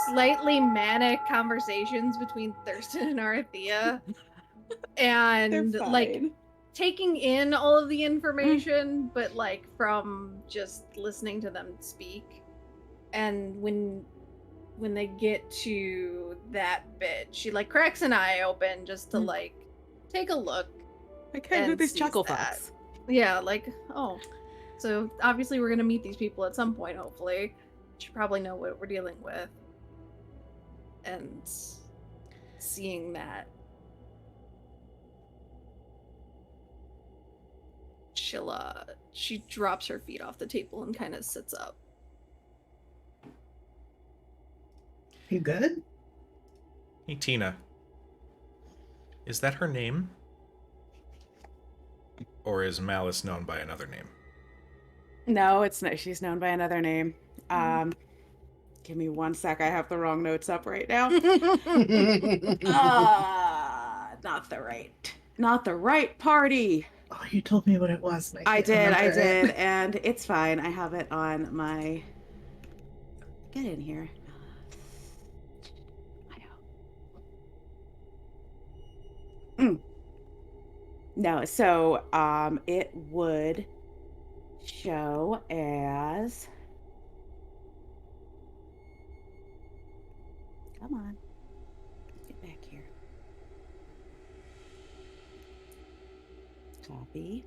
slightly manic conversations between Thurston and Arathea, and like taking in all of the information, but like from just listening to them speak. And when they get to that bit, she like cracks an eye open just to like take a look. Okay, who and these sees chuckle that. fucks? Yeah, like, oh. So obviously we're gonna meet these people at some point, hopefully. Should probably know what we're dealing with. And seeing that, she drops her feet off the table and kind of sits up. You good? Hey, Tina. Is that her name? Or is Malice known by another name? No, it's not. She's known by another name. Give me 1 sec. I have the wrong notes up right now. Not the right party. Oh, you told me what it was. And I can't remember did, it. and it's fine. I have it on my. Get in here. No, so it would show as. Come on. Get back here. Copy.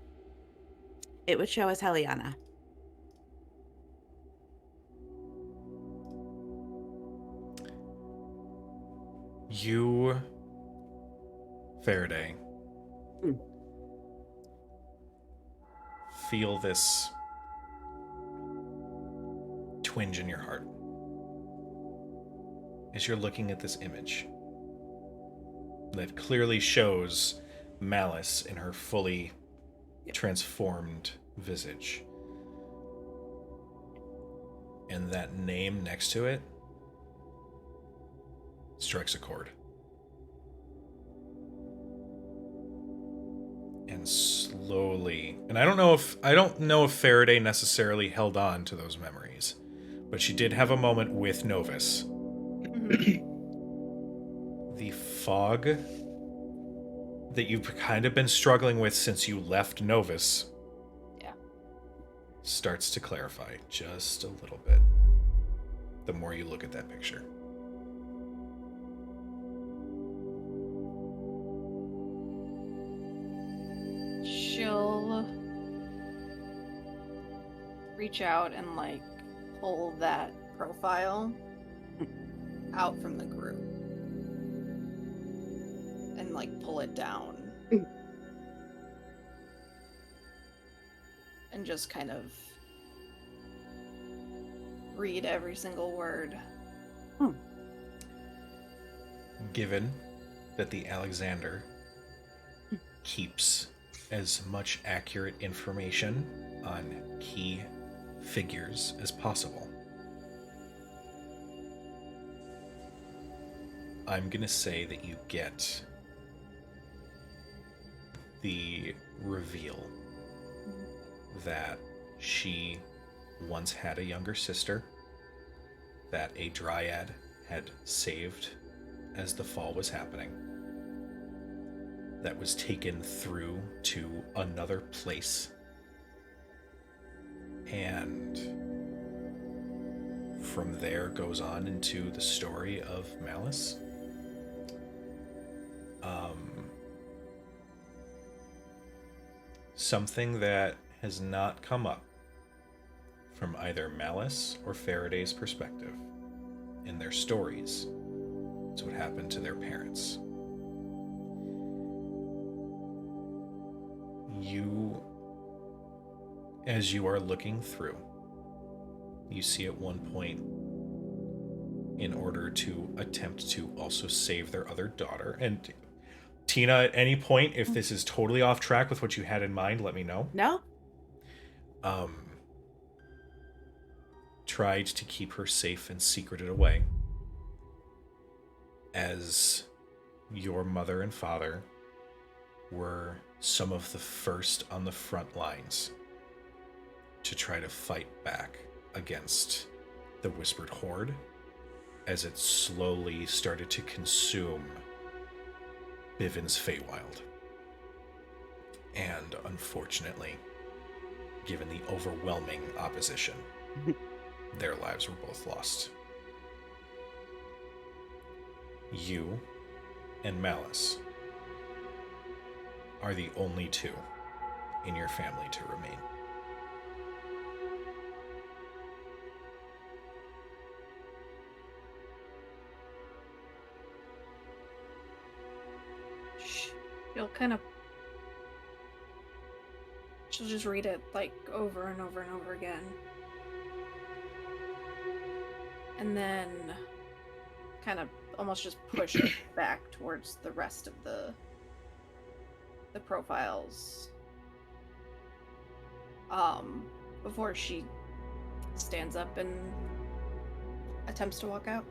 It would show as Heliana. You, Faraday, feel this twinge in your heart as you're looking at this image that clearly shows Malice in her fully transformed visage. And that name next to it strikes a chord. And slowly, and I don't know if Faraday necessarily held on to those memories, but she did have a moment with Novus. The fog that you've kind of been struggling with since you left Novus starts to clarify just a little bit the more you look at that picture. She'll reach out and like pull that profile out from the group and like pull it down and just kind of read every single word. Given that the Alexander keeps as much accurate information on key figures as possible, I'm gonna say that you get the reveal that she once had a younger sister that a dryad had saved as the fall was happening, that was taken through to another place, and from there goes on into the story of Malice. Something that has not come up from either Malice or Faraday's perspective in their stories is what happened to their parents. You, as you are looking through, you see at one point, in order to attempt to also save their other daughter, and Tina, at any point, if this is totally off track with what you had in mind, let me know. No? tried to keep her safe and secreted away, as your mother and father were some of the first on the front lines to try to fight back against the Whispered Horde as it slowly started to consume Bivens Feywild. And unfortunately, given the overwhelming opposition, their lives were both lost. You and Malice are the only two in your family to remain. She'll just read it like over and over and over again. And then kind of almost just push it back towards the rest of the profiles. Before she stands up and attempts to walk out.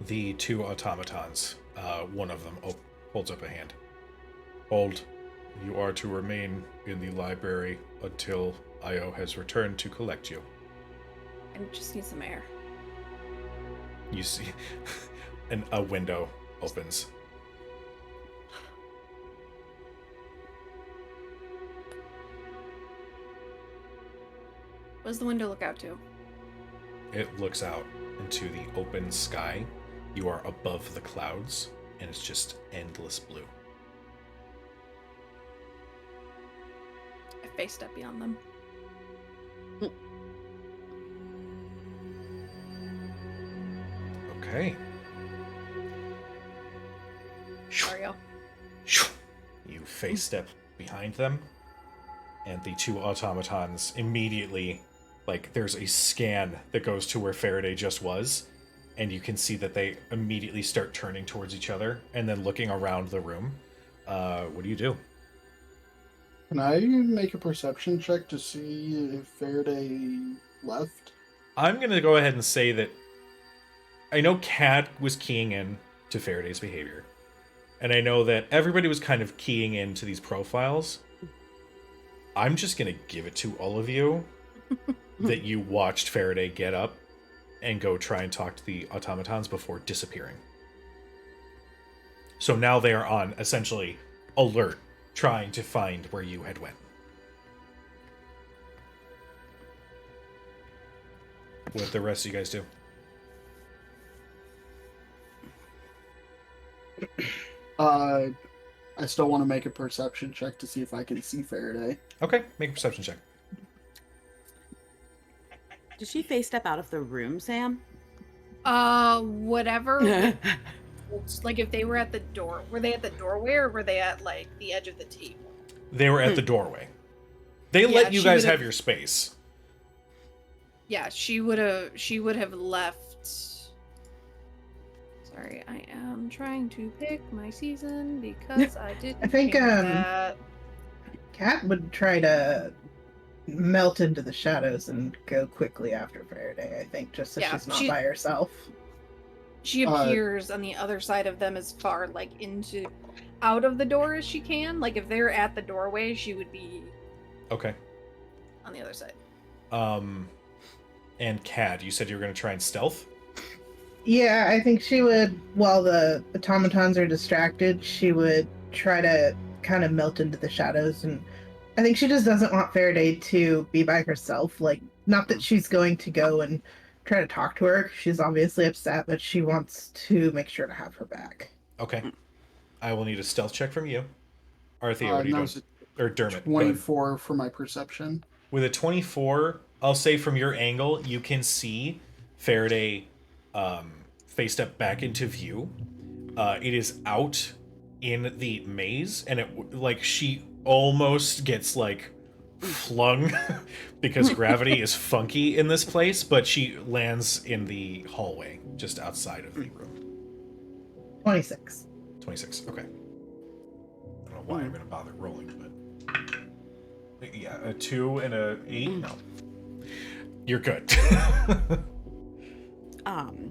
The two automatons, one of them holds up a hand. Hold. You are to remain in the library until Io has returned to collect you. I just need some air. You see, and a window opens. What does the window look out to? It looks out into the open sky. You are above the clouds, and it's just endless blue. I face step beyond them. Okay. Mario. You face step behind them, and the two automatons immediately, like, there's a scan that goes to where Faraday just was, and you can see that they immediately start turning towards each other and then looking around the room. What do you do? Can I make a perception check to see if Faraday left? I'm going to go ahead and say that I know Kat was keying in to Faraday's behavior, and I know that everybody was kind of keying into these profiles. I'm just going to give it to all of you that you watched Faraday get up and go try and talk to the automatons before disappearing. So now they are on, essentially, alert, trying to find where you had went. What did the rest of you guys do? I still want to make a perception check to see if I can see Faraday. Okay, make a perception check. Did she face step out of the room, Sam? Whatever. Like if they were at the door, were they at the doorway or were they at like the edge of the table? They were at the doorway. They Yeah, let you she guys would've- have your space. Yeah, she would have left. Sorry, I am trying to pick my season because I didn't. I think, change that. Cat would try to melt into the shadows and go quickly after Faraday, I think, just so Yeah, she's not she- by herself. She appears on the other side of them as far like out of the door as she can. Like if they're at the doorway, she would be Okay. on the other side. And Cad, you said you were going to try and stealth? Yeah, I think she would, while the automatons are distracted, she would try to kind of melt into the shadows. And I think she just doesn't want Faraday to be by herself. Like, not that she's going to go and try to talk to her. She's obviously upset, but she wants to make sure to have her back. Okay. I will need a stealth check from you. Arthea, what are you No, doing? it's Or Dermot. go ahead. 24 for my perception. With a 24, I'll say from your angle, you can see Faraday face step back into view. It is out in the maze, and it like she almost gets like flung because gravity is funky in this place, but she lands in the hallway just outside of the room. 26. 26. Okay. I don't know why I'm going to bother rolling, but yeah, a 2 and a 8. No. You're good. I'm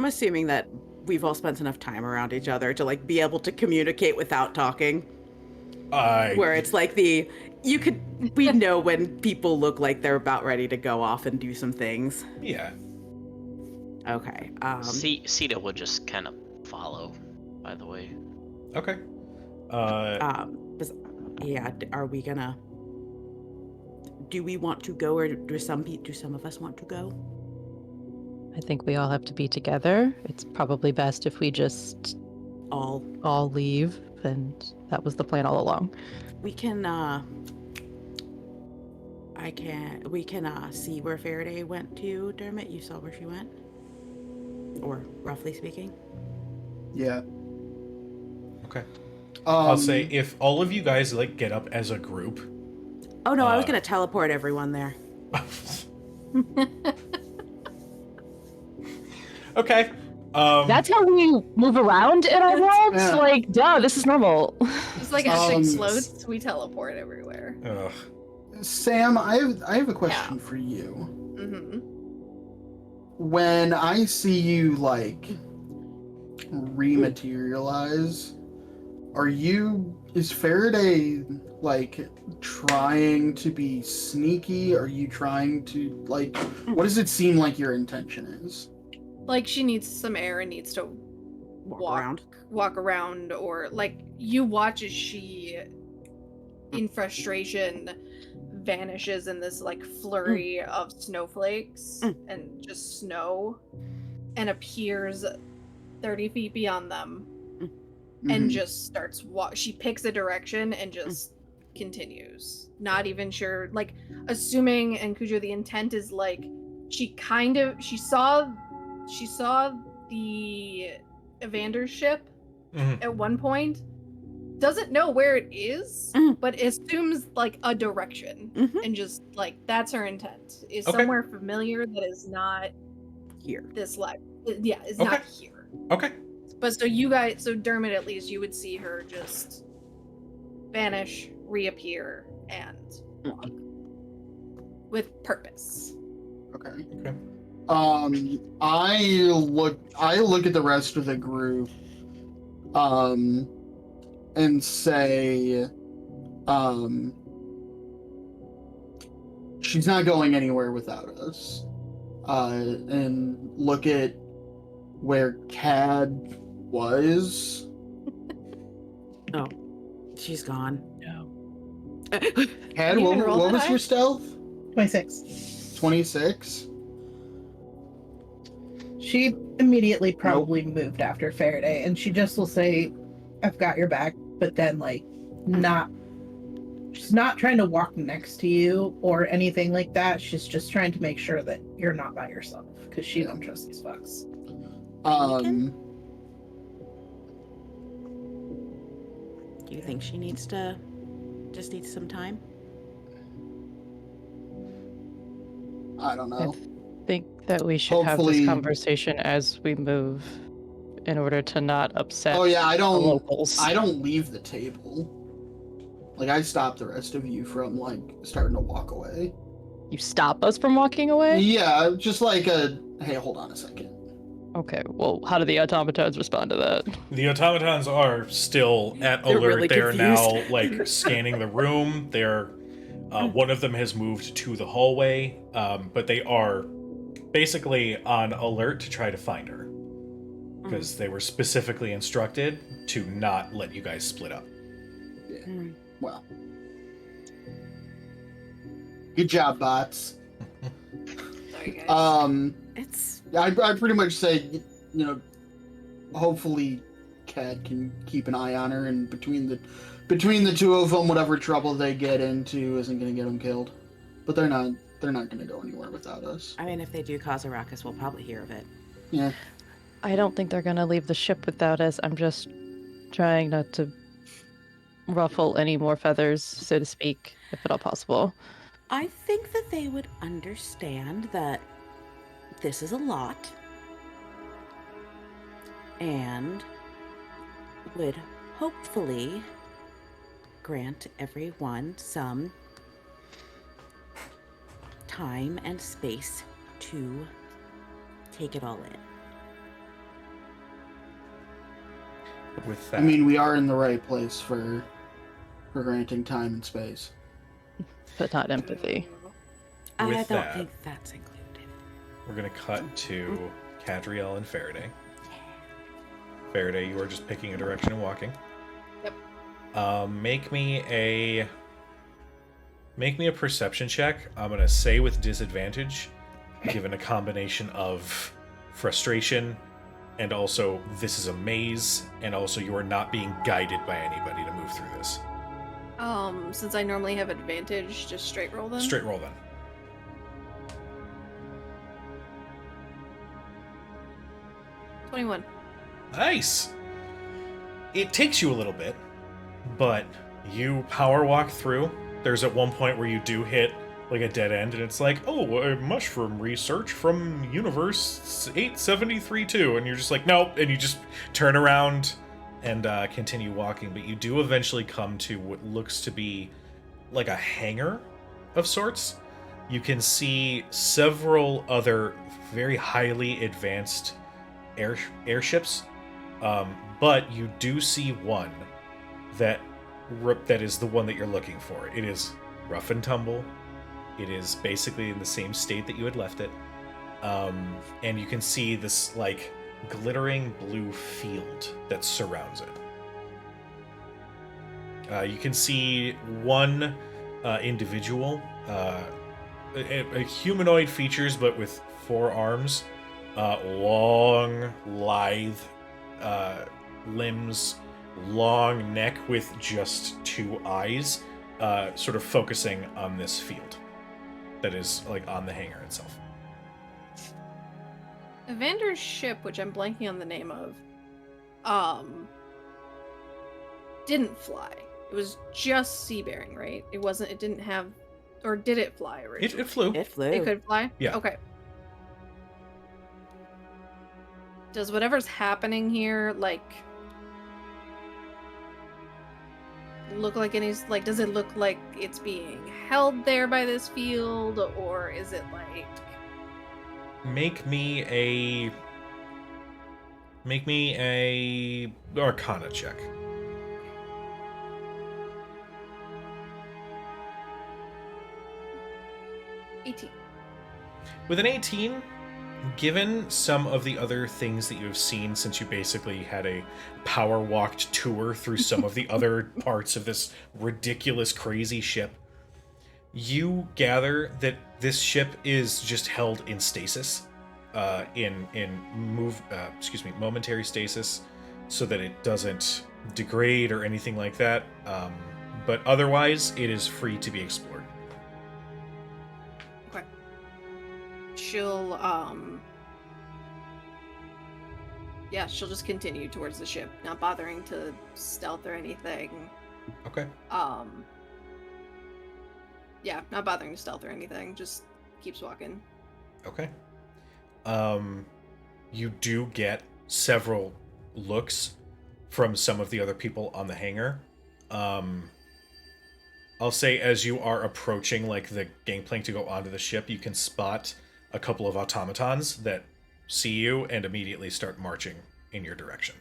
assuming that we've all spent enough time around each other to like be able to communicate without talking. Where it's like we know when people look like they're about ready to go off and do some things. Yeah. Okay. Sita would just kind of follow, by the way. Okay. Yeah, are we gonna... Do we want to go, or do some of us want to go? I think we all have to be together. It's probably best if we just all leave, and that was the plan all along. We can, we can see where Faraday went to, Dermot. You saw where she went? Or, roughly speaking? Yeah. Okay. I'll say if all of you guys like get up as a group. Oh no, I was gonna teleport everyone there. Okay. That's how we move around in our world? Yeah. Like, duh, this is normal. It's like Essex floats. We teleport everywhere. Ugh. Sam, I have a question for you. Mm-hmm. When I see you like rematerialize, is Faraday like trying to be sneaky? Are you trying to like, what does it seem like your intention is? Like she needs some air and needs to walk around, or like you watch as she, in frustration, vanishes in this like flurry of snowflakes and just snow, and appears 30 feet beyond them, and just starts she picks a direction and just continues, not even sure, like assuming, and Cujo, the intent is like she saw the Evander's ship at one point, doesn't know where it is, but assumes like a direction, and just like that's her intent, is somewhere familiar that is not here. This life, yeah, is not here. Okay. But so Dermot, at least you would see her just vanish, reappear, and walk with purpose. Okay. Okay. I look at the rest of the group, and say, she's not going anywhere without us. And look at where Cad was. Oh, she's gone. No. Cad, You what even rolled that was high? your stealth? 26. 26? She immediately probably moved after Faraday, and she just will say, I've got your back, but then like she's not trying to walk next to you or anything like that. She's just trying to make sure that you're not by yourself, because she don't trust these fucks. Do you think she needs some time? I don't know. I think that we should have Hopefully- this conversation as we move, in order to not upset Oh yeah, I the don't locals. leave the table. Like I stop the rest of you from like starting to walk away. You stop us from walking away? Yeah, just like hey, hold on a second. Okay, well, how do the automatons respond to that? The automatons are still at They're alert. really They're now confused. like scanning the room. They're one of them has moved to the hallway, but they are basically on alert to try to find her, because they were specifically instructed to not let you guys split up. Well, good job, bots. Sorry, guys. It's I pretty much say, hopefully Cad can keep an eye on her, and between the two of them, whatever trouble they get into isn't going to get them killed. But they're not going to go anywhere without us. I mean, if they do cause a ruckus, we'll probably hear of it. Yeah. I don't think they're gonna leave the ship without us. I'm just trying not to ruffle any more feathers, so to speak, if at all possible. I think that they would understand that this is a lot, and would hopefully grant everyone some time and space to take it all in. With that, I mean, we are in the right place for granting time and space. But not empathy. I With don't that- think that's included. we're going to cut to Cadriel and Faraday. Faraday, you are just picking a direction and walking. Yep. Make me a perception check. I'm gonna say with disadvantage, given a combination of frustration and also this is a maze, and also you are not being guided by anybody to move through this. Since I normally have advantage, just straight roll then. Straight roll then. 21. Nice. It takes you a little bit, but you power walk through. There's at one point where you do hit like a dead end, and it's like, oh, mushroom research from universe 873-2, and you're just like, nope, and you just turn around and continue walking. But you do eventually come to what looks to be like a hangar of sorts. You can see several other very highly advanced airships, but you do see one that is the one that you're looking for. It is rough and tumble. It is basically in the same state that you had left it, and you can see this like glittering blue field that surrounds it. You can see one individual, a humanoid features, but with 4 arms, long, lithe limbs, long neck with just 2 eyes, sort of focusing on this field that is like on the hangar itself. Evander's ship, which I'm blanking on the name of, didn't fly. It was just sea-bearing, right? It didn't have, or did it fly originally? It flew. It flew. It could fly? Yeah. Okay. Does whatever's happening here, like, look like any, like, does it look like it's being held there by this field, or is it like... Make me a Arcana check. ET. With an 18, given some of the other things that you have seen since you basically had a power walked tour through some of the other parts of this ridiculous, crazy ship, you gather that this ship is just held in stasis, momentary stasis, so that it doesn't degrade or anything like that. But otherwise, it is free to be explored. Okay. She'll, yeah, she'll just continue towards the ship, not bothering to stealth or anything. Okay. Yeah, not bothering to stealth or anything, just keeps walking. Okay. You do get several looks from some of the other people on the hangar. I'll say as you are approaching like the gangplank to go onto the ship, you can spot a couple of automatons that see you and immediately start marching in your direction.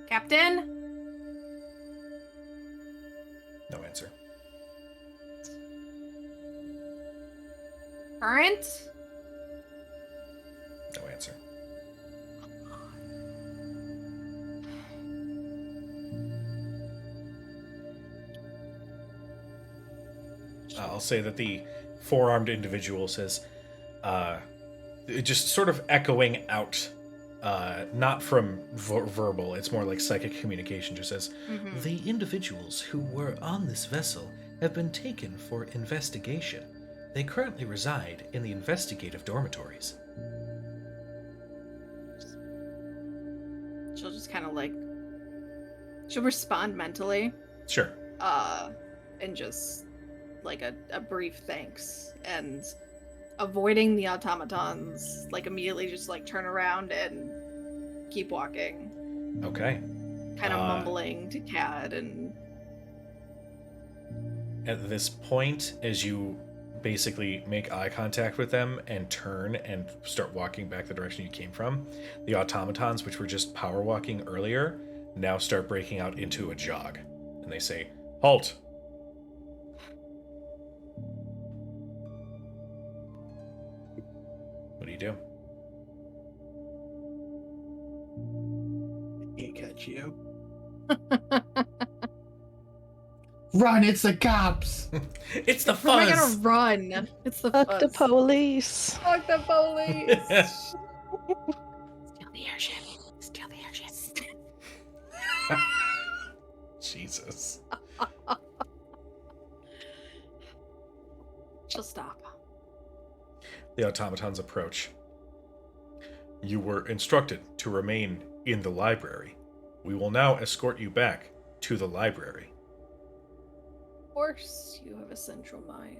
Captain? No answer. Current? No answer. I'll say that the 4-armed individual says, just sort of echoing out, not from verbal, it's more like psychic communication, just says, the individuals who were on this vessel have been taken for investigation. They currently reside in the investigative dormitories. She'll just kind of like, she'll respond mentally, Sure. and just like a brief thanks, and avoiding the automatons, like immediately just like turn around and keep walking, Okay. kind of mumbling to Cad and At this point, as you basically make eye contact with them and turn and start walking back the direction you came from, the automatons, which were just power walking earlier, now start breaking out into a jog. And they say, "Halt!" What do you do? Can't catch you. Run! It's the cops. It's the Where am I gonna fuzz! run? It's the Fuck the fuzz. police. Fuck the police. Steal the airship. Steal the airship. Jesus. She'll stop. The automatons approach. You were instructed to remain in the library. We will now escort you back to the library. Of course, you have a central mind.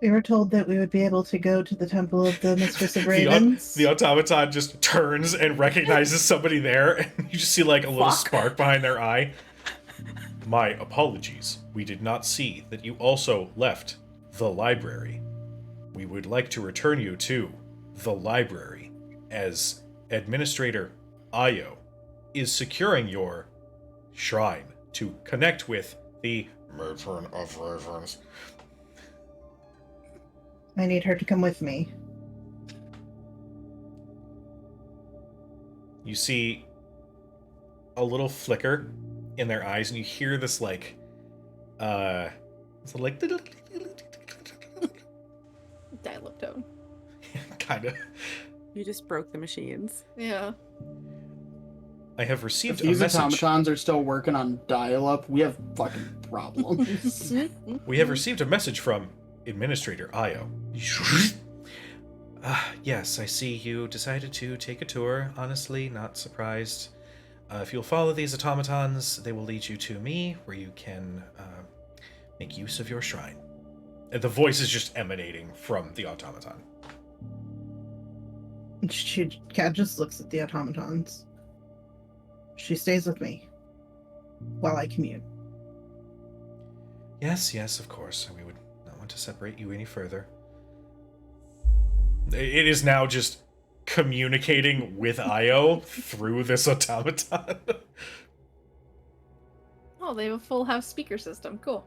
We were told that we would be able to go to the Temple of the Mistress of The Ravens. automaton just turns and recognizes somebody there, and you just see like a little spark behind their eye. My apologies. We did not see that you also left the library. We would like to return you to the library as Administrator Io is securing your shrine to connect with the Matron of Ravens. I need her to come with me. You see a little flicker in their eyes, and you hear this like Dial-up tone. kind of. You just broke the machines. Yeah. I have If received a these message. automatons are still working on dial-up, we have fucking problems. We have received a message from Administrator Io. Yes, I see you decided to take a tour. Honestly, not surprised. If you'll follow these automatons, they will lead you to me, where you can make use of your shrine. And the voice is just emanating from the automaton. Cat just looks at the automatons. She stays with me while I commune. Yes, yes, of course. We would not want to separate you any further. It is now just communicating with Io through this automaton. Oh, they have a full house speaker system. Cool.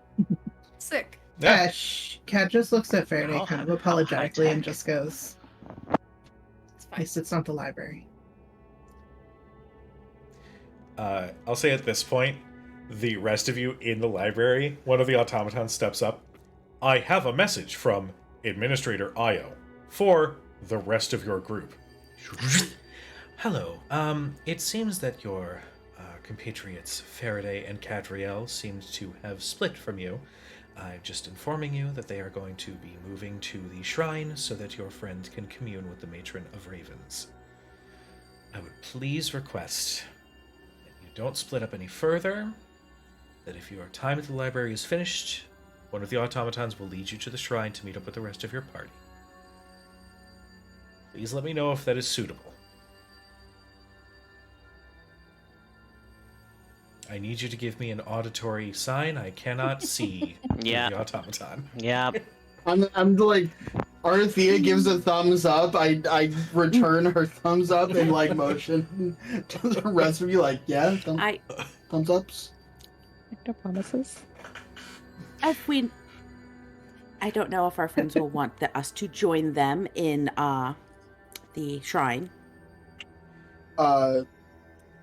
Sick. Yeah. Cat just looks at Faraday How- kind of how apologetically and high-tech. just goes, It's "At fine. least it's not the library." I'll say at this point, the rest of you in the library, one of the automatons steps up. I have a message from Administrator Io for the rest of your group. Hello. It seems that your compatriots Faraday and Cadriel seemed to have split from you. I'm just informing you that they are going to be moving to the shrine so that your friend can commune with the Matron of Ravens. I would please request that you don't split up any further, that if your time at the library is finished, one of the automatons will lead you to the shrine to meet up with the rest of your party. Please let me know if that is suitable. I need you to give me an auditory sign. I cannot see Yeah. the automaton. Yeah. I'm like, Arthea gives a thumbs up. I return her thumbs up in like motion to the rest of you. Like, yeah, thumbs ups. No promises. If we, I don't know if our friends will want us to join them in the shrine.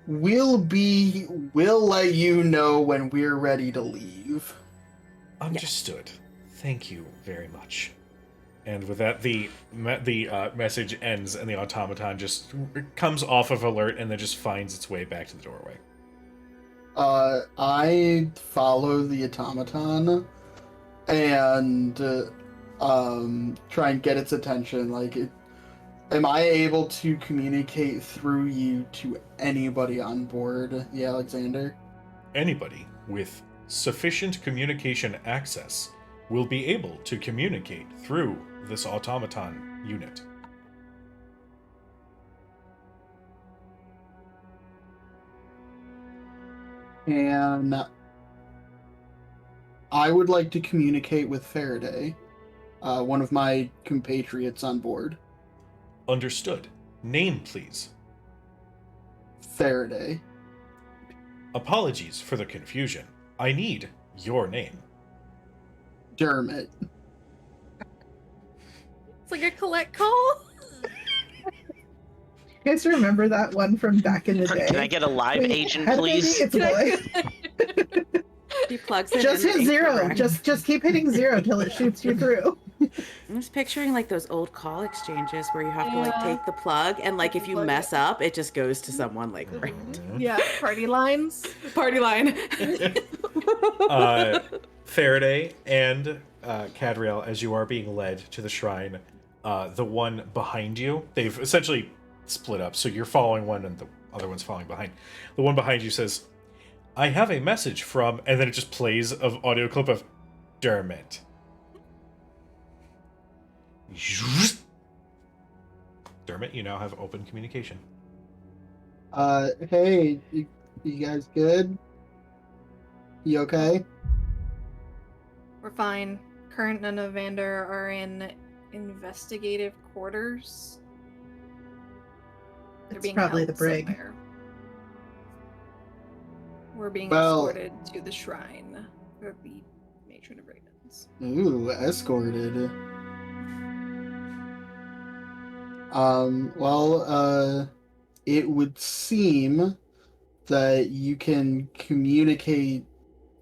We'll let you know when we're ready to leave. Understood. Thank you very much. And with that, the message ends, and the automaton just comes off of alert, and then just finds its way back to the doorway. I follow the automaton and try and get its attention. Like, am I able to communicate through you to anybody on board the Alexander? Anybody with sufficient communication access will be able to communicate through this automaton unit. And I would like to communicate with Faraday, one of my compatriots on board. Understood. Name, please. Faraday. Apologies for the confusion. I need your name. Dermot. It's like a collect call. You guys remember that one from back in the day? Can I get a live Wait, agent, had a baby, please? It's a boy. He plugs it Just in hit zero. incorrect. Just keep hitting zero till it shoots you through. I'm just picturing like those old call exchanges where you have to like Yeah. take the plug and like if you Plug mess it. up, it just goes to someone like right. Yeah, party lines. Party line. Faraday and Cadriel, as you are being led to the shrine, the one behind you, they've essentially split up, so you're following one and the other one's following behind. The one behind you says, I have a message from, and then it just plays of audio clip of Dermot. Dermot, you now have open communication. Hey, you guys good? You okay? We're fine. Current and Evander are in investigative quarters. They're It's being probably held the brig. somewhere. We're being Well- escorted to the shrine of the Matron of Ravens. Ooh, escorted. It would seem that you can communicate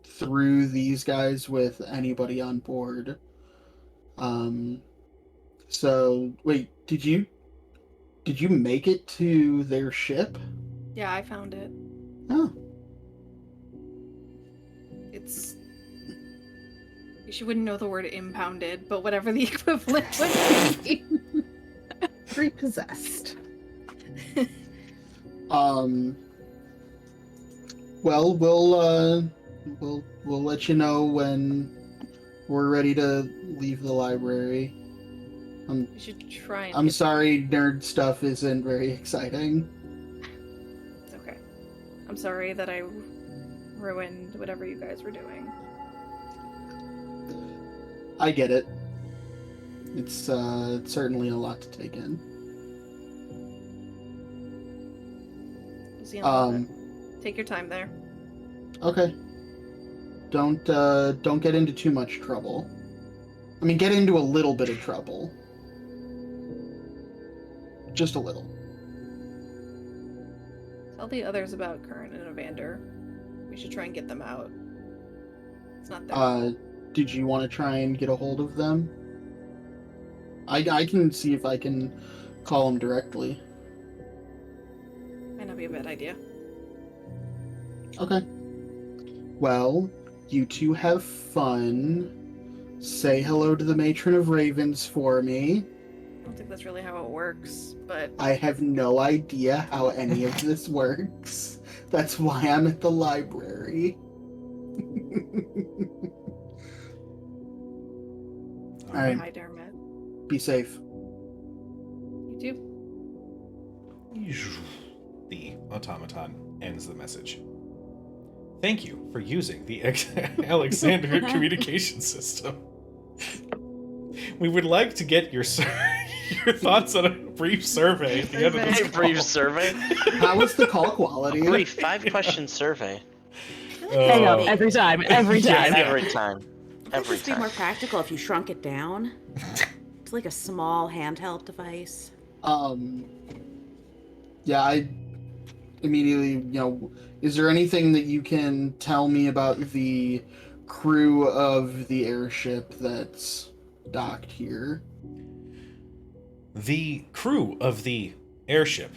through these guys with anybody on board. So wait, did you make it to their ship? Yeah, I found it. Oh, It's. She wouldn't know the word impounded, but whatever the equivalent would be. Repossessed. well, we'll let you know when we're ready to leave the library. We should try and. I'm get- sorry, nerd stuff isn't very exciting. It's okay. I'm sorry that I ruined whatever you guys were doing. I get it. It's certainly a lot to take in. We'll see you in a little Um, bit. Take your time there. okay. Don't get into too much trouble. I mean, get into a little bit of trouble. Just a little. Tell the others about Current and Evander. We should try and get them out. It's not their Did you want to try and get a hold of them? I can see if I can call them directly. Might not be a bad idea. Okay. Well, you two have fun. Say hello to the Matron of Ravens for me. I don't think that's really how it works, but I have no idea how any of this works. That's why I'm at the library. All right, hi, Dermot. be safe. You too. The automaton ends the message. Thank you for using the Alexander communication system. We would like to get your your thoughts on a brief survey at the end of this A brief call. survey? How is the call quality? Brief 5-question survey. Hang up Oh. every time. Every Yeah, time. yeah. Every time. It'd Every just be more time. practical if you shrunk it down. It's like a small handheld device. Yeah, I immediately, is there anything that you can tell me about the crew of the airship that's docked here? The crew of the airship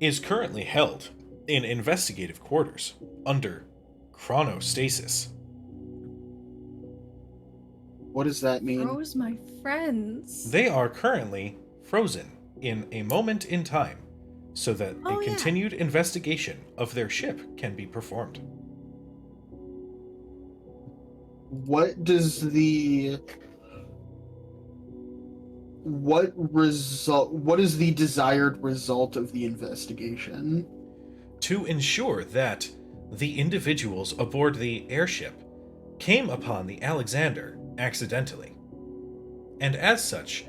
is currently held in investigative quarters under chronostasis. What does that mean? Rose, my friends. They are currently frozen in a moment in time so that Oh, a yeah. continued investigation of their ship can be performed. What is the desired result of the investigation? To ensure that the individuals aboard the airship came upon the Alexander accidentally. And as such,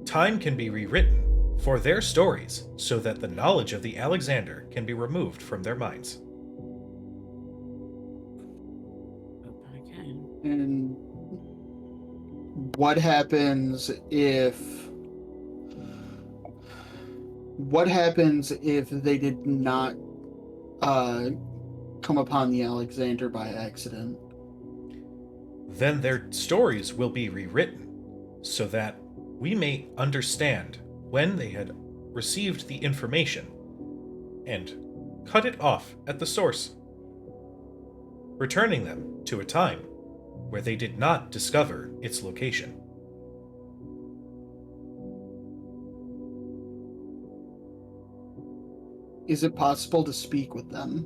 time can be rewritten for their stories so that the knowledge of the Alexander can be removed from their minds. Okay. And what happens if they did not come upon the Alexander by accident? Then their stories will be rewritten so that we may understand when they had received the information and cut it off at the source, returning them to a time where they did not discover its location. Is it possible to speak with them?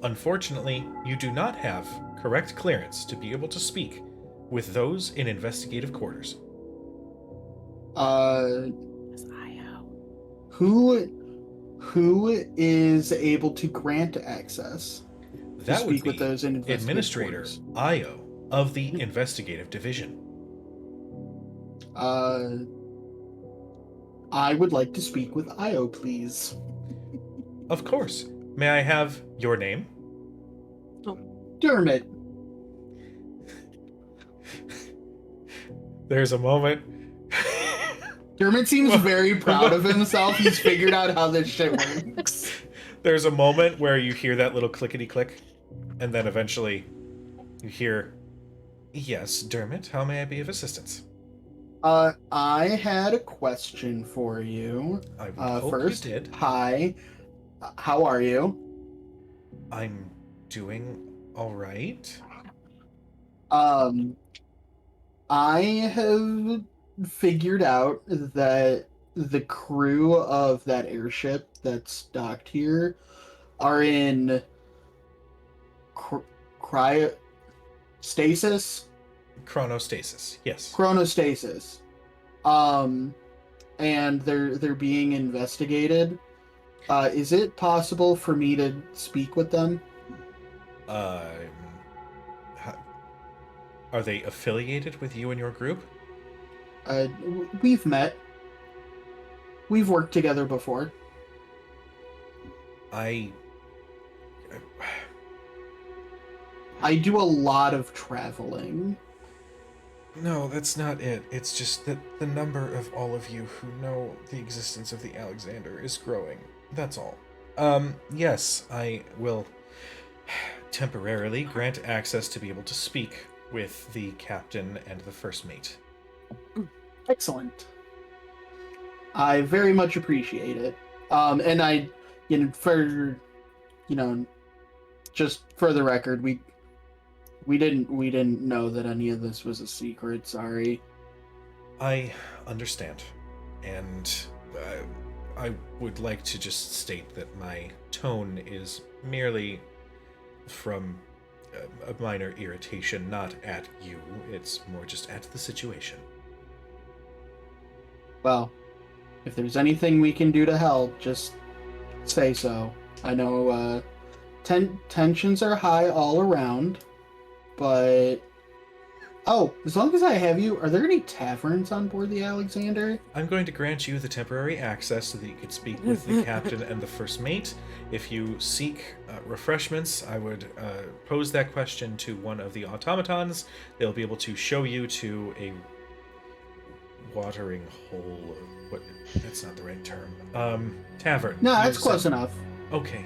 Unfortunately, you do not have correct clearance to be able to speak with those in investigative quarters. It's Io. Who is able to grant access to That would speak be with those in investigative Administrator quarters? Io of the Investigative Division. I would like to speak with Io, please. Of course. May I have your name? Dermot. There's a moment. Dermot seems very proud of himself. He's figured out how this shit works. There's a moment where you hear that little clickety click, and then eventually you hear, "Yes, Dermot, how may I be of assistance?" I had a question for you. I would hope First, you did. hi. How are you? I'm doing all right. I have figured out that the crew of that airship that's docked here are in cryostasis? Chronostasis. Yes. Chronostasis. And they're being investigated. Is it possible for me to speak with them? Are they affiliated with you and your group? We've met. We've worked together before. I do a lot of traveling. No, that's not it. It's just that the number of all of you who know the existence of the Alexander is growing. That's all. Yes, I will temporarily grant access to be able to speak with the captain and the first mate. Excellent. I very much appreciate it. And I, just for the record, we didn't know that any of this was a secret. Sorry. I understand, and I would like to just state that my tone is merely from a minor irritation, not at you. It's more just at the situation. Well, if there's anything we can do to help, just say so. I know tensions are high all around, but as long as I have you, are there any taverns on board the Alexander? I'm going to grant you the temporary access so that you can speak with the captain and the first mate. If you seek refreshments, I would pose that question to one of the automatons. They'll be able to show you to a watering hole. What? That's not the right term. Tavern. No, that's Use close some- enough. Okay.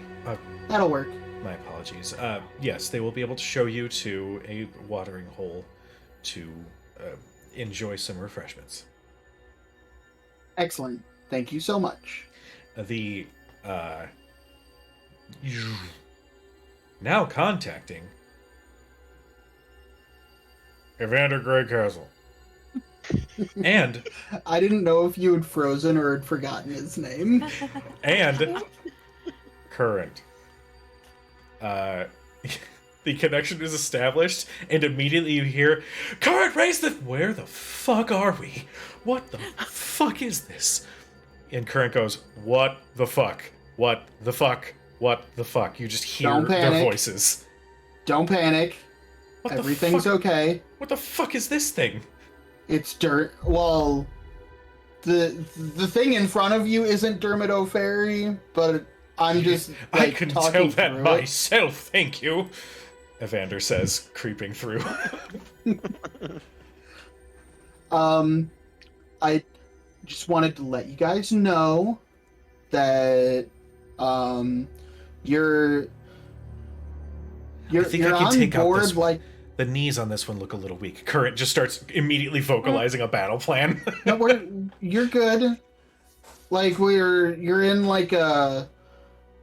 That'll work. My apologies. Yes, they will be able to show you to a watering hole to enjoy some refreshments. Excellent. Thank you so much. The now contacting Evander Greycastle. And I didn't know if you had frozen or had forgotten his name. and current. The connection is established, and immediately you hear, "Current, raise the..." Where the fuck are we? What the fuck is this? And Current goes, "What the fuck? What the fuck? What the fuck?" You just hear Don't their panic. voices. Don't panic. What Everything's the fuck? okay. What the fuck is this thing? It's dirt. Well, the thing in front of you isn't Dermot O'Ferry, but I'm just I like can tell talking that through it. myself, thank you. Evander says, creeping through. I just wanted to let you guys know that you're I think I can on take out board this one. like The knees on this one look a little weak. Current just starts immediately vocalizing a battle plan. no, you're good. Like you're in like a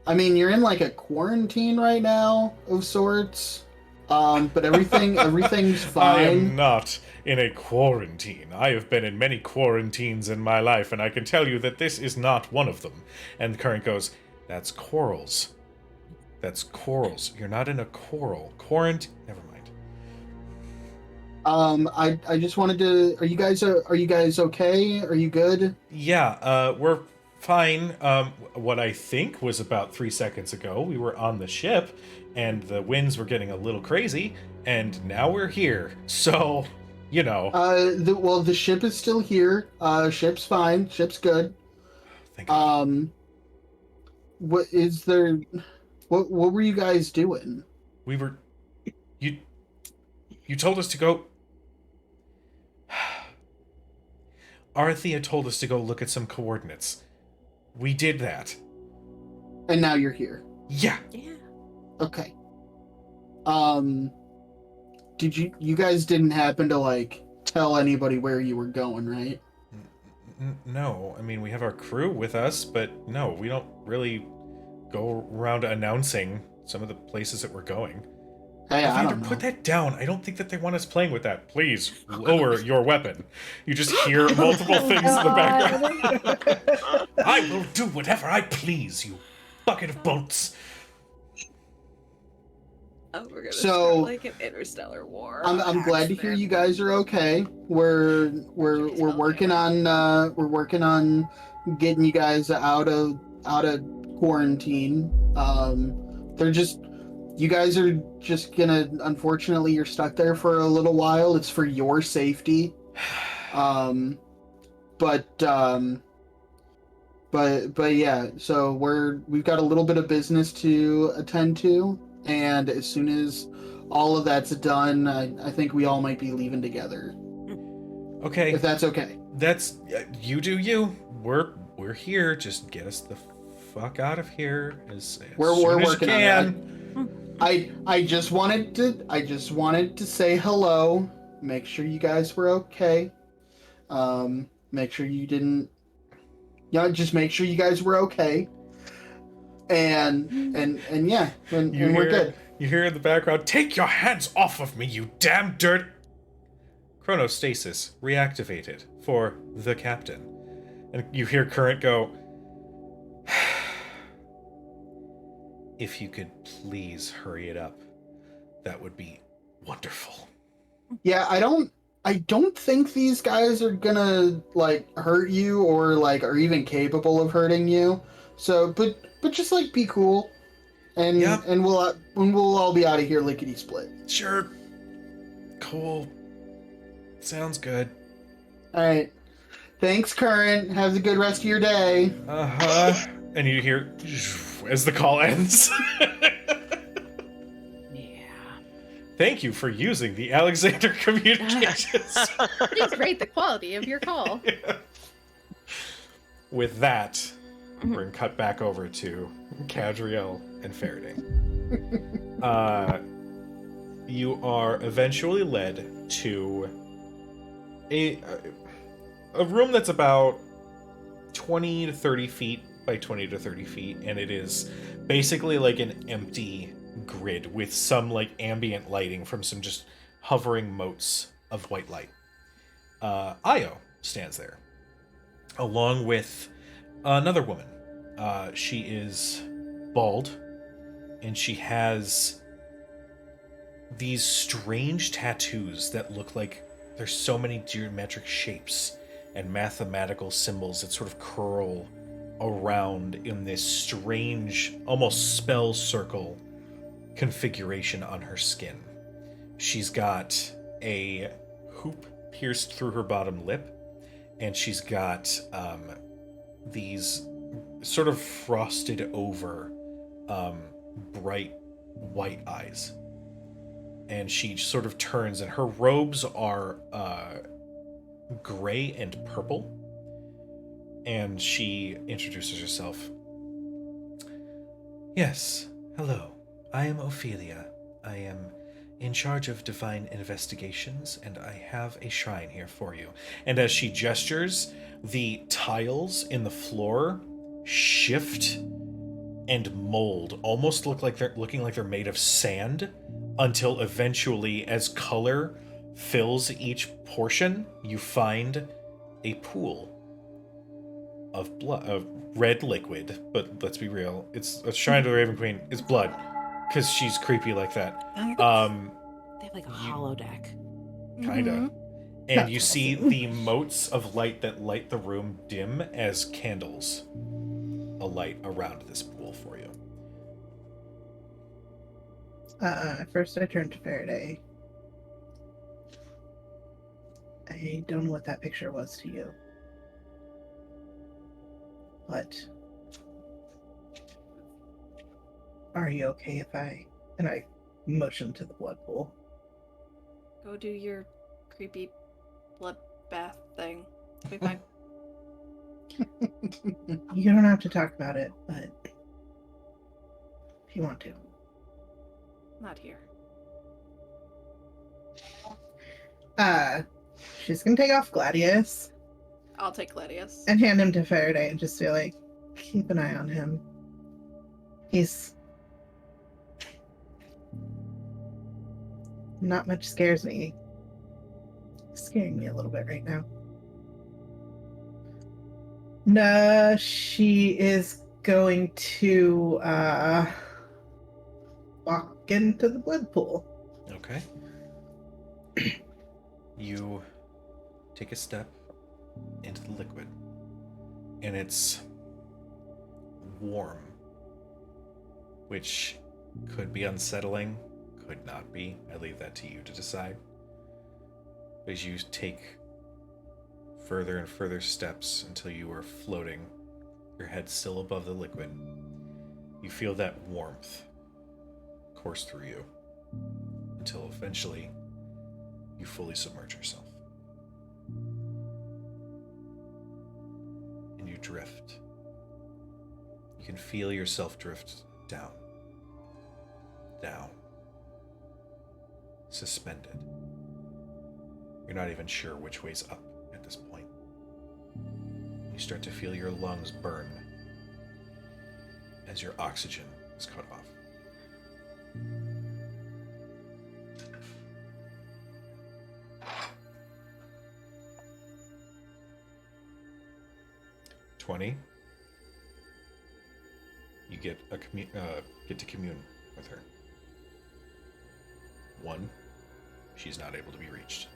you're in like a quarantine right now of sorts. But everything's fine. I am not in a quarantine. I have been in many quarantines in my life, and I can tell you that this is not one of them. And Current goes, that's corals. That's corals. You're not in a coral. Never mind. I just wanted to. Are you guys okay? Are you good? Yeah, we're fine. What I think was about 3 seconds ago, we were on the ship, and the winds were getting a little crazy, and now we're here. So, you know. The ship is still here. Ship's fine. Ship's good. Thank God. What is there? What were you guys doing? We were. You told us to go. Arathea told us to go look at some coordinates. We did that. And now you're here. Yeah. Yeah. Okay. Did you guys didn't happen to like tell anybody where you were going, right? No. I mean, we have our crew with us, but no, we don't really go around announcing some of the places that we're going. Hey, I Evander, don't know. put that down. I don't think that they want us playing with that. Please lower your weapon. You just hear multiple things in the background. I will do whatever I please, you bucket of bolts. Oh, we're gonna So, start like an interstellar war. I'm glad to hear you guys are okay. We're working on getting you guys out of quarantine. You guys are just gonna, unfortunately, you're stuck there for a little while. It's for your safety. But yeah, so we've got a little bit of business to attend to, and as soon as all of that's done, I think we all might be leaving together. Okay. If that's okay. That's you do you. We're here. Just get us the fuck out of here as We're soon as working you on can. I just wanted to say hello, make sure you guys were okay. Make sure you didn't just make sure you guys were okay. And yeah, and we're good. You hear in the background, take your hands off of me, you damn dirt. Chronostasis reactivated for the captain. And you hear Current go, if you could please hurry it up, that would be wonderful. Yeah, I don't think these guys are gonna like hurt you or like are even capable of hurting you. So, but just like be cool, and Yep. and we'll all be out of here lickety split. Sure. Cool. Sounds good. All right. Thanks, Current. Have a good rest of your day. Uh-huh. And you hear as the call ends. Yeah. Thank you for using the Alexander Communications. Please rate the quality of your call. With that, we're going to cut back over to Cadriel and Faraday. You are eventually led to a room that's about 20 to 30 feet by 20 to 30 feet, and it is basically like an empty grid with some like ambient lighting from some just hovering motes of white light. Io stands there, along with another woman. She is bald, and she has these strange tattoos that look like there's so many geometric shapes and mathematical symbols that sort of curl around in this strange, almost spell circle configuration on her skin. She's got a hoop pierced through her bottom lip, and she's got these sort of frosted over bright white eyes. And she sort of turns, and her robes are gray and purple. And she introduces herself. Yes, hello. I am Ophelia. I am in charge of divine investigations, and I have a shrine here for you. And as she gestures, the tiles in the floor shift and mold, almost looking like they're made of sand, until eventually, as color fills each portion, you find a pool of blood, of red liquid. But let's be real, it's a shrine to the Raven Queen. It's blood, because she's creepy like that. They have like a holodeck. Kinda. Mhm. And That's you see awesome. the motes of light that light the room dim as candles alight around this pool for you. First I turned to Faraday. I don't know what that picture was to you. But are you okay if I... And I motion to the blood pool. Go do your creepy blood bath thing. It'll be fine. You don't have to talk about it, but if you want to. Not here. She's gonna take off Gladius I'll take Gladius. and hand him to Faraday and just be like, keep an eye on him. He's... Not much scares me. He's scaring me a little bit right now. No, she is going to walk into the blood pool. Okay. You take a step into the liquid, and it's warm, which could be unsettling, could not be. I leave that to you to decide. As you take further and further steps until you are floating, your head still above the liquid, you feel that warmth course through you until eventually you fully submerge yourself. And you drift. You can feel yourself drift down. Down. Suspended. You're not even sure which way's up at this point. You start to feel your lungs burn as your oxygen is cut off. You get get to commune with her. 1, she's not able to be reached.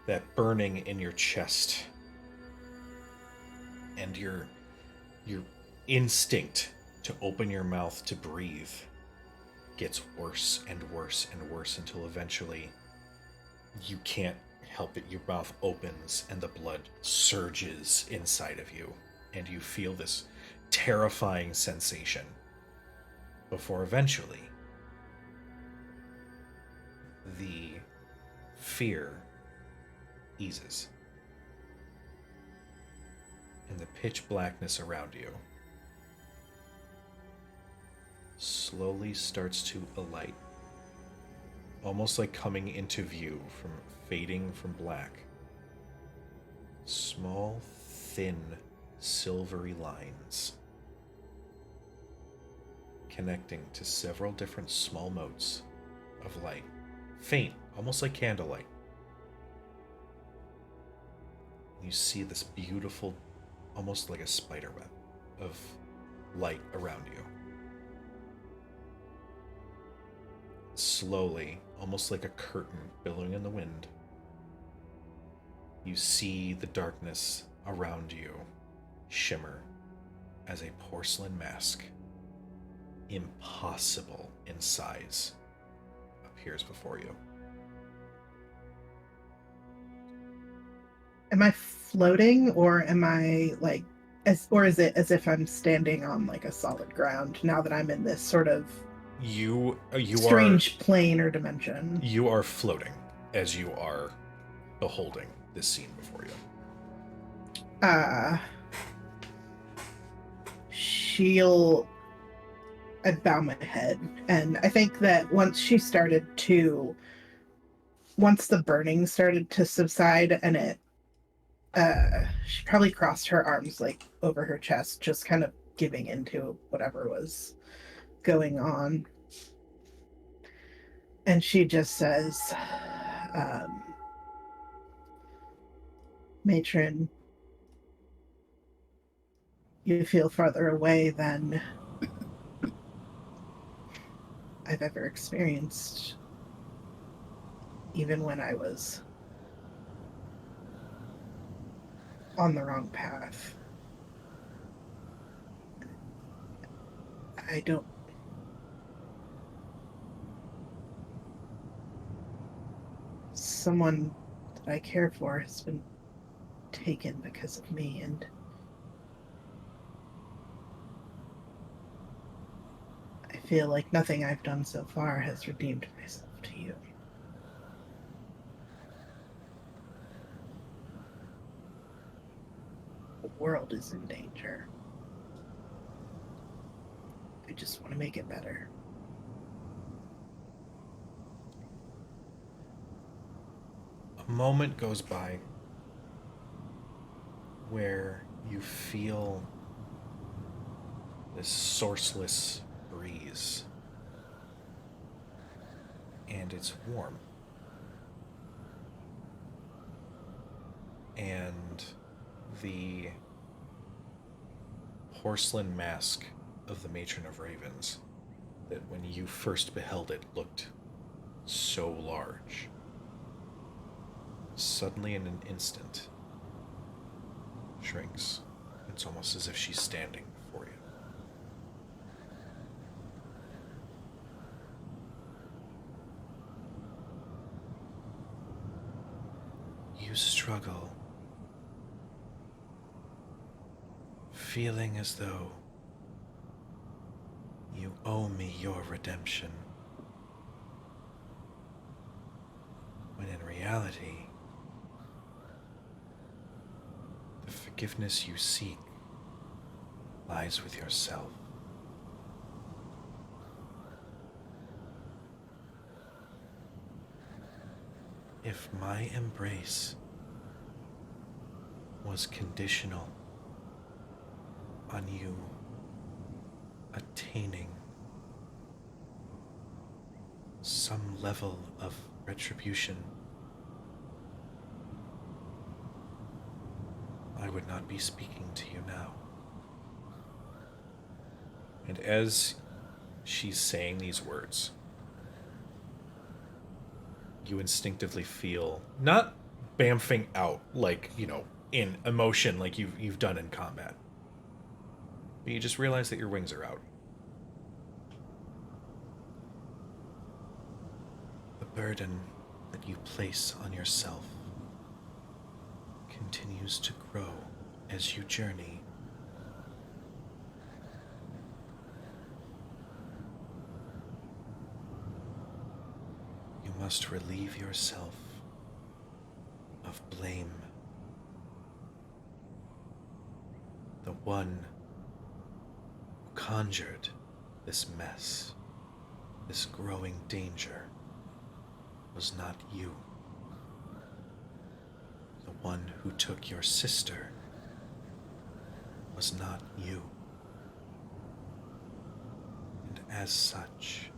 That burning in your chest and your instinct to open your mouth to breathe gets worse and worse and worse until eventually you can't help it. Your mouth opens and the blood surges inside of you, and you feel this terrifying sensation before eventually the fear eases and the pitch blackness around you slowly starts to alight, almost like coming into view from fading from black. Small, thin, silvery lines connecting to several different small motes of light, faint, almost like candlelight. You see this beautiful, almost like a spider web of light around you. Slowly, almost like a curtain billowing in the wind, you see the darkness around you shimmer as a porcelain mask, impossible in size, appears before you. Am I floating, or am I like, or is it as if I'm standing on like a solid ground now that I'm in this sort of You strange plane or dimension? You are floating as you are beholding this scene before you. I'd bow my head, and I think that once the burning started to subside, and she probably crossed her arms like over her chest, just kind of giving into whatever was going on. And she just says, Matron, you feel farther away than I've ever experienced, even when I was on the wrong path. Someone that I care for has been taken because of me, and I feel like nothing I've done so far has redeemed myself to you. The world is in danger. I just want to make it better. A moment goes by where you feel this sourceless breeze, and it's warm. And the porcelain mask of the Matron of Ravens, that when you first beheld it looked so large, suddenly in an instant shrinks. It's almost as if she's standing before you. You struggle, feeling as though you owe me your redemption, when in reality, the forgiveness you seek lies with yourself. If my embrace was conditional on you attaining some level of retribution, I would not be speaking to you now. And as she's saying these words, you instinctively feel, not bamfing out like, in emotion like you've done in combat, but you just realize that your wings are out. The burden that you place on yourself continues to grow as you journey. You must relieve yourself of blame. The one who conjured this mess, this growing danger, was not you. The one who took your sister was not you. And as such,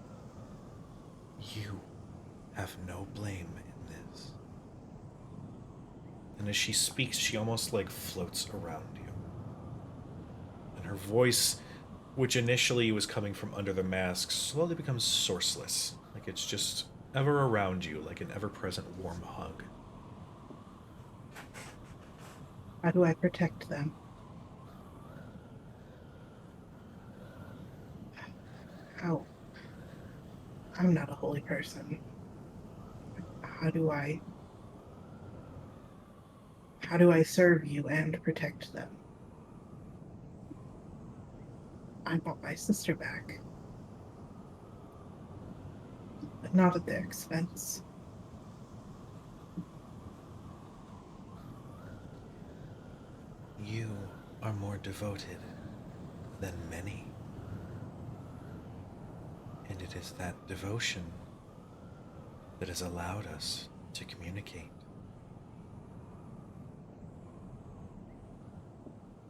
you have no blame in this. And as she speaks, she almost like floats around you. And her voice, which initially was coming from under the mask, slowly becomes sourceless. Like it's just ever around you, like an ever-present warm hug. How do I protect them? how I'm not a holy person. How do I serve you and protect them? I want my sister back, but not at their expense. You are more devoted than many. And it is that devotion that has allowed us to communicate.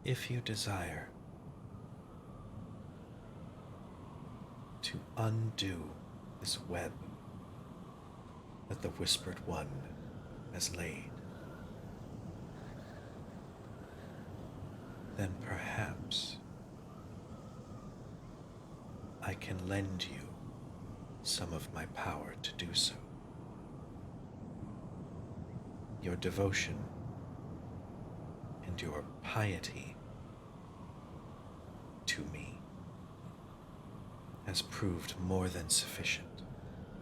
If you desire to undo this web that the Whispered One has laid, then perhaps I can lend you some of my power to do so. Your devotion and your piety to me has proved more than sufficient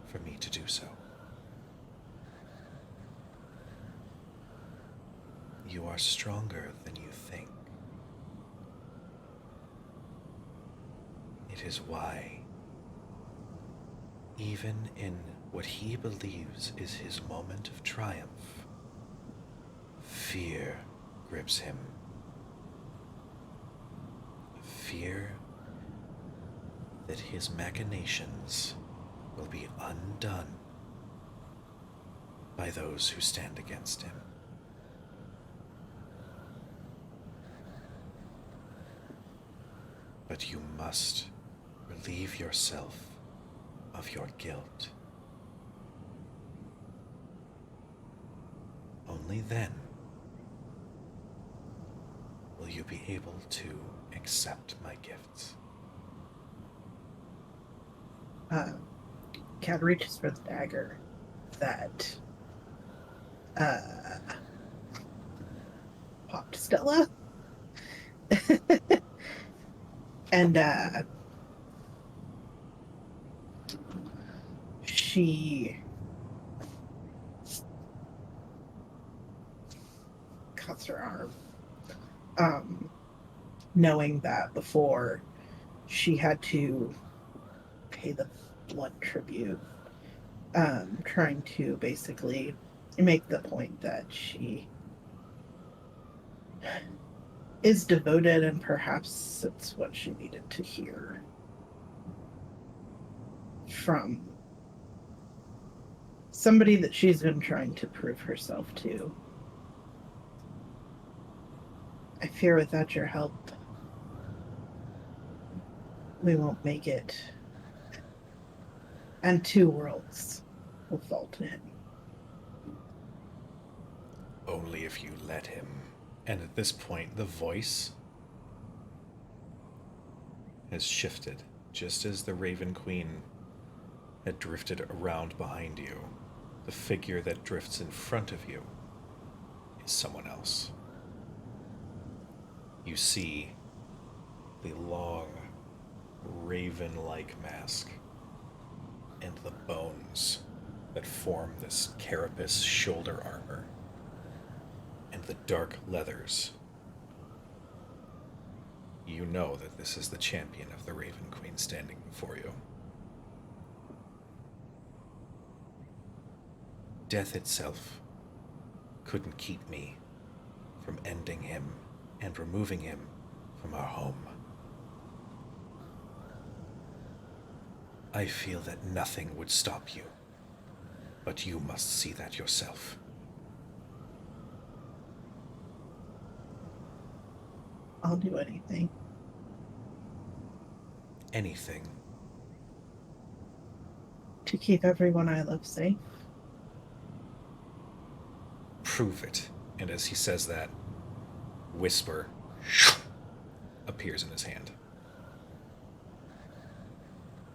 for me to do so. You are stronger than you think. It is why, even in what he believes is his moment of triumph, fear grips him. Fear that his machinations will be undone by those who stand against him. But you must relieve yourself of your guilt. Only then will you be able to accept my gifts. Cat reaches for the dagger that popped Stella. And she cuts her arm, knowing that before she had to pay the blood tribute, trying to basically make the point that she is devoted, and perhaps it's what she needed to hear from somebody that she's been trying to prove herself to. I fear without your help, we won't make it, and 2 worlds will fall to him. Only if you let him. And at this point, the voice has shifted, just as the Raven Queen had drifted around behind you. The figure that drifts in front of you is someone else. You see the long, raven-like mask and the bones that form this carapace shoulder armor and the dark leathers. You know that this is the champion of the Raven Queen standing before you. Death itself couldn't keep me from ending him and removing him from our home. I feel that nothing would stop you, but you must see that yourself. I'll do anything. Anything. To keep everyone I love safe. Prove it. And as he says that, Whisper appears in his hand.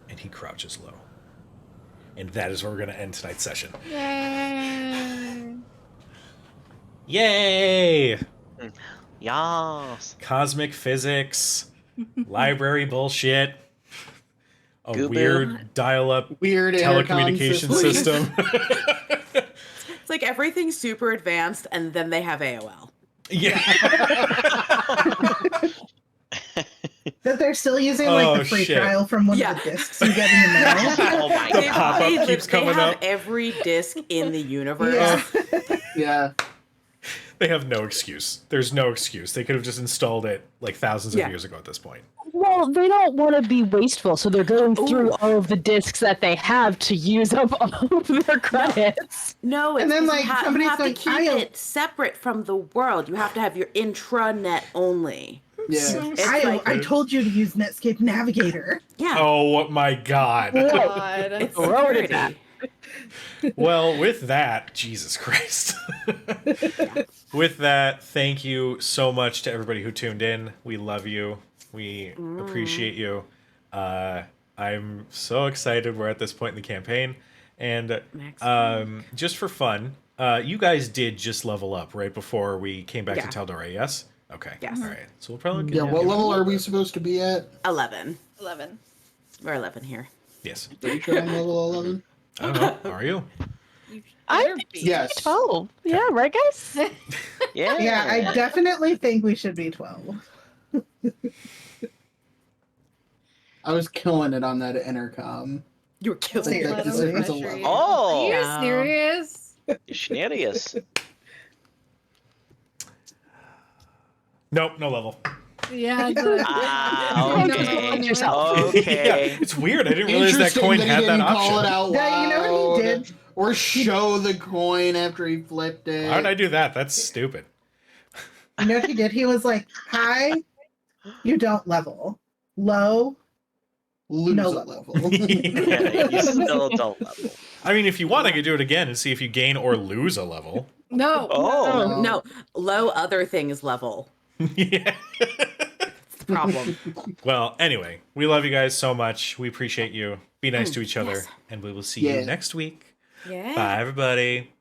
And he crouches low. And that is where we're going to end tonight's session. Yay! Yay! Yas. Cosmic physics, library bullshit. a Goo-boo. weird dial-up Weird intercom telecommunication system. It's like everything's super advanced, and then they have AOL. Yeah. That they're still using like Oh, the free shit. trial from one Yeah. of the discs you get in the mail. Oh my The god. pop-up keeps coming have up. every disc in the universe. Yeah. Yeah. They have no excuse. There's no excuse. They could have just installed it like thousands of Yeah. years ago at this point. Well, they don't want to be wasteful, so they're going through all of the discs that they have to use up all of their credits. No, it's And then, 'cause like, you, you somebody's have to going, keep "I'll-" it separate from the world. You have to have your intranet only. Yeah. It's I like, told you to use Netscape Navigator. yeah, Oh my god. God. it's Throw it at security. Well, with that, Jesus Christ. With that, thank you so much to everybody who tuned in. We love you. We appreciate you. I'm so excited we're at this point in the campaign. And just for fun, you guys did just level up right before we came back Yeah. to Taldora, yes? Okay. Yes. All right. So we'll probably Yeah, what level are we supposed to be at? 11. 11. We're 11 here. Yes. Pretty sure I'm level 11. I don't know. Are you? I'm Yes. 12. Yeah, right, guys? Yeah. Yeah, I definitely think we should be 12. I was killing it on that intercom. You were killing Like, it. that deserves a level. Oh, Are you Yeah. serious? Schnarius. Nope, no level. Yeah. Good. Ah, You know okay. anyway. Okay. Yeah, it's weird. I didn't realize that Interesting coin that he had that didn't call it option. out Yeah, you know what he loud. did? Or show the coin after he flipped it. How did I do that? That's stupid. You know what he did? He was like, high, you don't level. Low, Lose No a level. level. Yeah, you still don't level. I mean, if you want, I could do it again and see if you gain or lose a level. No. Oh. No, low other things level. Yeah. It's the problem. Well, anyway, we love you guys so much. We appreciate you. Be nice to each other. yes. And we will see Yeah. you next week. Yeah. Bye, everybody.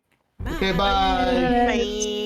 Okay, bye. Bye.